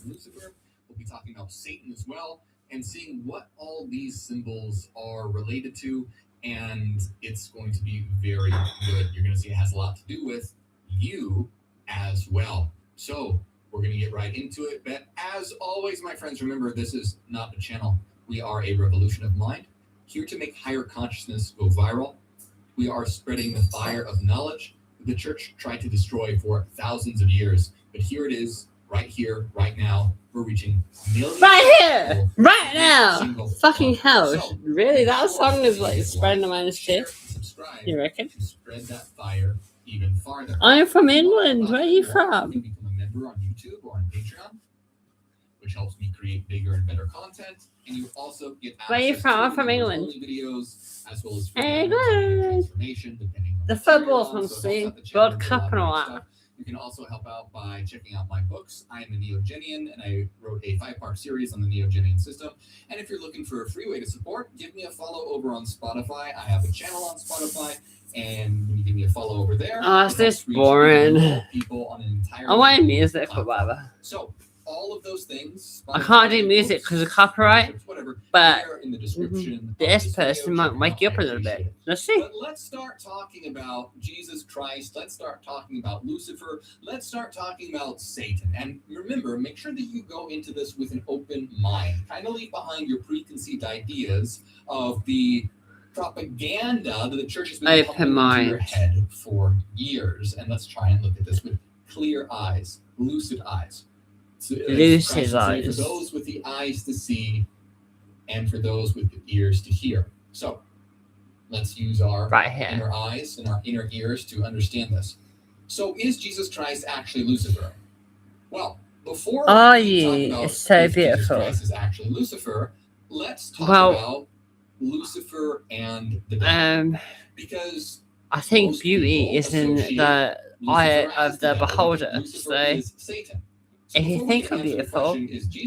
Speaker 2: Lucifer. We'll be talking about Satan as well, and seeing what all these symbols are related to. And it's going to be very good. You're going to see it has a lot to do with you as well. So we're going to get right into it. But as always, my friends, remember, this is not a channel. We are a revolution of mind, here to make higher consciousness go viral. We are spreading the fire of knowledge that the church tried to destroy for thousands of years. But here it is, here, right now. We're reaching millions.
Speaker 1: Right here, right now. Fucking hell. So, really? That song is like spreading around the shit? You reckon?
Speaker 2: To spread that fire even farther.
Speaker 1: I'm from England. Where are you from?
Speaker 2: You can become a member on YouTube or on Patreon, which helps me create bigger and better content. And you also get access
Speaker 1: Where are you from? I'm from England.
Speaker 2: Videos, as well as
Speaker 1: England.
Speaker 2: information depending on
Speaker 1: the football from Spain, World Cup and all that.
Speaker 2: You can also help out by checking out my books. I am a Neogenian, and I wrote a 5-part series on the Neogenian system. And if you're looking for a free way to support, give me a follow over on Spotify. I have a channel on Spotify, and when you give me a follow over there,
Speaker 1: oh, it's this boring.
Speaker 2: People on an entire
Speaker 1: I want music or whatever.
Speaker 2: So all of those things.
Speaker 1: I can't do music because of copyright, but
Speaker 2: in the description
Speaker 1: this person might wake you up a little bit. Let's see.
Speaker 2: But let's start talking about Jesus Christ. Let's start talking about Lucifer. Let's start talking about Satan. And remember, make sure that you go into this with an open mind. Kind of leave behind your preconceived ideas of the propaganda that the church has been pumping into your head for years. And let's try and look at this with clear eyes, lucid eyes.
Speaker 1: Lucid eyes.
Speaker 2: For those with the eyes to see and for those with the ears to hear. So let's use our inner eyes and our inner ears to understand this. So is Jesus Christ actually Lucifer? Well, before we talk about
Speaker 1: it's so
Speaker 2: if
Speaker 1: beautiful.
Speaker 2: Jesus Christ is actually Lucifer, let's talk about Lucifer and the devil. Because
Speaker 1: I think beauty is in the eye of the beholder. So if you think I'm beautiful,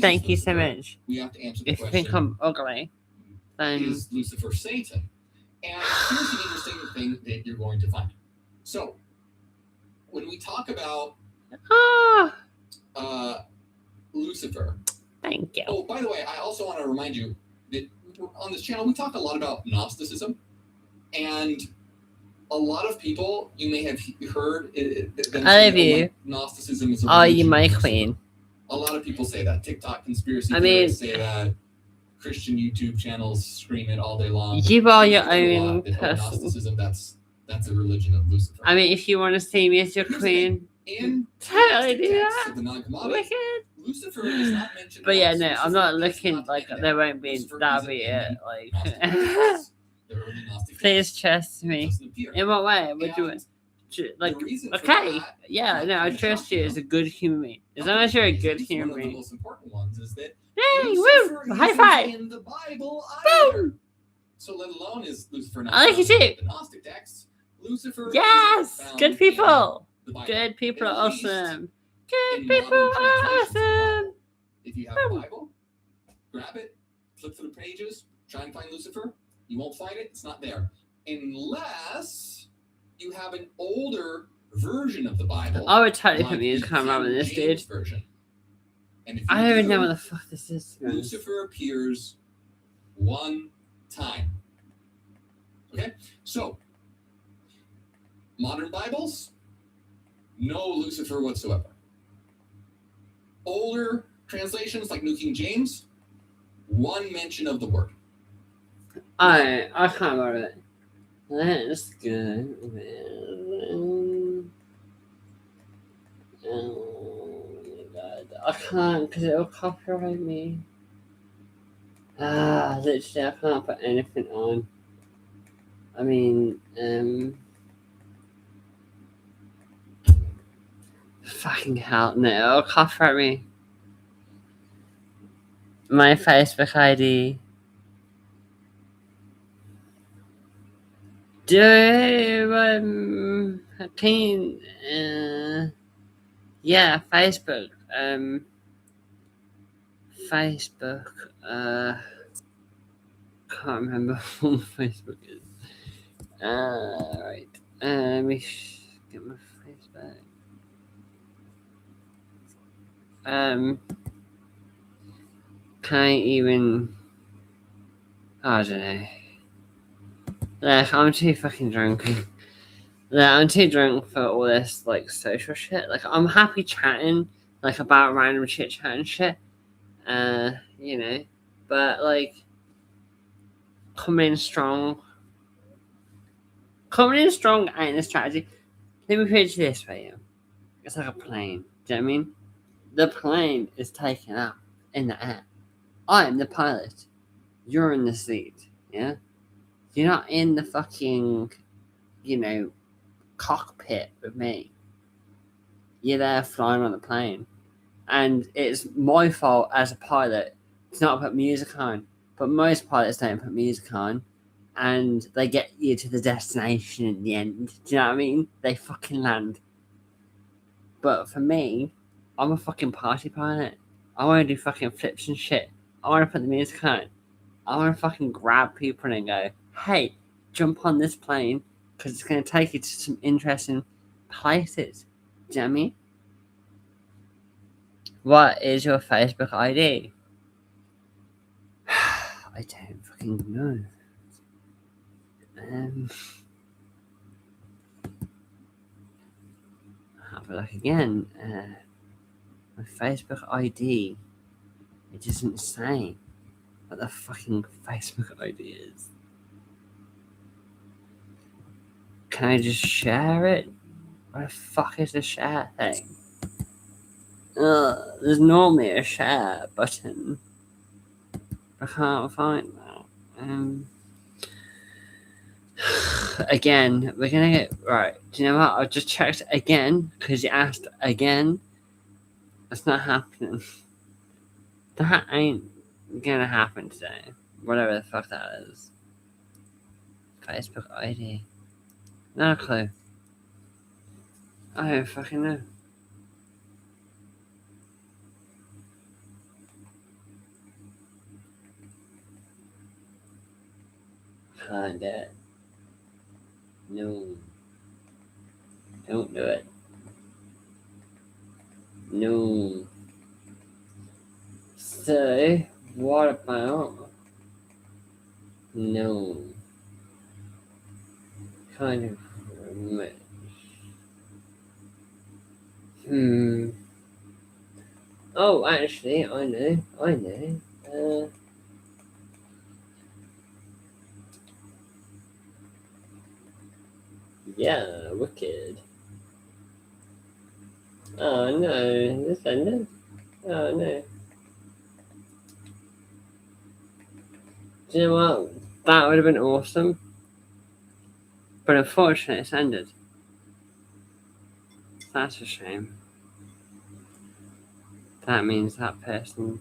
Speaker 1: thank you so much.
Speaker 2: We have to answer the
Speaker 1: if you think I'm ugly, then
Speaker 2: is Lucifer Satan? And here's the interesting thing that you're going to find. So when we talk about Lucifer,
Speaker 1: thank you.
Speaker 2: Oh, by the way, I also want to remind you that on this channel we talk a lot about Gnosticism, and a lot of people, you may have heard
Speaker 1: I love you.
Speaker 2: Gnosticism is a
Speaker 1: are you
Speaker 2: religion.
Speaker 1: my queen?
Speaker 2: A lot of people say that. TikTok conspiracy
Speaker 1: I
Speaker 2: theorists say that. Christian YouTube channels scream it all day long.
Speaker 1: You are your own person.
Speaker 2: Gnosticism, that's a religion of Lucifer.
Speaker 1: I mean, if you want to see me as your queen, totally do that. Wicked.
Speaker 2: Lucifer is not mentioned.
Speaker 1: But yeah, no, I'm not looking like there won't be. That'll be it. Like, please trust me. In what way? What do like? Okay, yeah, no, I trust you as a good human being. As long as you're a good human being.
Speaker 2: The most important ones is that
Speaker 1: hey, woo! High five!
Speaker 2: in the Bible
Speaker 1: Boom!
Speaker 2: So let alone is Lucifer not
Speaker 1: I like it
Speaker 2: found
Speaker 1: too.
Speaker 2: in the Gnostic texts. Lucifer
Speaker 1: Yes!
Speaker 2: is found
Speaker 1: Good people!
Speaker 2: in the Bible.
Speaker 1: Good people are
Speaker 2: At least
Speaker 1: awesome. Good
Speaker 2: in
Speaker 1: people
Speaker 2: modern
Speaker 1: are
Speaker 2: translations of the
Speaker 1: awesome.
Speaker 2: Bible. If you have a Bible, grab it, flip through the pages, try and find Lucifer. You won't find it. It's not there. Unless you have an older version of the Bible.
Speaker 1: I would totally
Speaker 2: like
Speaker 1: put music
Speaker 2: the
Speaker 1: on rather than
Speaker 2: King
Speaker 1: this,
Speaker 2: James
Speaker 1: dude.
Speaker 2: version. And if you
Speaker 1: I don't even
Speaker 2: do,
Speaker 1: know what the fuck this is.
Speaker 2: Lucifer appears one time. Okay? So, modern Bibles, no Lucifer whatsoever. Older translations like New King James, one mention of the word.
Speaker 1: I can't remember it. Let's go. Oh my god. I can't because it'll copyright me. Literally, I can't put anything on. I mean, fucking hell, no, it'll copyright me. My Facebook ID. Yeah, Facebook. Facebook. Can't remember what Facebook is. Right. Let me get my face back. Can I even? I don't know. Like, I'm too fucking drunk. Like, I'm too drunk for all this, like, social shit. Like, I'm happy chatting, like, about random chit chat and shit. You know. But, like, coming in strong ain't a strategy. Let me put it this way, yeah. It's like a plane. Do you know what I mean? The plane is taken up in the air. I'm the pilot. You're in the seat, yeah? You're not in the fucking, cockpit with me. You're there flying on the plane. And it's my fault as a pilot to not put music on. But most pilots don't put music on. And they get you to the destination in the end. Do you know what I mean? They fucking land. But for me, I'm a fucking party pilot. I want to do fucking flips and shit. I want to put the music on. I want to fucking grab people and go, hey, jump on this plane because it's going to take you to some interesting places. Do you know what I mean? What is your Facebook ID? I don't fucking know. Have a look again. My Facebook ID. It doesn't say what the fucking Facebook ID is. Can I just share it? What the fuck is the share thing? There's normally a share button. I can't find that. Again, we're gonna get right. Do you know what? I just checked again because you asked again. That's not happening. That ain't gonna happen today. Whatever the fuck that is. Facebook ID. No clue. I don't fucking know. Can't do it. No. Don't do it. No. So, what about? No. Kind of much. Oh, actually, I know. Yeah, wicked. Oh no, this ended. Oh no. Do you know what? That would have been awesome. But unfortunately, it's ended. That's a shame. That means that person's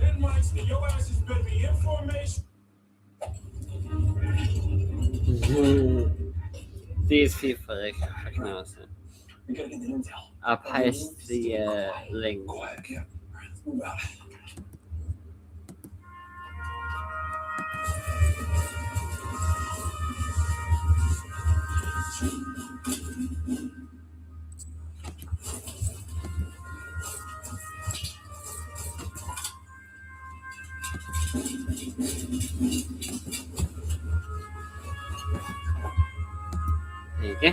Speaker 8: 10 mics and your ass is better be information.
Speaker 1: These people are fucking awesome.
Speaker 3: We gotta get the intel.
Speaker 1: I'll post the link.
Speaker 3: Quiet, yeah. All right, let's move out.
Speaker 1: There you go.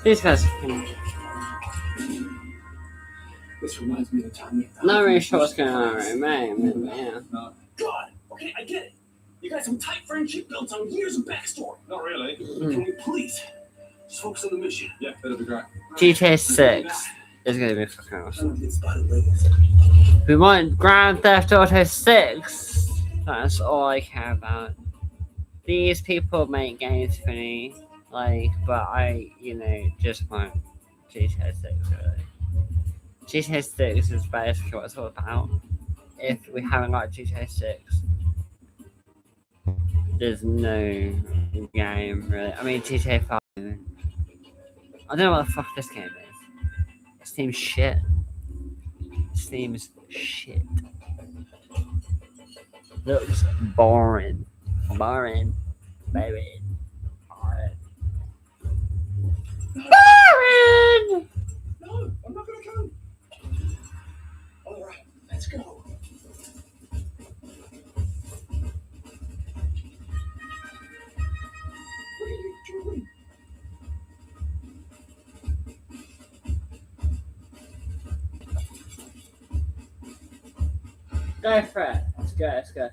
Speaker 1: These guys are fucking...
Speaker 3: This reminds me of the time
Speaker 1: Not really sure what's going on right now, but yeah.
Speaker 3: God, okay, I get it. You guys have a tight friendship built on years of backstory.
Speaker 2: Not really.
Speaker 3: Can we please just focus on the mission?
Speaker 2: Yeah, that'll be great.
Speaker 1: GTA 6 is going to be fucking
Speaker 3: I
Speaker 1: awesome.
Speaker 3: don't get spotted later.
Speaker 1: We want Grand Theft Auto 6. That's all I care about. These people make games for me, like, but I, just want GTA 6, really. GTA 6 is basically what it's all about. If we haven't got GTA 6, there's no game, really. I mean, GTA 5. I don't know what the fuck this game is. It seems shit. It seems shit. Looks boring. Boring. Boring. Boring. Boring!
Speaker 3: No, I'm not gonna come. All right, let's go. What are you doing?
Speaker 1: Go for it. Let's go, let's go.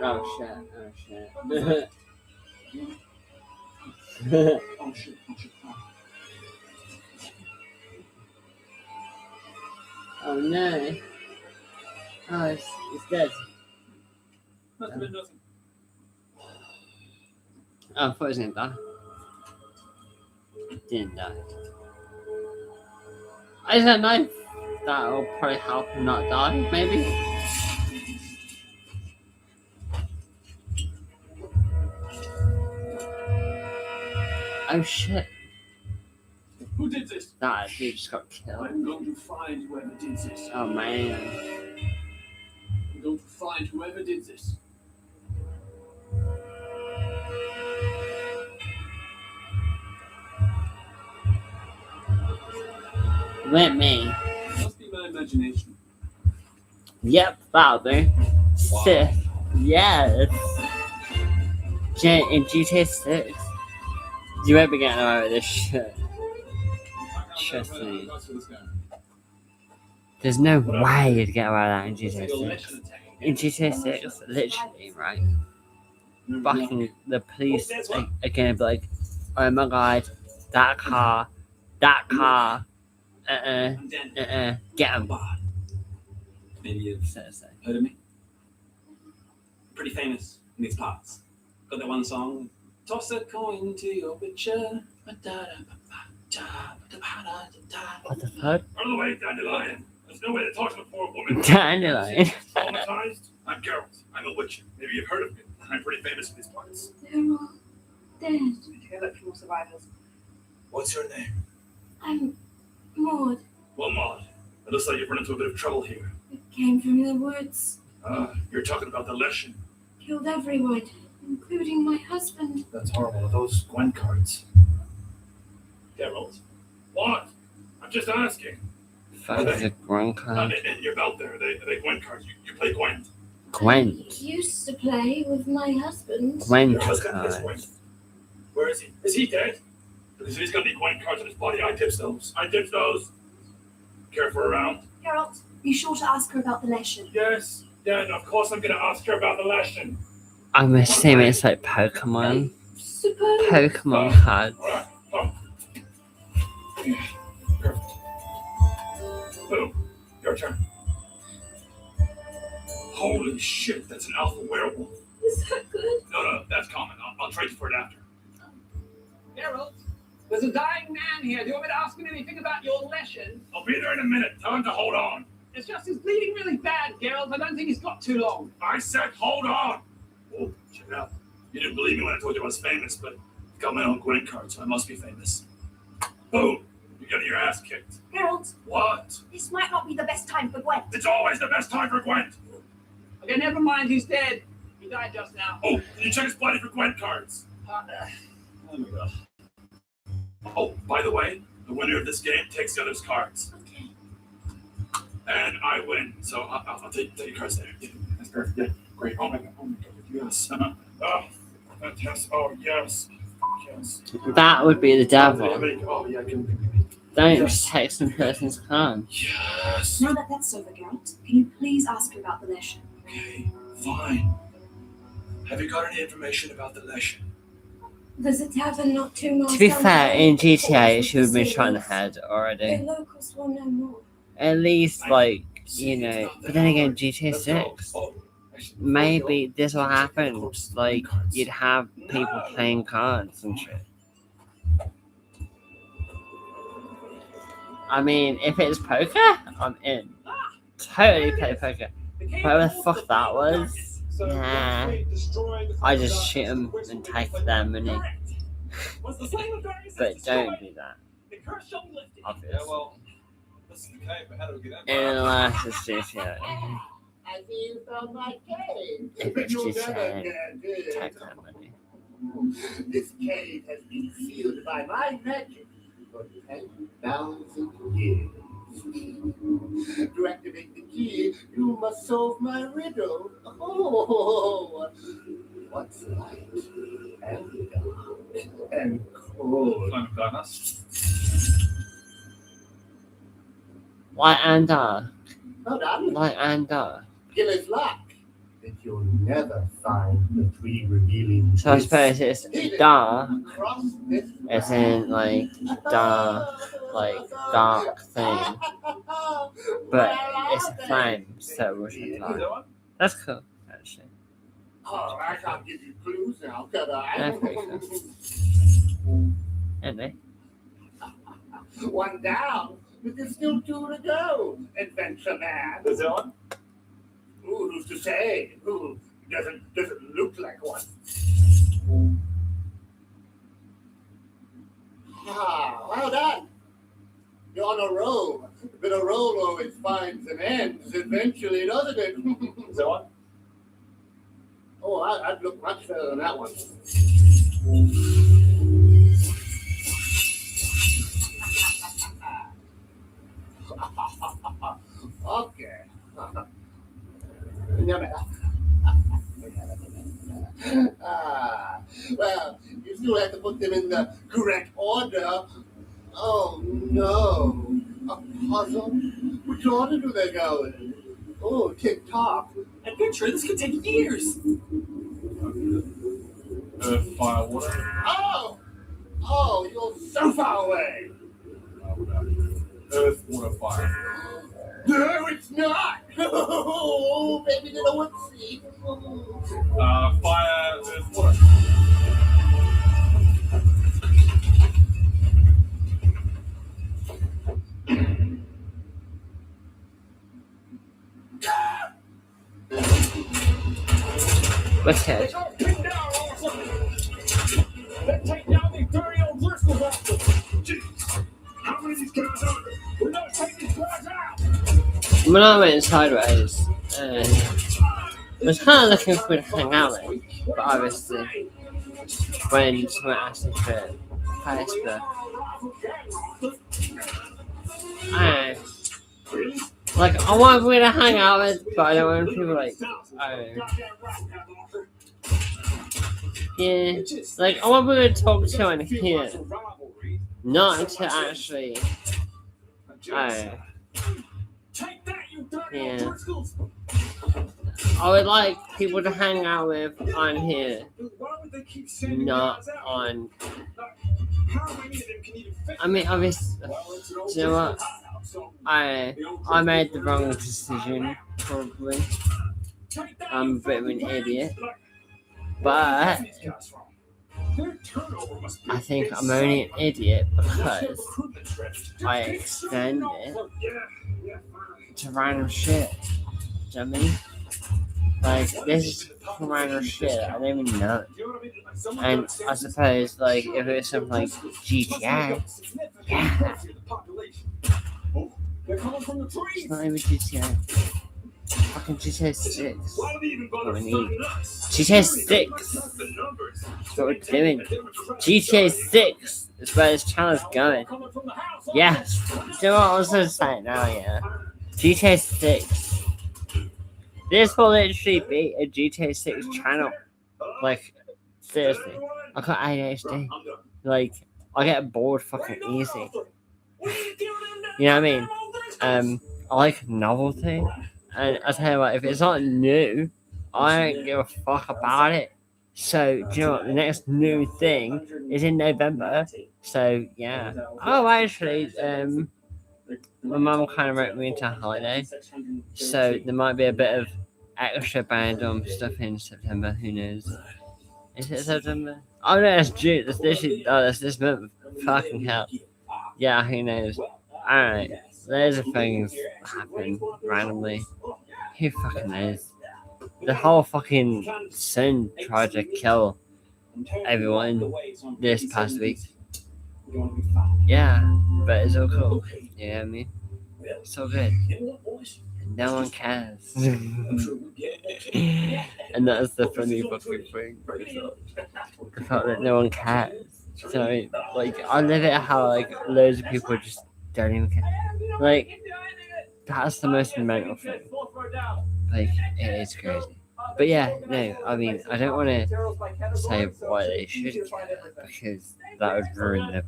Speaker 1: Oh shit, oh shit.
Speaker 3: Oh shit, oh shit.
Speaker 1: Oh no. Oh, it's dead.
Speaker 2: Must have been nothing.
Speaker 1: Oh, I thought it was gonna die. It didn't die. I just don't know. That'll probably help him not die, maybe. Oh shit.
Speaker 3: Who did this?
Speaker 1: That dude just got killed.
Speaker 3: I'm going to find whoever did this.
Speaker 1: Oh man.
Speaker 3: I'm going to find whoever did this.
Speaker 1: Let me.
Speaker 3: Must be my imagination.
Speaker 1: Yep, that'll do. Sith. Yes. In GTA 6. You won't be getting away with this shit. Trust me. There's no way you'd get away with that in GTA 6. In GTA 6, literally, right? Fucking the police are gonna be like, oh my god, that car, get him.
Speaker 3: Maybe you've heard of me. Pretty famous in these parts. Got that one song, toss a coin to your picture.
Speaker 1: What the fuck?
Speaker 8: Out of the way, Dandelion. There's no way to talk to a poor woman.
Speaker 1: Dandelion.
Speaker 8: Traumatized? I'm Geralt. I'm a witch. Maybe you've heard of me. I'm pretty famous in these parts.
Speaker 9: They're all dead.
Speaker 12: Did you hear that from survivors?
Speaker 8: What's your name?
Speaker 9: I'm Maud.
Speaker 8: Well, Maud, it looks like you've run into a bit of trouble here.
Speaker 9: It came from the woods.
Speaker 8: You're talking about the Leshen.
Speaker 9: Killed everyone, including my husband.
Speaker 8: That's horrible. Those Gwent cards. Geralt? What? I'm just asking.
Speaker 1: Fuck is a Gwent card?
Speaker 8: In your belt there. Are they Gwent cards? You play Gwent.
Speaker 1: Gwent.
Speaker 9: Used to play with my husband.
Speaker 1: Gwent
Speaker 8: Your husband plays
Speaker 1: card.
Speaker 8: Gwent. Where is he? Is he dead? Because if he's got any Gwent cards on his body, I tips those. I tips those. Careful around.
Speaker 9: Geralt, you sure to ask her about the Leshen?
Speaker 8: Yes. Yeah, and of course I'm going to ask her about the Leshen.
Speaker 1: I'm assuming it's like Pokemon.
Speaker 9: Suppose.
Speaker 1: Pokemon cards.
Speaker 8: Alright. Perfect. Boom. Your turn. Holy shit, that's an alpha werewolf.
Speaker 9: Is that good?
Speaker 8: No, that's common. I'll trade you for it after.
Speaker 3: Geralt,
Speaker 19: There's a dying man here. Do you want me to ask him anything about your lesson?
Speaker 8: I'll be there in a minute. Tell him to hold on.
Speaker 19: It's just he's bleeding really bad, Geralt. I don't think he's got too long.
Speaker 8: I said hold on. Oh, check it out. You didn't believe me when I told you I was famous, but I've got my own Gwent card, so I must be famous. Boom. You're getting your ass kicked.
Speaker 9: Geralt,
Speaker 8: What?
Speaker 9: this might not be the best time for Gwent.
Speaker 8: It's always the best time for Gwent.
Speaker 19: Okay, never mind. He's dead. He died just now.
Speaker 8: Oh, can you check his body for Gwent cards?
Speaker 19: Oh my God.
Speaker 8: Oh, by the way, the winner of this game takes the other's cards.
Speaker 9: Okay.
Speaker 8: And I win, so I'll take your cards there. Yeah, that's perfect. Yeah, great. Oh my God, yes. Oh, fantastic. Oh, yes. Yes.
Speaker 1: That would be the devil.
Speaker 8: Oh, yeah,
Speaker 1: Don't take some person's card.
Speaker 8: Yes.
Speaker 9: Now that that's over, Geralt, can you please ask her about the lesson?
Speaker 8: Okay, fine. Have you got any information about the lesson?
Speaker 9: There's a tavern not 2 miles
Speaker 1: To be
Speaker 9: down
Speaker 1: fair,
Speaker 9: the
Speaker 1: in
Speaker 9: road.
Speaker 1: GTA, she would have been shot in the head
Speaker 9: The
Speaker 1: already.
Speaker 9: locals will know more.
Speaker 1: At least, like, you know. But then again, GTA 6. Maybe this will happen. Like, you'd have people playing cards and shit. I mean, if it's poker, I'm in. Totally play poker. Whatever the fuck that was, nah. I just shoot them and take their money. But don't do that. Obviously.
Speaker 2: Yeah, well, this is the cave, but how do we get out?
Speaker 1: Unless it's GTA.
Speaker 11: I see you found my cave.
Speaker 1: If it's
Speaker 11: You'll
Speaker 1: GTA,
Speaker 11: never get
Speaker 1: take
Speaker 11: it.
Speaker 1: their money.
Speaker 11: This cave has been sealed by my magic for 10,000 years. To activate the key, you must solve my riddle. Oh, what's light and dark and cold?
Speaker 2: Flame of darkness.
Speaker 1: Light and dark.
Speaker 11: Well done.
Speaker 1: Light and dark.
Speaker 11: Killer's luck that you'll never find the three revealing.
Speaker 1: So I suppose it's dark,
Speaker 11: Cross this
Speaker 1: as in like dark thing. But it's a flame, so it wasn't light. That's cool, actually.
Speaker 11: Oh, I can't give you clues now, can I?
Speaker 1: That's pretty cool. Anyway.
Speaker 11: One down, but there's still 2 to go. Adventure man.
Speaker 2: Is that one?
Speaker 11: Ooh, who's to say? Who doesn't look like one? Ah, well done. You're on a roll. But a roll always finds an end eventually, doesn't it?
Speaker 2: Is that one?
Speaker 11: Oh, I'd look much better than that one. Okay. Well, you still have to put them in the correct order. Oh, no. A puzzle? Which order do they go in? Oh, tick-tock.
Speaker 3: Adventure, this could take years.
Speaker 2: Earth, fire, water.
Speaker 11: Oh! Oh, you're so far away.
Speaker 2: Earth, water, fire.
Speaker 11: No, it's not. Oh, baby did a whoopsie.
Speaker 2: Fire, earth, water.
Speaker 1: What's that?
Speaker 8: Let's take down these dirty old Driscoll bastards. Jeez, how many of these guys are there? We're not taking these guys out.
Speaker 1: When I went sideways, I was kind of looking for to hang out with, but obviously, when someone asked me for Facebook, I want people to hang out with, but I don't want people I want people to talk to and hear, not to actually, I would like people to hang out with on here, not on. I mean, obviously, do you know what? I made the wrong decision, probably. I'm a bit of an idiot. But
Speaker 8: Their turnover must be
Speaker 1: I think I'm only an idiot because
Speaker 8: recruitment trips.
Speaker 1: I extend it to random shit. Do you know what I mean? Like, this is random shit I don't even know. And I suppose, like, if it was something like GTA, yeah. It's not even GTA. Fucking GTA 6. What we need. GTA 6! That's what we're doing. GTA 6 is where this channel's going. Yes! Do you know what I was going to say now, yeah? GTA 6. This will literally be a GTA 6 channel. Like, seriously. I got ADHD. Like, I get bored fucking easy. You know what I mean? I like novelty. And I tell you what, if it's not new, I don't give a fuck about it. So, do you know what? The next new thing is in November. So, yeah. Oh, actually, my mum kind of wrote me into a holiday. So, there might be a bit of extra random stuff in September. Who knows? Is it September? Oh, no, it's June. That's literally, that's this month. Fucking hell. Yeah, who knows? Alright. Loads of things happen randomly. Who fucking knows? The whole fucking sun tried to kill everyone this past week. Yeah, but it's all cool. You know what I mean? It's all good. And no one cares. And that's the funny fucking thing. The fact that no one cares. So, like, I love it how, like, loads of people just don't even care. Like, that's the most mental thing. Like, it is crazy. But yeah, no, I mean, I don't want to say why they should care, because that would ruin it.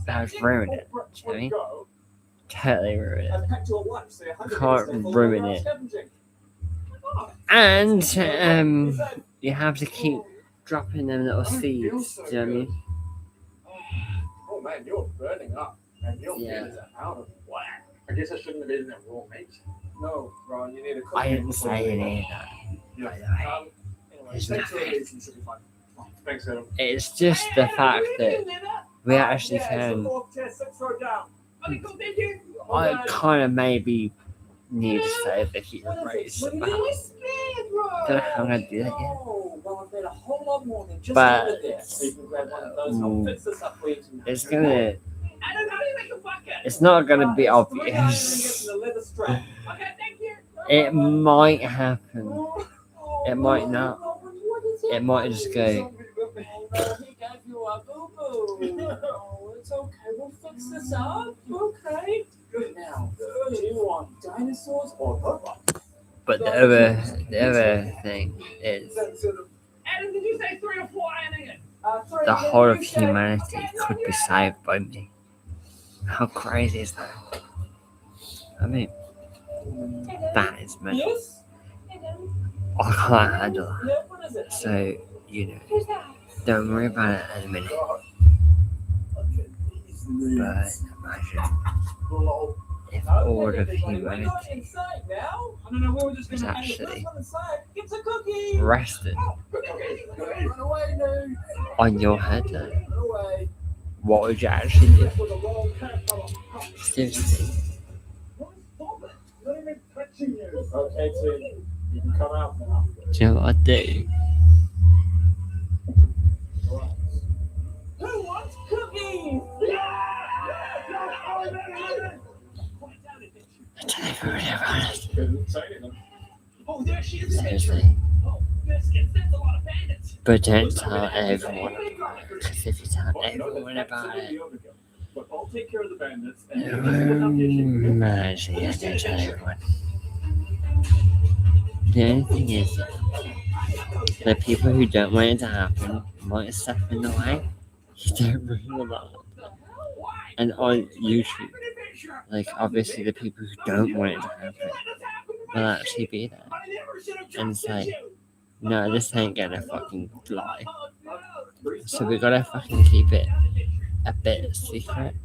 Speaker 1: That would ruin it. Do you know what I mean? Totally ruin it. Can't ruin it. And, you have to keep dropping them little seeds. Do you know what I mean?
Speaker 8: Oh man, you're burning up. And your
Speaker 1: Yeah.
Speaker 8: feelings are out of whack. I guess I shouldn't have eaten that raw meat. No, Ron, you need a cook.
Speaker 1: I didn't say it either.
Speaker 8: Yeah. Anyway,
Speaker 1: There's
Speaker 8: thanks for the
Speaker 1: nothing.
Speaker 8: reason, should be fine. Thanks, Adam.
Speaker 1: It's just the fact that we actually can. I kind of maybe need to say the human race about. Don't know how I'm gonna do that yet. But it's gonna. It's not gonna be obvious. It might happen. It might not. It might just go.
Speaker 11: It's okay, we'll fix this up. Okay. Good now. Do you want dinosaurs or robots?
Speaker 1: But the other thing is,
Speaker 19: Adam, did you say 3 or 4
Speaker 1: the whole of humanity could be saved by me. How crazy is that? I mean, that is mental. I can't handle that. So, you know, don't worry about it in a minute. But imagine if all of humanity was actually rested on your head, what would you actually do? Seriously.
Speaker 8: Okay, Tim, you can come out now.
Speaker 1: Do you know what I'd do?
Speaker 11: Who wants cookies?
Speaker 1: I don't even really about it.
Speaker 8: Couldn't say anything.
Speaker 19: Oh, there she is.
Speaker 1: Seriously.
Speaker 19: Oh, that's a lot of bandits.
Speaker 1: But don't tell everyone about it. Because if you tell everyone about it,
Speaker 8: But I'll take care of the bandits
Speaker 1: actually, I don't tell everyone. The only thing is, the people who don't want it to happen might step in the way. You don't really know. And on YouTube, like, obviously the people who don't want it to happen will actually be there and say, no, this ain't gonna fucking fly. So we gotta fucking keep it a bit secret.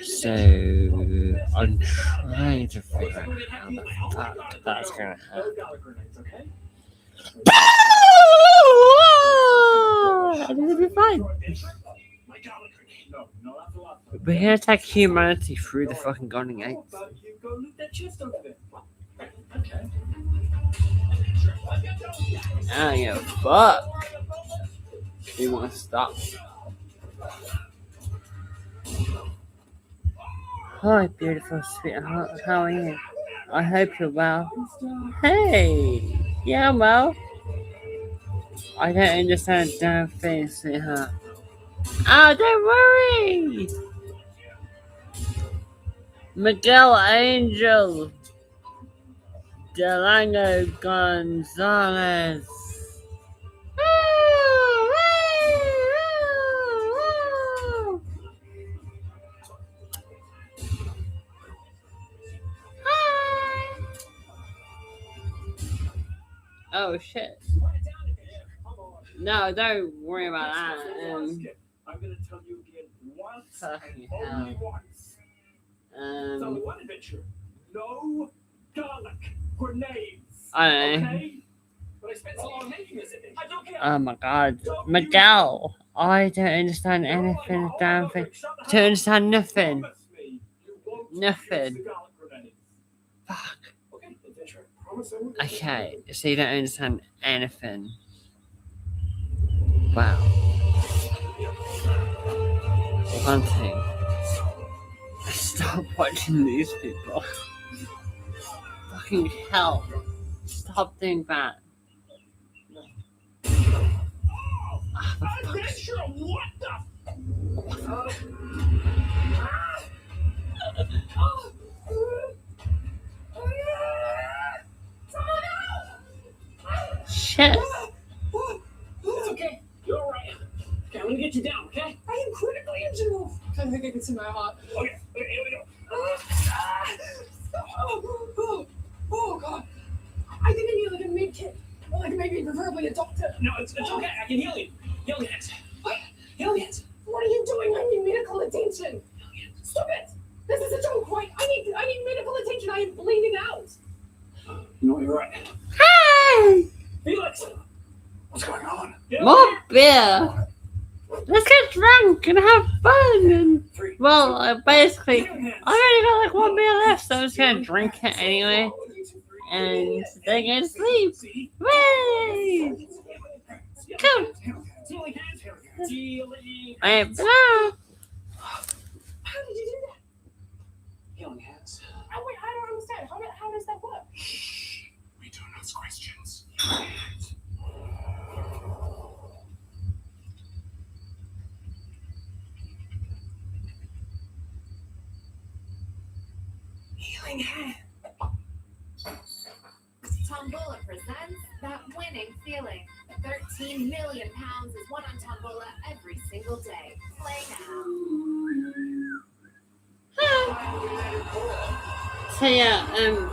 Speaker 1: So I'm trying to figure out how the fuck that's gonna happen. fine. It'll be fine. We're gonna take humanity through the fucking Golden Gate.
Speaker 3: You go loot that chest over there. Okay.
Speaker 1: I don't give a fuck. We want to stop. Hi, beautiful sweetheart. How are you? I hope you're well. Hey! Yeah, I'm well. I don't understand a damn thing, sweetheart. Oh, don't worry! Miguel Angel Delano Gonzalez. Oh shit. No, don't worry about that.
Speaker 3: I'm gonna tell you again once
Speaker 1: Fucking
Speaker 3: and only
Speaker 1: hell.
Speaker 3: once. It's only one adventure. No garlic grenades.
Speaker 1: I don't know.
Speaker 3: Okay? But I spent so long making this. I don't care.
Speaker 1: Oh my god. Miguel, I don't understand anything, damn thing. Don't understand nothing. Nothing. Fuck.
Speaker 3: Okay, adventure. Promise I won't.
Speaker 1: Okay, so you don't understand anything. Wow. One thing. Stop watching these people. Fucking hell. Stop doing that.
Speaker 3: Adventure? What the?
Speaker 1: Shit.
Speaker 19: It's okay. You're all right. Okay, I'm gonna get you down, okay? I am critically injured. I think I can see my heart. Okay, here we go. Oh, God. I think I need like a med kit. Or like maybe preferably a doctor.
Speaker 3: No, it's okay. I can heal you. Healing hands. What? Healing hands.
Speaker 19: What are you doing? I need medical attention. Stop it. This is a joke, right? I need medical attention. I am bleeding out.
Speaker 3: You know, you're right.
Speaker 1: Hey!
Speaker 3: Felix! What's going on?
Speaker 1: More beer! Let's get drunk and have fun! And, well, basically, I've only got like 1 beer left, so I'm just gonna drink it anyway. And then go to sleep. Way! Cool! Alright, bye!
Speaker 19: How did you do that?
Speaker 3: Healing hands.
Speaker 19: Oh, wait, I don't understand. How does that work?
Speaker 8: We don't ask questions.
Speaker 19: Healing hand.
Speaker 10: Tombola presents that winning feeling. 13 million pounds is won on Tombola every single day. Play now.
Speaker 1: So yeah,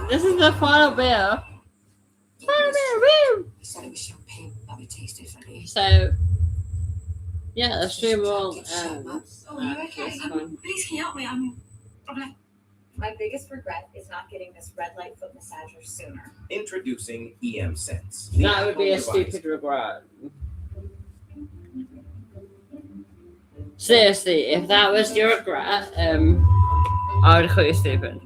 Speaker 1: this is the final beer. Final beer, woo!
Speaker 20: Said it was champagne. That would taste differently.
Speaker 1: So, yeah, the stream will
Speaker 20: Oh, you okay? Please can you help me? I'm okay.
Speaker 21: My biggest regret is not getting this red light foot massager sooner.
Speaker 18: Introducing EM Sense.
Speaker 1: That would be a stupid regret. Seriously, if that was your regret, I would call you stupid.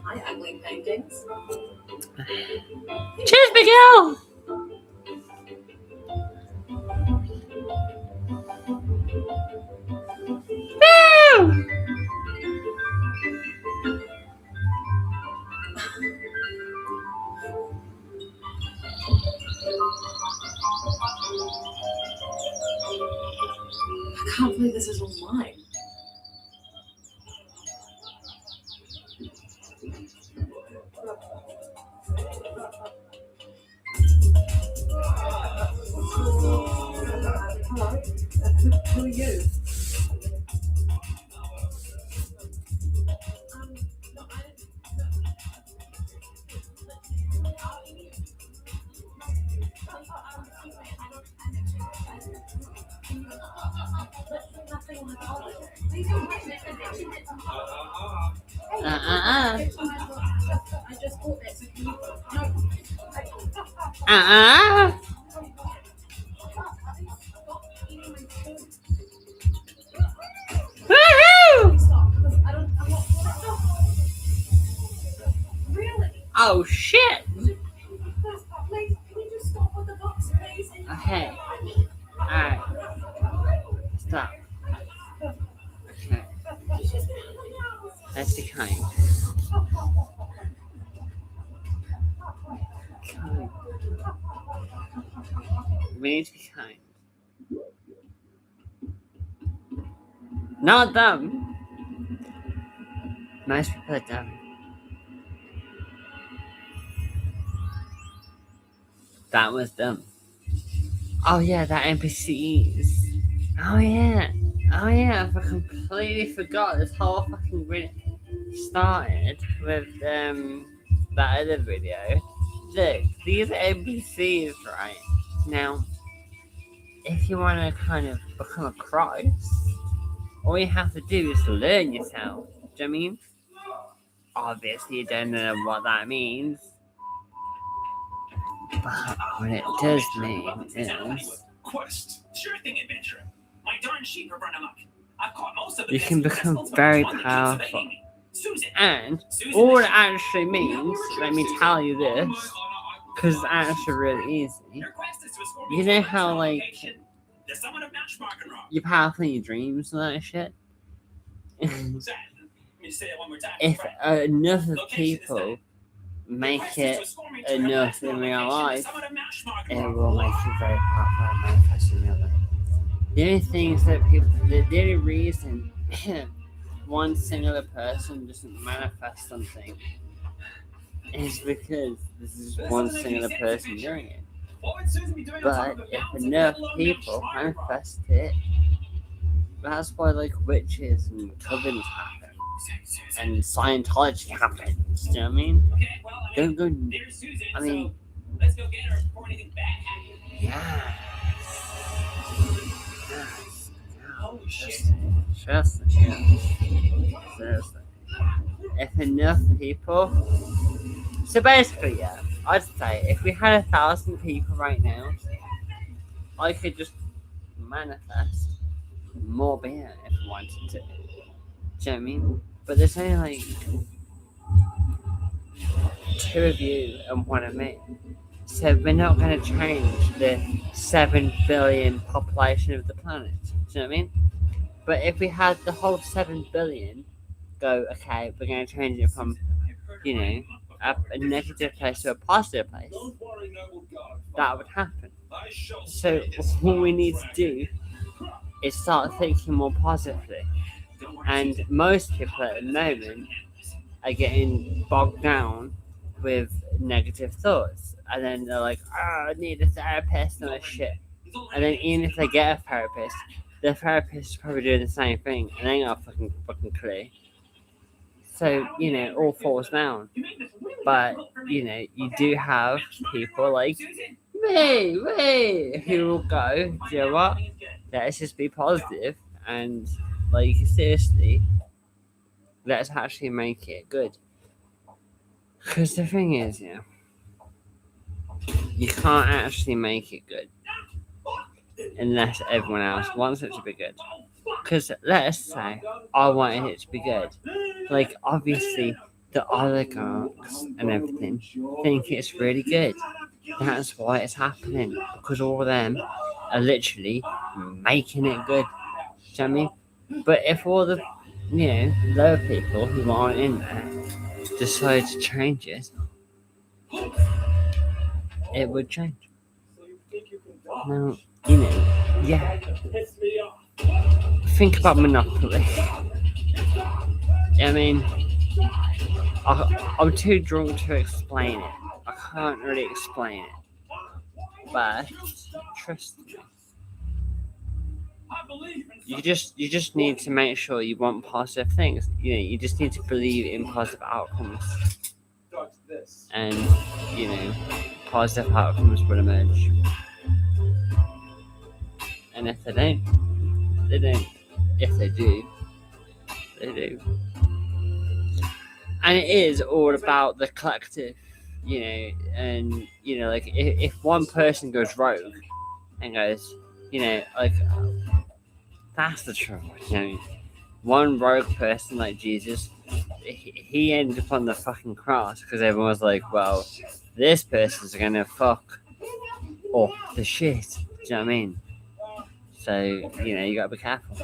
Speaker 20: Hi, ugly paintings.
Speaker 1: Cheers, Miguel! Woo!
Speaker 20: I can't believe this is all mine. Hello, who are you?
Speaker 1: Oh shit! Okay. Alright. Stop. Okay. Let's be kind. Kind. We need to be kind. Not them. Most people are dumb. That was dumb. Oh yeah, that NPCs. Oh yeah, I completely forgot this whole fucking video started with that other video. Look, these NPCs, right? Now, if you want to kind of become a Christ, all you have to do is learn yourself. Do you know what I mean? Obviously, you don't know what that means. But what it does mean is
Speaker 3: Quest, sure thing adventure. My darn sheep are run amok. I've caught most of the
Speaker 1: you can become very powerful. And all it actually means, let me tell you this, because it's actually really easy. You know how, like, you're powerful in your dreams and that shit? If enough of people make it enough in real life, it will make you very powerful and manifest in real life. The only thing is that people, the only reason one singular person doesn't manifest something is because this is one singular person doing it. But if enough people manifest it, that's why, like, witches and covens happen. And Scientology happens. Do you know what I mean? Don't go. I mean,
Speaker 3: let's go get her before anything bad happens.
Speaker 1: Yes.
Speaker 3: Holy shit.
Speaker 1: Seriously. If enough people. So basically, yeah, I'd say if we had 1,000 people right now, I could just manifest more beer if I wanted to. Do you know what I mean? But there's only like 2 of you and 1 of me. So we're not going to change the 7 billion population of the planet. Do you know what I mean? But if we had the whole 7 billion go, okay, we're going to change it from, you know, a negative place to a positive place, that would happen. So all we need to do is start thinking more positively. And most people at the moment are getting bogged down with negative thoughts. And then they're like, oh, I need a therapist and all this shit. And then even if they get a therapist, the therapist is probably doing the same thing and they ain't got a fucking clue. So, you know, it all falls down. But, you know, you do have people like me, who will go, do you know what? Let's just be positive and, like, seriously, let's actually make it good. Because the thing is, yeah, you can't actually make it good unless everyone else wants it to be good. Because let's say I wanted it to be good. Like, obviously, the oligarchs and everything think it's really good. That's why it's happening. Because all of them are literally making it good. Do you know what I mean? But if all the, you know, lower people who aren't in there decide to change it, it would change. Now, you know, yeah. Think about Monopoly. I mean, I'm too drunk to explain it. I can't really explain it. But trust me. You just need to make sure you want positive things. You know, you just need to believe in positive outcomes. And, you know, positive outcomes will emerge. And if they don't, they don't. if they do, they do. And it is all about the collective, you know, and, you know, like, if one person goes rogue and goes, you know, like, that's the trouble, you know, one rogue person like Jesus, he ended up on the fucking cross because everyone was like, well, this person's gonna fuck up the shit, do you know what I mean? So, you know, you gotta be careful.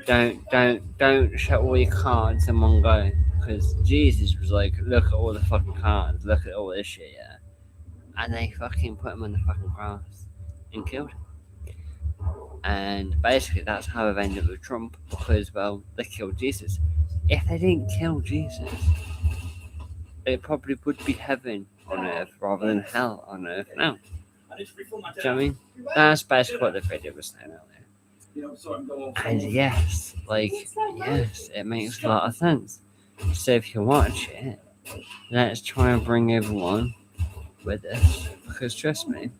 Speaker 1: Don't show all your cards in one go, because Jesus was like, look at all the fucking cards, look at all this shit, yeah, and they fucking put him on the fucking cross and killed him. And basically that's how it ended with Trump, because, well, they killed Jesus. If they didn't kill Jesus, it probably would be heaven on earth rather than hell on earth now. Do you know what I mean? That's basically what the video was saying earlier. And yes, like, yes, it makes a lot of sense. So if you watch it, let's try and bring everyone with us, because trust me,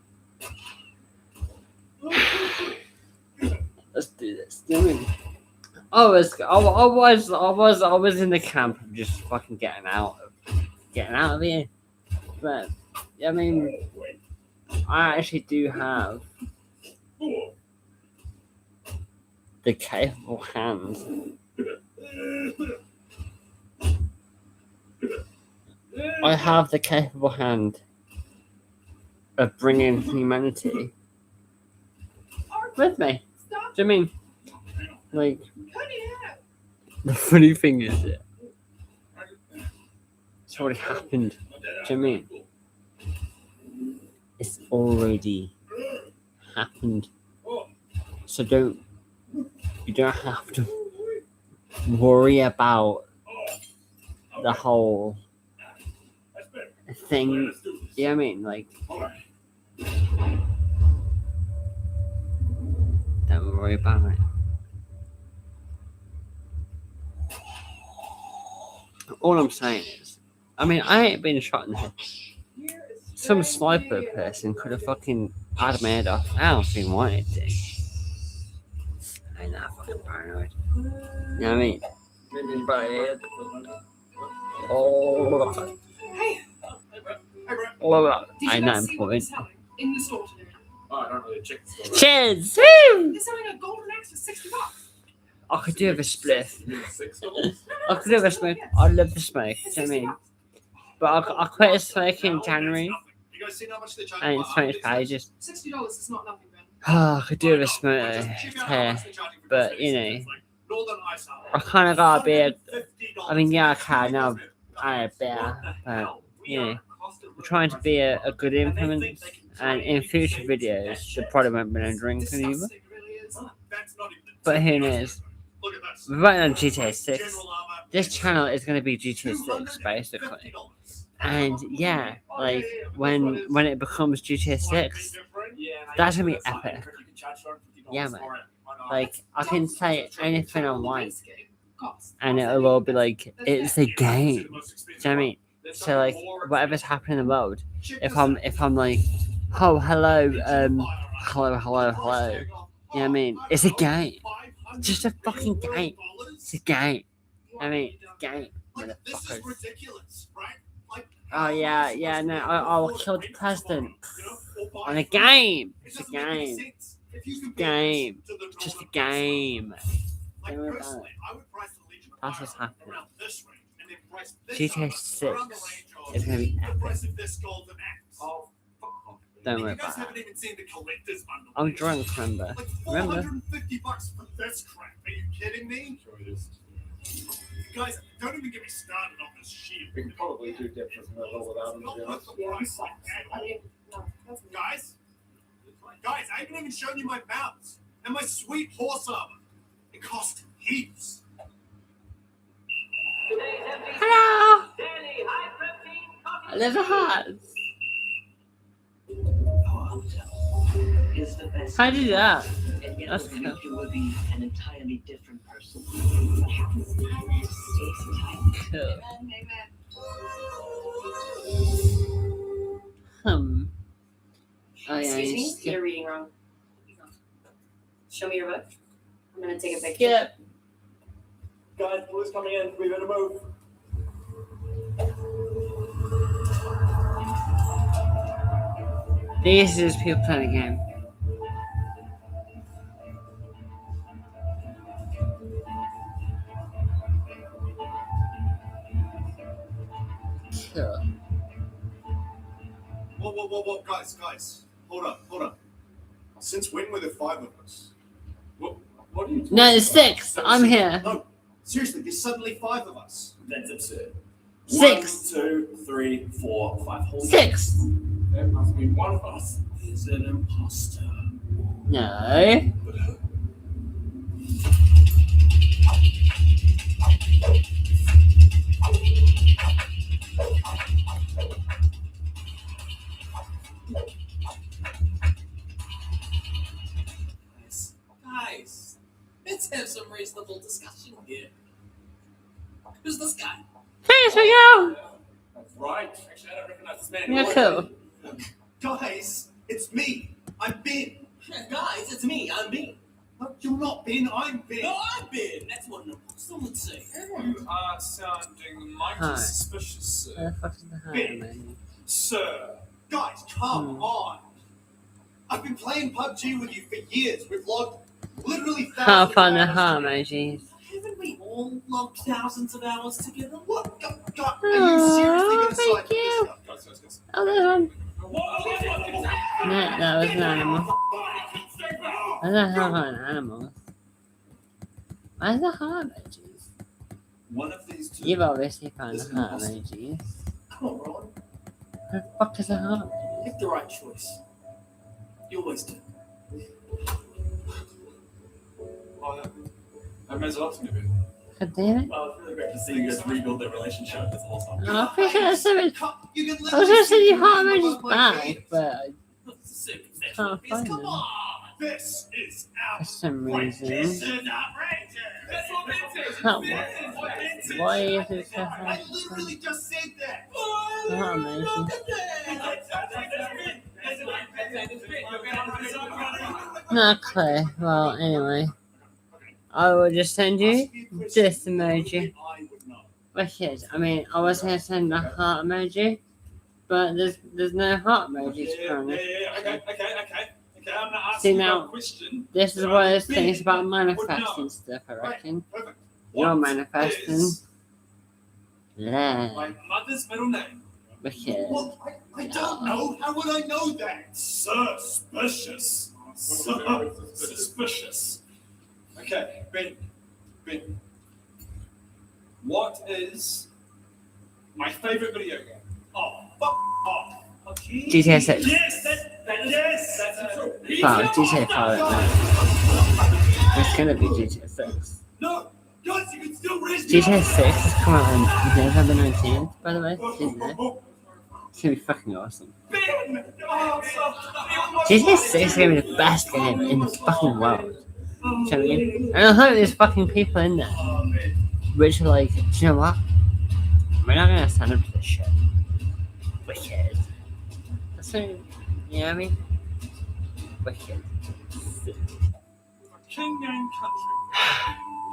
Speaker 1: let's do this. Do you know what I mean? I was in the camp of just fucking getting out of here. But I mean, I actually do have the capable hand. I have the capable hand of bringing humanity with me. Do you mean? Like, the funny thing is that it's already happened. Do you mean? It's already happened. So you don't have to worry about the whole thing. You know what I mean? Like, don't worry about it. All I'm saying is, I mean, I ain't been shot in the head. Some sniper person could have fucking had my head off now if he wanted to. I ain't that fucking paranoid. You know what I mean? Oh, I ain't that important.
Speaker 8: In the store today. Oh, I don't really check the store.
Speaker 1: Cheers!
Speaker 8: They're selling a golden axe for $60.
Speaker 1: I could do with a spliff. I could do with a smoke. I love the smoke. Do you know what I mean? But I quit smoking in January. And it's 20 pages.
Speaker 8: $60 is not nothing, man.
Speaker 1: I could do with a smoke here. But, you know, I kind of gotta be a. I mean, yeah, I can. Now I'm a bear. But, you know, I'm trying to be a good influence. And in future videos, there probably won't be no drinking either. But who knows? We're writing on GTA 6. This channel is going to be GTA 6, basically. And yeah, like, when it becomes GTA 6, that's going to be epic. Yeah, man. Like, I can say anything I want, and it'll all be like, it's a game. Do you know what I mean? So, like, whatever's happening in the world, if I'm like, oh, hello, hello. You know what I mean? It's a game. It's just a fucking game. It's a game. I mean, it's a game, motherfuckers. Oh, yeah, no, I'll kill the president. On a game. It's a game. It's a game. It's just a game. Don't worry about it. That's what's happening. GTA 6 is going to be epic. Don't worry about it. I'm drunk, remember? Remember?
Speaker 8: $450 for this crap. Are you kidding me? Sure it is. Guys, don't even get me started on this shit. We can probably do different level without them, to be honest. Guys, I haven't even shown you my mounts and my sweet horse armor. It cost heaps.
Speaker 1: Hello! I love the hearts. How do you do that? That's cool.
Speaker 4: You will be an entirely different person.
Speaker 1: Cool.
Speaker 12: Excuse me, you're reading wrong. Show me your book.
Speaker 7: I'm gonna take a picture.
Speaker 1: Skip.
Speaker 3: Guys, police coming in. We better move.
Speaker 1: This is people playing a game. Cool.
Speaker 8: Whoa, guys. Hold up. Since when were there 5 of us? What are you talking
Speaker 1: No,
Speaker 8: about?
Speaker 1: it's 6. I'm here.
Speaker 8: No, seriously, there's suddenly 5 of us.
Speaker 3: That's absurd.
Speaker 1: 6.
Speaker 3: 1, 2, 3, 4, 5. Hold
Speaker 1: 6.
Speaker 3: There must be one of us is an imposter.
Speaker 1: No.
Speaker 19: Guys, let's have some reasonable discussion here. Who's this guy?
Speaker 1: Thanks, Miguel.
Speaker 3: That's right. Actually, I don't recognize this man.
Speaker 1: You're cool.
Speaker 8: Guys, it's me. I'm Ben.
Speaker 19: Guys, it's me. I'm Ben.
Speaker 8: No, you're not Ben. I'm Ben.
Speaker 19: No, I'm Ben. That's what an imposter would say.
Speaker 8: You are sounding mighty
Speaker 1: Hi.
Speaker 8: suspicious,
Speaker 1: Where
Speaker 8: sir.
Speaker 1: the fuck is the hand,
Speaker 8: Ben.
Speaker 1: man?
Speaker 8: Sir. Guys, come on. I've been playing PUBG with you for years. We've logged literally
Speaker 1: Can't
Speaker 8: thousands
Speaker 1: find the
Speaker 8: of hours.
Speaker 1: heart emojis.
Speaker 19: Haven't we all logged thousands of hours together?
Speaker 8: What? God, are you seriously going to
Speaker 1: thank
Speaker 8: side with
Speaker 1: you.
Speaker 8: this stuff? Guys.
Speaker 1: Oh, there's one. No, that was an animal. I don't have an animal. Where's the heart emojis?
Speaker 3: One of these two.
Speaker 1: You've obviously found
Speaker 3: is
Speaker 1: the
Speaker 3: an
Speaker 1: heart
Speaker 3: imposter.
Speaker 1: emojis.
Speaker 19: Come on, Ron.
Speaker 1: Where the fuck is the heart?
Speaker 19: Make the right choice. You always do.
Speaker 8: Oh, that means a lot to me, Ben.
Speaker 1: God damn it.
Speaker 3: Well, it's really great to see you guys rebuild their relationship this whole time.
Speaker 1: Oh, I appreciate that so much.
Speaker 8: You can
Speaker 1: I was gonna send you heart
Speaker 8: literally
Speaker 1: emojis
Speaker 8: see my
Speaker 1: back,
Speaker 8: face.
Speaker 1: but I can't find
Speaker 8: Come
Speaker 1: them.
Speaker 8: on. This is
Speaker 1: For some
Speaker 8: outrageous.
Speaker 1: reason.
Speaker 8: This is outrageous. That's what Ben says.
Speaker 1: How-
Speaker 8: This is what Ben says.
Speaker 1: Why is it so
Speaker 8: I
Speaker 1: hard?
Speaker 8: literally just said that.
Speaker 1: Heart emojis. Not clear. Well, anyway. I will just send you this emoji. Which is, I mean, I was going to send the heart emoji, but there's no heart emojis currently.
Speaker 8: Okay. I'm not
Speaker 1: See
Speaker 8: asking you
Speaker 1: now,
Speaker 8: a question.
Speaker 1: this is one of those things about manifesting stuff, I reckon.
Speaker 8: Perfect.
Speaker 1: You're
Speaker 8: What
Speaker 1: manifesting.
Speaker 8: is
Speaker 1: Yeah.
Speaker 8: my mother's middle name?
Speaker 1: Because.
Speaker 8: Well, I don't know. How would I know that? Suspicious. Suspicious. Okay, Ben. What is my favorite video game? Oh, fuck off. Okay.
Speaker 1: GTA 6.
Speaker 8: Yes, that's true.
Speaker 1: Wow, GTA 5. It's gonna be GTA 6.
Speaker 8: No, guys, you can still raise me
Speaker 1: GTA
Speaker 8: up.
Speaker 1: 6 is coming out on November 19th, by the way. Isn't it? It's gonna be fucking awesome.
Speaker 8: Ben! Oh,
Speaker 1: GTA 6 is gonna be the best game in the fucking world. Do you know what I mean? And I hope there's fucking people in there which are like, do you know what? We're not gonna stand up to this shit. Wicked. That's what, you know what I mean? Wicked.
Speaker 8: King and country.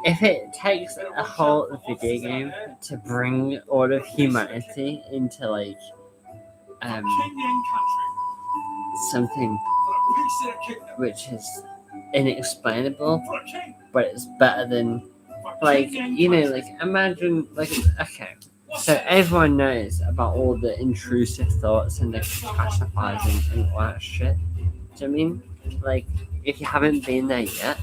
Speaker 1: If it takes a whole video game to bring all of humanity into like
Speaker 8: King and country.
Speaker 1: something
Speaker 8: For a pig set of kingdom.
Speaker 1: which is inexplainable,
Speaker 8: For a king.
Speaker 1: but it's better than like, you know, like imagine like, okay, so everyone knows about all the intrusive thoughts and the catastrophizing and all that shit. Do you know what I mean? Like, if you haven't been there yet,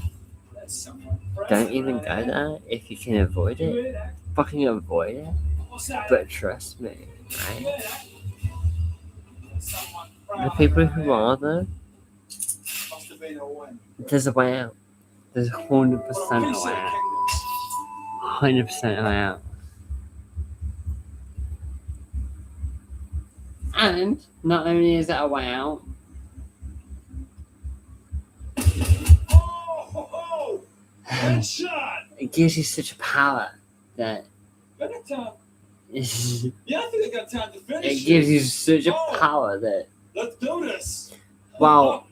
Speaker 1: don't even go there. If you can avoid it, fucking avoid it. But trust me, right? The people who are there,
Speaker 8: Must have been a win.
Speaker 1: there's a way out. There's 100% a way out. 100% a way out. And not only is it a way out,
Speaker 8: Oh, headshot.
Speaker 1: it gives you such a power that
Speaker 8: I got time.
Speaker 1: it
Speaker 8: Yeah, I think I got time to finish.
Speaker 1: gives you
Speaker 8: this.
Speaker 1: such a
Speaker 8: Oh,
Speaker 1: power that,
Speaker 8: Let's do this.
Speaker 1: well,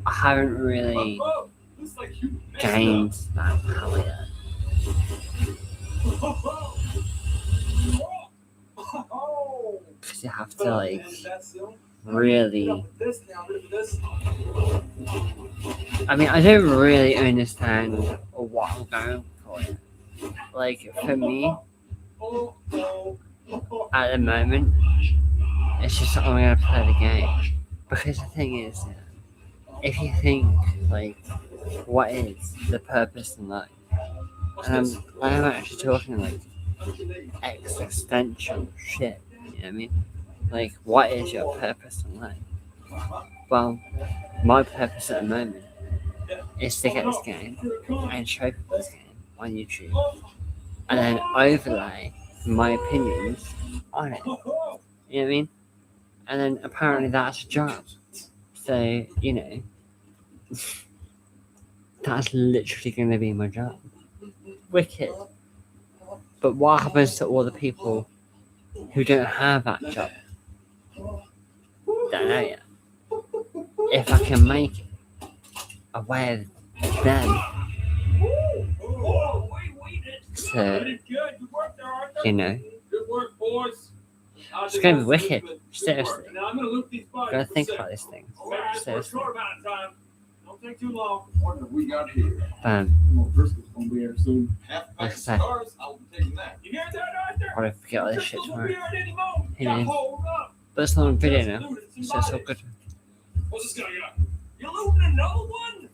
Speaker 1: I haven't really
Speaker 8: Oh, looks like you
Speaker 1: gains that power. Because you have to like really. I mean, I don't really understand what I'm going for. Like for me, at the moment, it's just I'm gonna play the game. Because the thing is, if you think like, what is the purpose in life? And I'm actually talking like existential shit. You know what I mean? Like, what is your purpose in life? Well, my purpose at the moment is to get this game and show people this game on YouTube, and then overlay my opinions on it. You know what I mean? And then apparently that's a job. So, you know, that's literally going to be my job. Wicked. But what happens to all the people who don't have that job? Don't know yet. If I can make it aware of them to, you know, it's going to be wicked. Seriously. Gotta think about these things. Seriously.
Speaker 8: Don't take too long. What have we got here?
Speaker 2: Briscoe's gonna be here soon.
Speaker 1: Like I said,
Speaker 8: I'll be taking that. You hear that, Arthur?
Speaker 1: I'll probably forget all this shit tomorrow.
Speaker 8: You
Speaker 1: know.
Speaker 8: hold up.
Speaker 1: But it's not on video now, so it's all good.
Speaker 8: What's this guy got? You looting another one?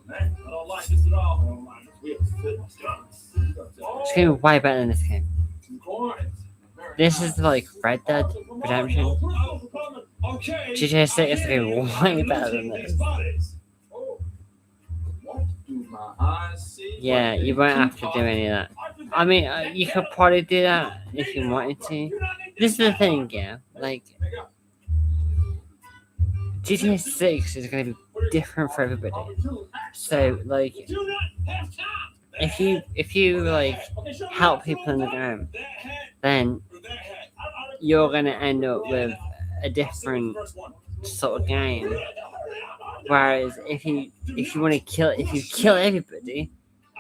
Speaker 8: Man, I don't like this at all. I don't like this. We have to fit my guns.
Speaker 1: It's going to be way better than this game. This is like Red Dead Redemption. GTA 6 is going to be way better than this. Yeah, you won't have to do any of that. I mean, you could probably do that if you wanted to. This is the thing, yeah. Like, GTA 6 is going to be different for everybody. So, like, if you like help people in the game, then you're going to end up with a different sort of game. Whereas if you want to kill everybody,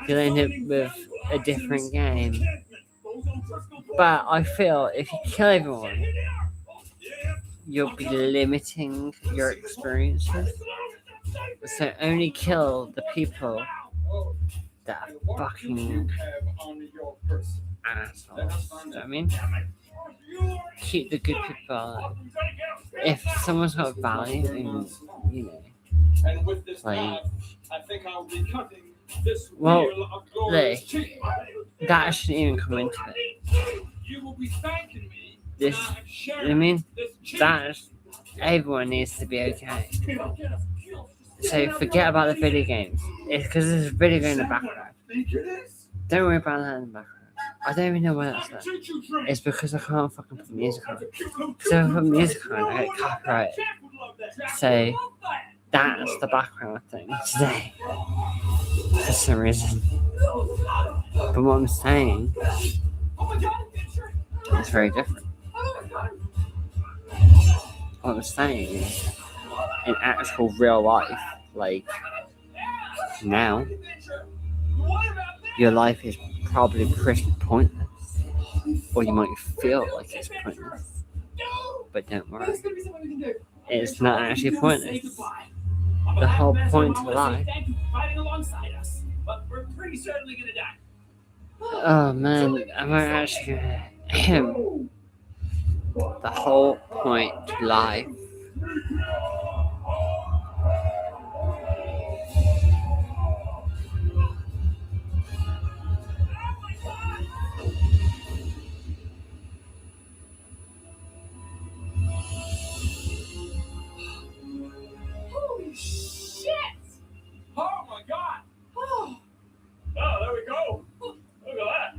Speaker 1: you'll end up with a different game. But I feel if you kill everyone, you'll be limiting your experiences. So only kill the people that are fucking assholes. You know what I mean? Keep the good people alive. If someone's got value, and you know, like, well, look, that shouldn't even come into it. This, you know what I mean? That's, everyone needs to be okay. So forget about the video games. It's because there's a video game in the background. Don't worry about that in the background. I don't even know why that's there. It's because I can't fucking put music on. So if I put music on, I get copyrighted. So that's the background thing today. For some reason. But what I'm saying is very different. What I'm saying is, in actual real life, like now, your life is probably pretty pointless. Or you might feel like it's pointless. But don't worry. It's not actually pointless. The whole point of life. Oh man, am I actually gonna... The whole point of life.
Speaker 8: Holy shit! Oh my god! Oh, there we go. Look at that.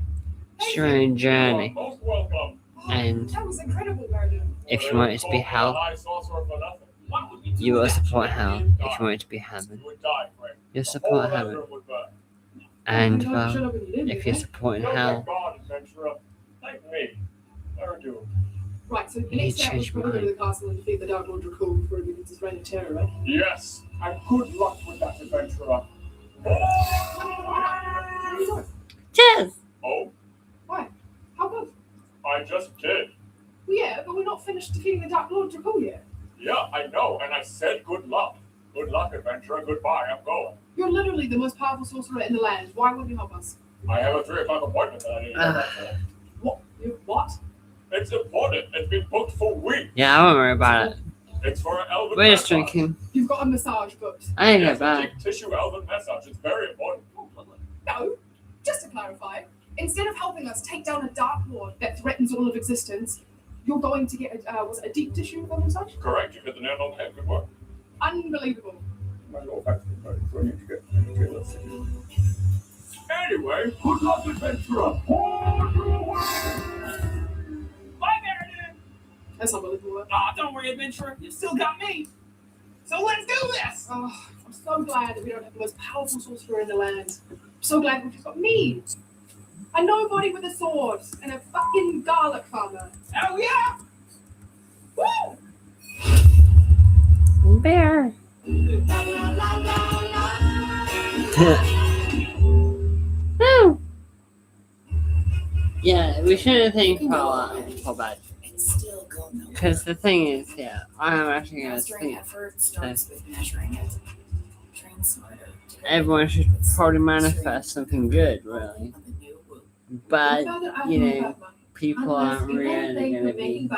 Speaker 1: It's your own journey.
Speaker 8: Most welcome.
Speaker 1: And
Speaker 8: That was incredible, Murder.
Speaker 1: if you want it to be hell, you will support hell. If you want it to be heaven, you'll support heaven. And well, if you're supporting hell,
Speaker 19: Right, so the
Speaker 1: you need
Speaker 19: next
Speaker 1: to
Speaker 19: step was
Speaker 1: change your
Speaker 19: probably go to
Speaker 1: mind.
Speaker 19: the castle and defeat the Dark Lord Dracul before he begins his reign of terror, right?
Speaker 8: Yes, And good luck with that, adventurer.
Speaker 1: Cheers!
Speaker 8: Oh,
Speaker 12: Why? How good?
Speaker 8: I just did.
Speaker 12: Well, yeah, but we're not finished defeating the Dark Lord Dracul yet.
Speaker 8: Yeah, I know, and I said good luck. Good luck, adventurer. Goodbye, I'm going.
Speaker 12: You're literally the most powerful sorcerer in the land. Why wouldn't you help us?
Speaker 8: I have a 3 o'clock appointment that I need to go back to.
Speaker 12: What?
Speaker 8: It's important. It's been booked for weeks.
Speaker 1: Yeah, I won't worry about it.
Speaker 8: It's for an elven
Speaker 1: We're just
Speaker 8: massage.
Speaker 1: drinking.
Speaker 12: You've got a massage booked.
Speaker 1: I ain't
Speaker 8: Yes,
Speaker 1: get
Speaker 8: a
Speaker 1: back.
Speaker 8: deep tissue elven massage. It's very important.
Speaker 12: No, just to clarify, instead of helping us take down a Dark Lord that threatens all of existence, you're going to get was it a deep tissue massage?
Speaker 8: Correct. You hit the nail on the head. Good work.
Speaker 12: Unbelievable.
Speaker 8: My little back's been burning, so I need to get a little sick. Anyway, good luck, adventurer.
Speaker 19: Bye, Meredith.
Speaker 12: That's unbelievable.
Speaker 19: Aw, don't worry, adventurer. You still got me. So let's do this.
Speaker 12: Oh, I'm so glad that we don't have the most powerful sorcerer in the land. I'm so glad we've just got me. A nobody with a sword and a fucking garlic farmer.
Speaker 19: Oh, yeah.
Speaker 12: Woo!
Speaker 1: Bear. Woo! Yeah, we shouldn't think for bad. Because the thing is, yeah, I'm actually going to think everyone should probably manifest something good, really. But, you know, people aren't really going to be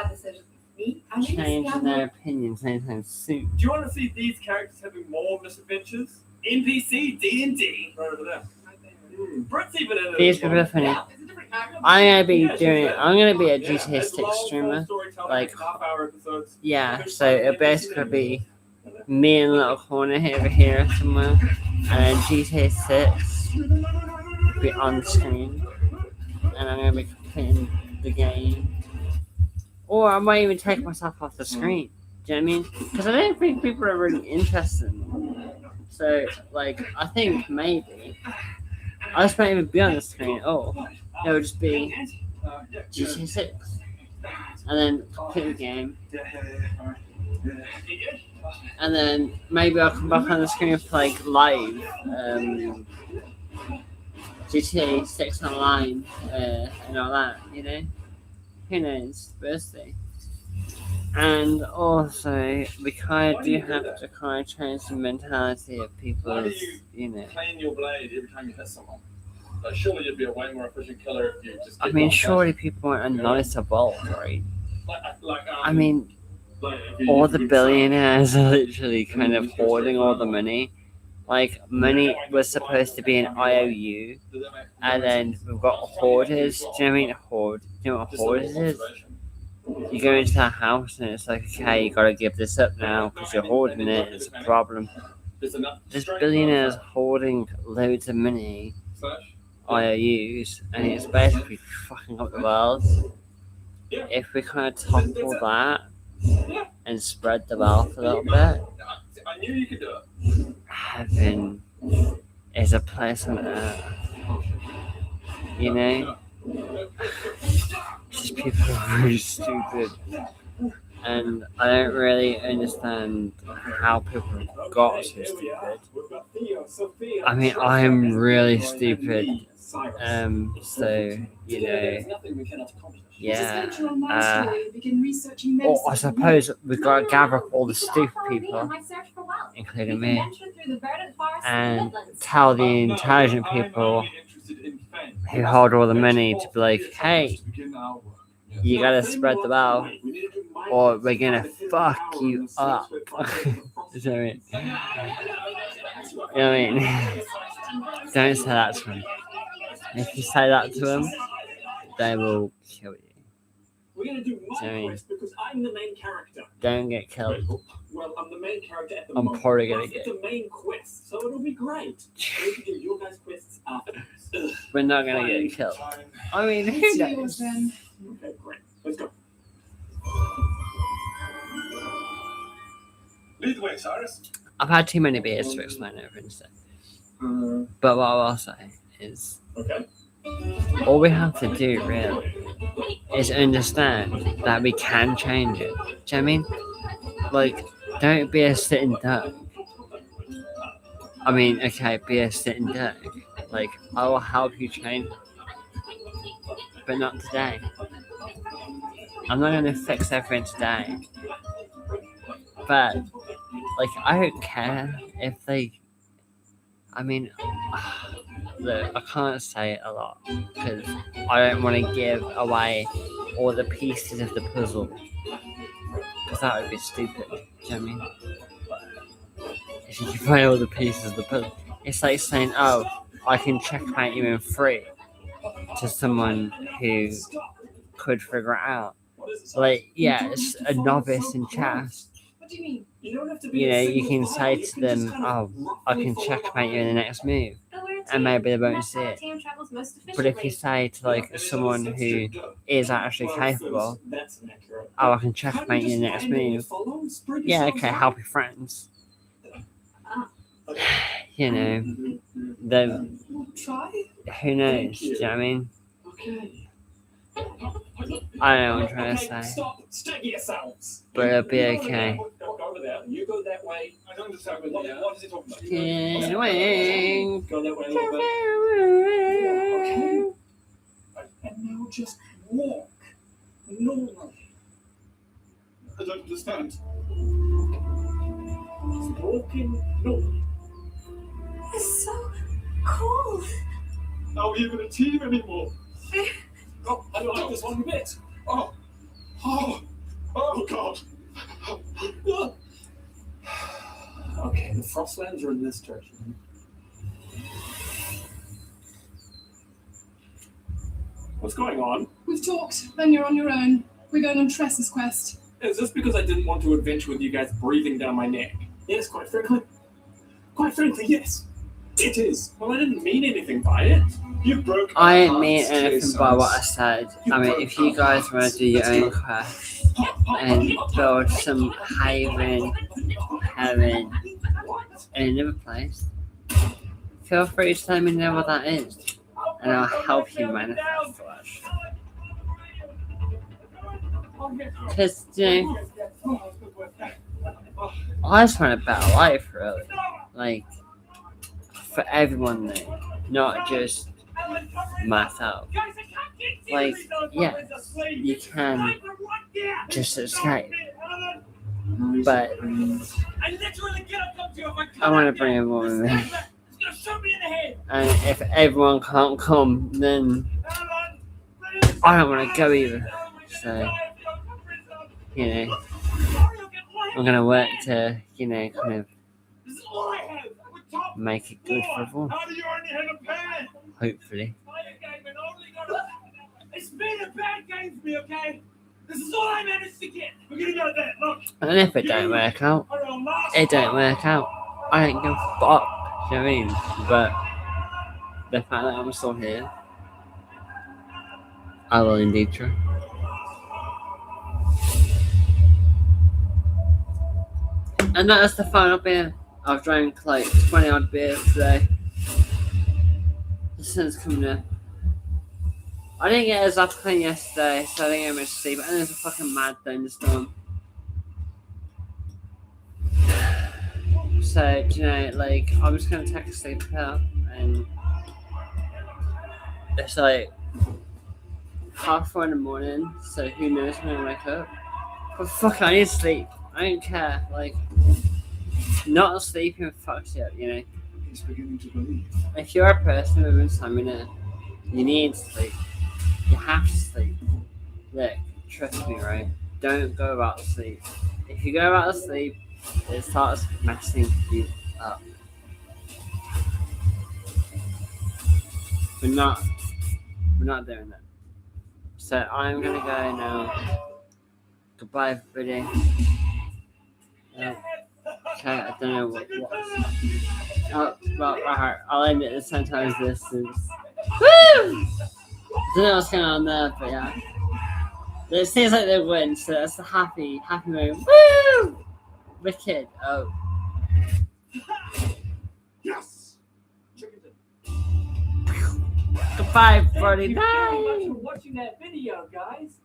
Speaker 1: changing their opinions anytime soon.
Speaker 15: Do you want to see these characters having more misadventures?
Speaker 19: NPC D&D.
Speaker 15: Right over there. Brett's even in it.
Speaker 1: These people are funny. I'm gonna be a GTA 6 streamer. Like, yeah, so it'll basically be me in a little corner over here somewhere, and then GTA 6 will be on the screen, and I'm gonna be completing the game. Or I might even take myself off the screen. Do you know what I mean? Because I don't think people are really interested in it. So, like, I think maybe I just might even be on the screen. Oh, it would just be GTA 6. And then complete the game. And then maybe I'll come back on the screen for like live GTA 6 online and all that, you know? Who knows? Birthday. And also, we kind of do have to kind of change the mentality of people's, you know.
Speaker 15: Clean your blade every time you hit someone. Like, surely you'd be a way more efficient killer if you just.
Speaker 1: I mean, surely people are noticeable, right? I mean, all the billionaires are literally kind of hoarding all the money. Like, money was supposed to be an IOU, and then we've got hoarders. Do you know what I mean? Do you know what hoarders is? You go into that house and it's like, okay, you gotta give this up now because you're hoarding it. It's a problem. There's billionaires hoarding loads of money, IOUs, and it's basically fucking up the world. If we kind of topple that and spread the wealth a little bit,
Speaker 15: I knew you could do it.
Speaker 1: heaven is a place on earth. You know? These people are really stupid. And I don't really understand how people got so stupid. I mean, I'm really stupid. So, you know, yeah. Or I suppose we've got to gather up all the stupid people, including me, and tell the intelligent people who hold all the money to be like, hey, you gotta spread the wealth, or we're gonna fuck you up. You know what I mean? You know what I mean? Don't say that to them. If you say that to them, they will kill you.
Speaker 19: We're going to do my quest because I'm the main character.
Speaker 1: Don't get killed.
Speaker 19: Well, I'm the main character at the
Speaker 1: I'm
Speaker 19: moment.
Speaker 1: probably gonna
Speaker 19: It's
Speaker 1: get.
Speaker 19: the main quest, so it'll be great. We can do your guys' quests afterwards.
Speaker 1: We're not gonna get killed. I mean, who knows?
Speaker 19: Okay, great. Let's go.
Speaker 15: Lead the way, Cyrus.
Speaker 1: I've had too many beers to explain everything. So. But what I will say is, all we have to do really is understand that we can change it. Do you know what I mean? Like, don't be a sitting duck. I mean, okay, be a sitting duck. Like, I will help you train, but not today. I'm not gonna fix everything today. But, like, I don't care if they. I mean, look, I can't say it a lot because I don't want to give away all the pieces of the puzzle because that would be stupid. Do you know what I mean? If you give away all the pieces of the puzzle, it's like saying, "Oh, I can checkmate you in 3" to someone who could figure it out. Like, yeah, it's a novice in chess.
Speaker 12: What do you mean?
Speaker 1: You know, you can say to them, "Oh, I can checkmate you in the next move," and maybe they won't see it. But if you say to like someone who is actually capable, "Oh, I can checkmate you in the next move," yeah, okay, help your friends. You know, then who knows? Do you know what I mean? I don't know what I'm trying to say,
Speaker 8: Stop! Steady yourselves!
Speaker 1: but it'll be okay.
Speaker 8: Over there. You go that way. I don't understand what is he talking about?
Speaker 1: Anyway.
Speaker 8: Go that way a little bit. Okay. And now just walk normally. I don't understand. Just walking normally.
Speaker 20: It's so cold.
Speaker 8: Are we even a team anymore? Oh, I don't like this one bit. Oh, God. Okay, the Frostlands are in this direction. What's going on?
Speaker 12: We've talked, then you're on your own. We're going on Tress's quest.
Speaker 8: Is this because I didn't want to adventure with you guys breathing down my neck? Yes, quite frankly. Quite frankly, yes. It is. Well, I didn't mean anything by it. You broke my
Speaker 1: I didn't
Speaker 8: heart,
Speaker 1: mean anything by what I said. I mean, if you guys want to do your own quest and build some heaven in another place, feel free to let me know what that is, and I'll help you manifest it. Because, you know, I just want a better life, really. Like, for everyone there, not just myself. Like, yes, you can just escape, but I want to bring everyone with me. And if everyone can't come, then I don't want to go either. So, you know, I'm going to work to, you know, kind of make it good for everyone. Hopefully.
Speaker 8: It's been a bad game for me, okay? This is all I managed to get. Forget about that. Look.
Speaker 1: And if it don't work out, it don't work out. I don't give a fuck. Do you know what I mean? But the fact that I'm still here, I will indeed try. And that is the final beer. I've drank like 20 odd beers today. The sun's coming up. I didn't get as up clean yesterday, so I didn't get much sleep. And there's a fucking mad thunderstorm. So, do you know, like, I'm just gonna take a sleep pill, and it's like 4:30 in the morning, so who knows when I wake up. But fuck, I need sleep. I don't care. Like, not sleeping fucks you up, you know.
Speaker 8: He's beginning to believe.
Speaker 1: If you're a person with insomnia, you need sleep. You have to sleep. Look, trust me, right? Don't go about sleep. If you go about sleep, it starts messing you up. We're not doing that. So I'm gonna go now. Goodbye, everybody. Okay, I don't know what. Oh, well, alright. I'll end it the same time as this. Woo! I don't know what's going on there, but yeah. It seems like they win, so that's a happy moment. Woo! Wicked. Oh.
Speaker 8: Yes!
Speaker 1: Goodbye, everybody.
Speaker 19: Thank you very
Speaker 1: Bye!
Speaker 19: much for watching that video, guys.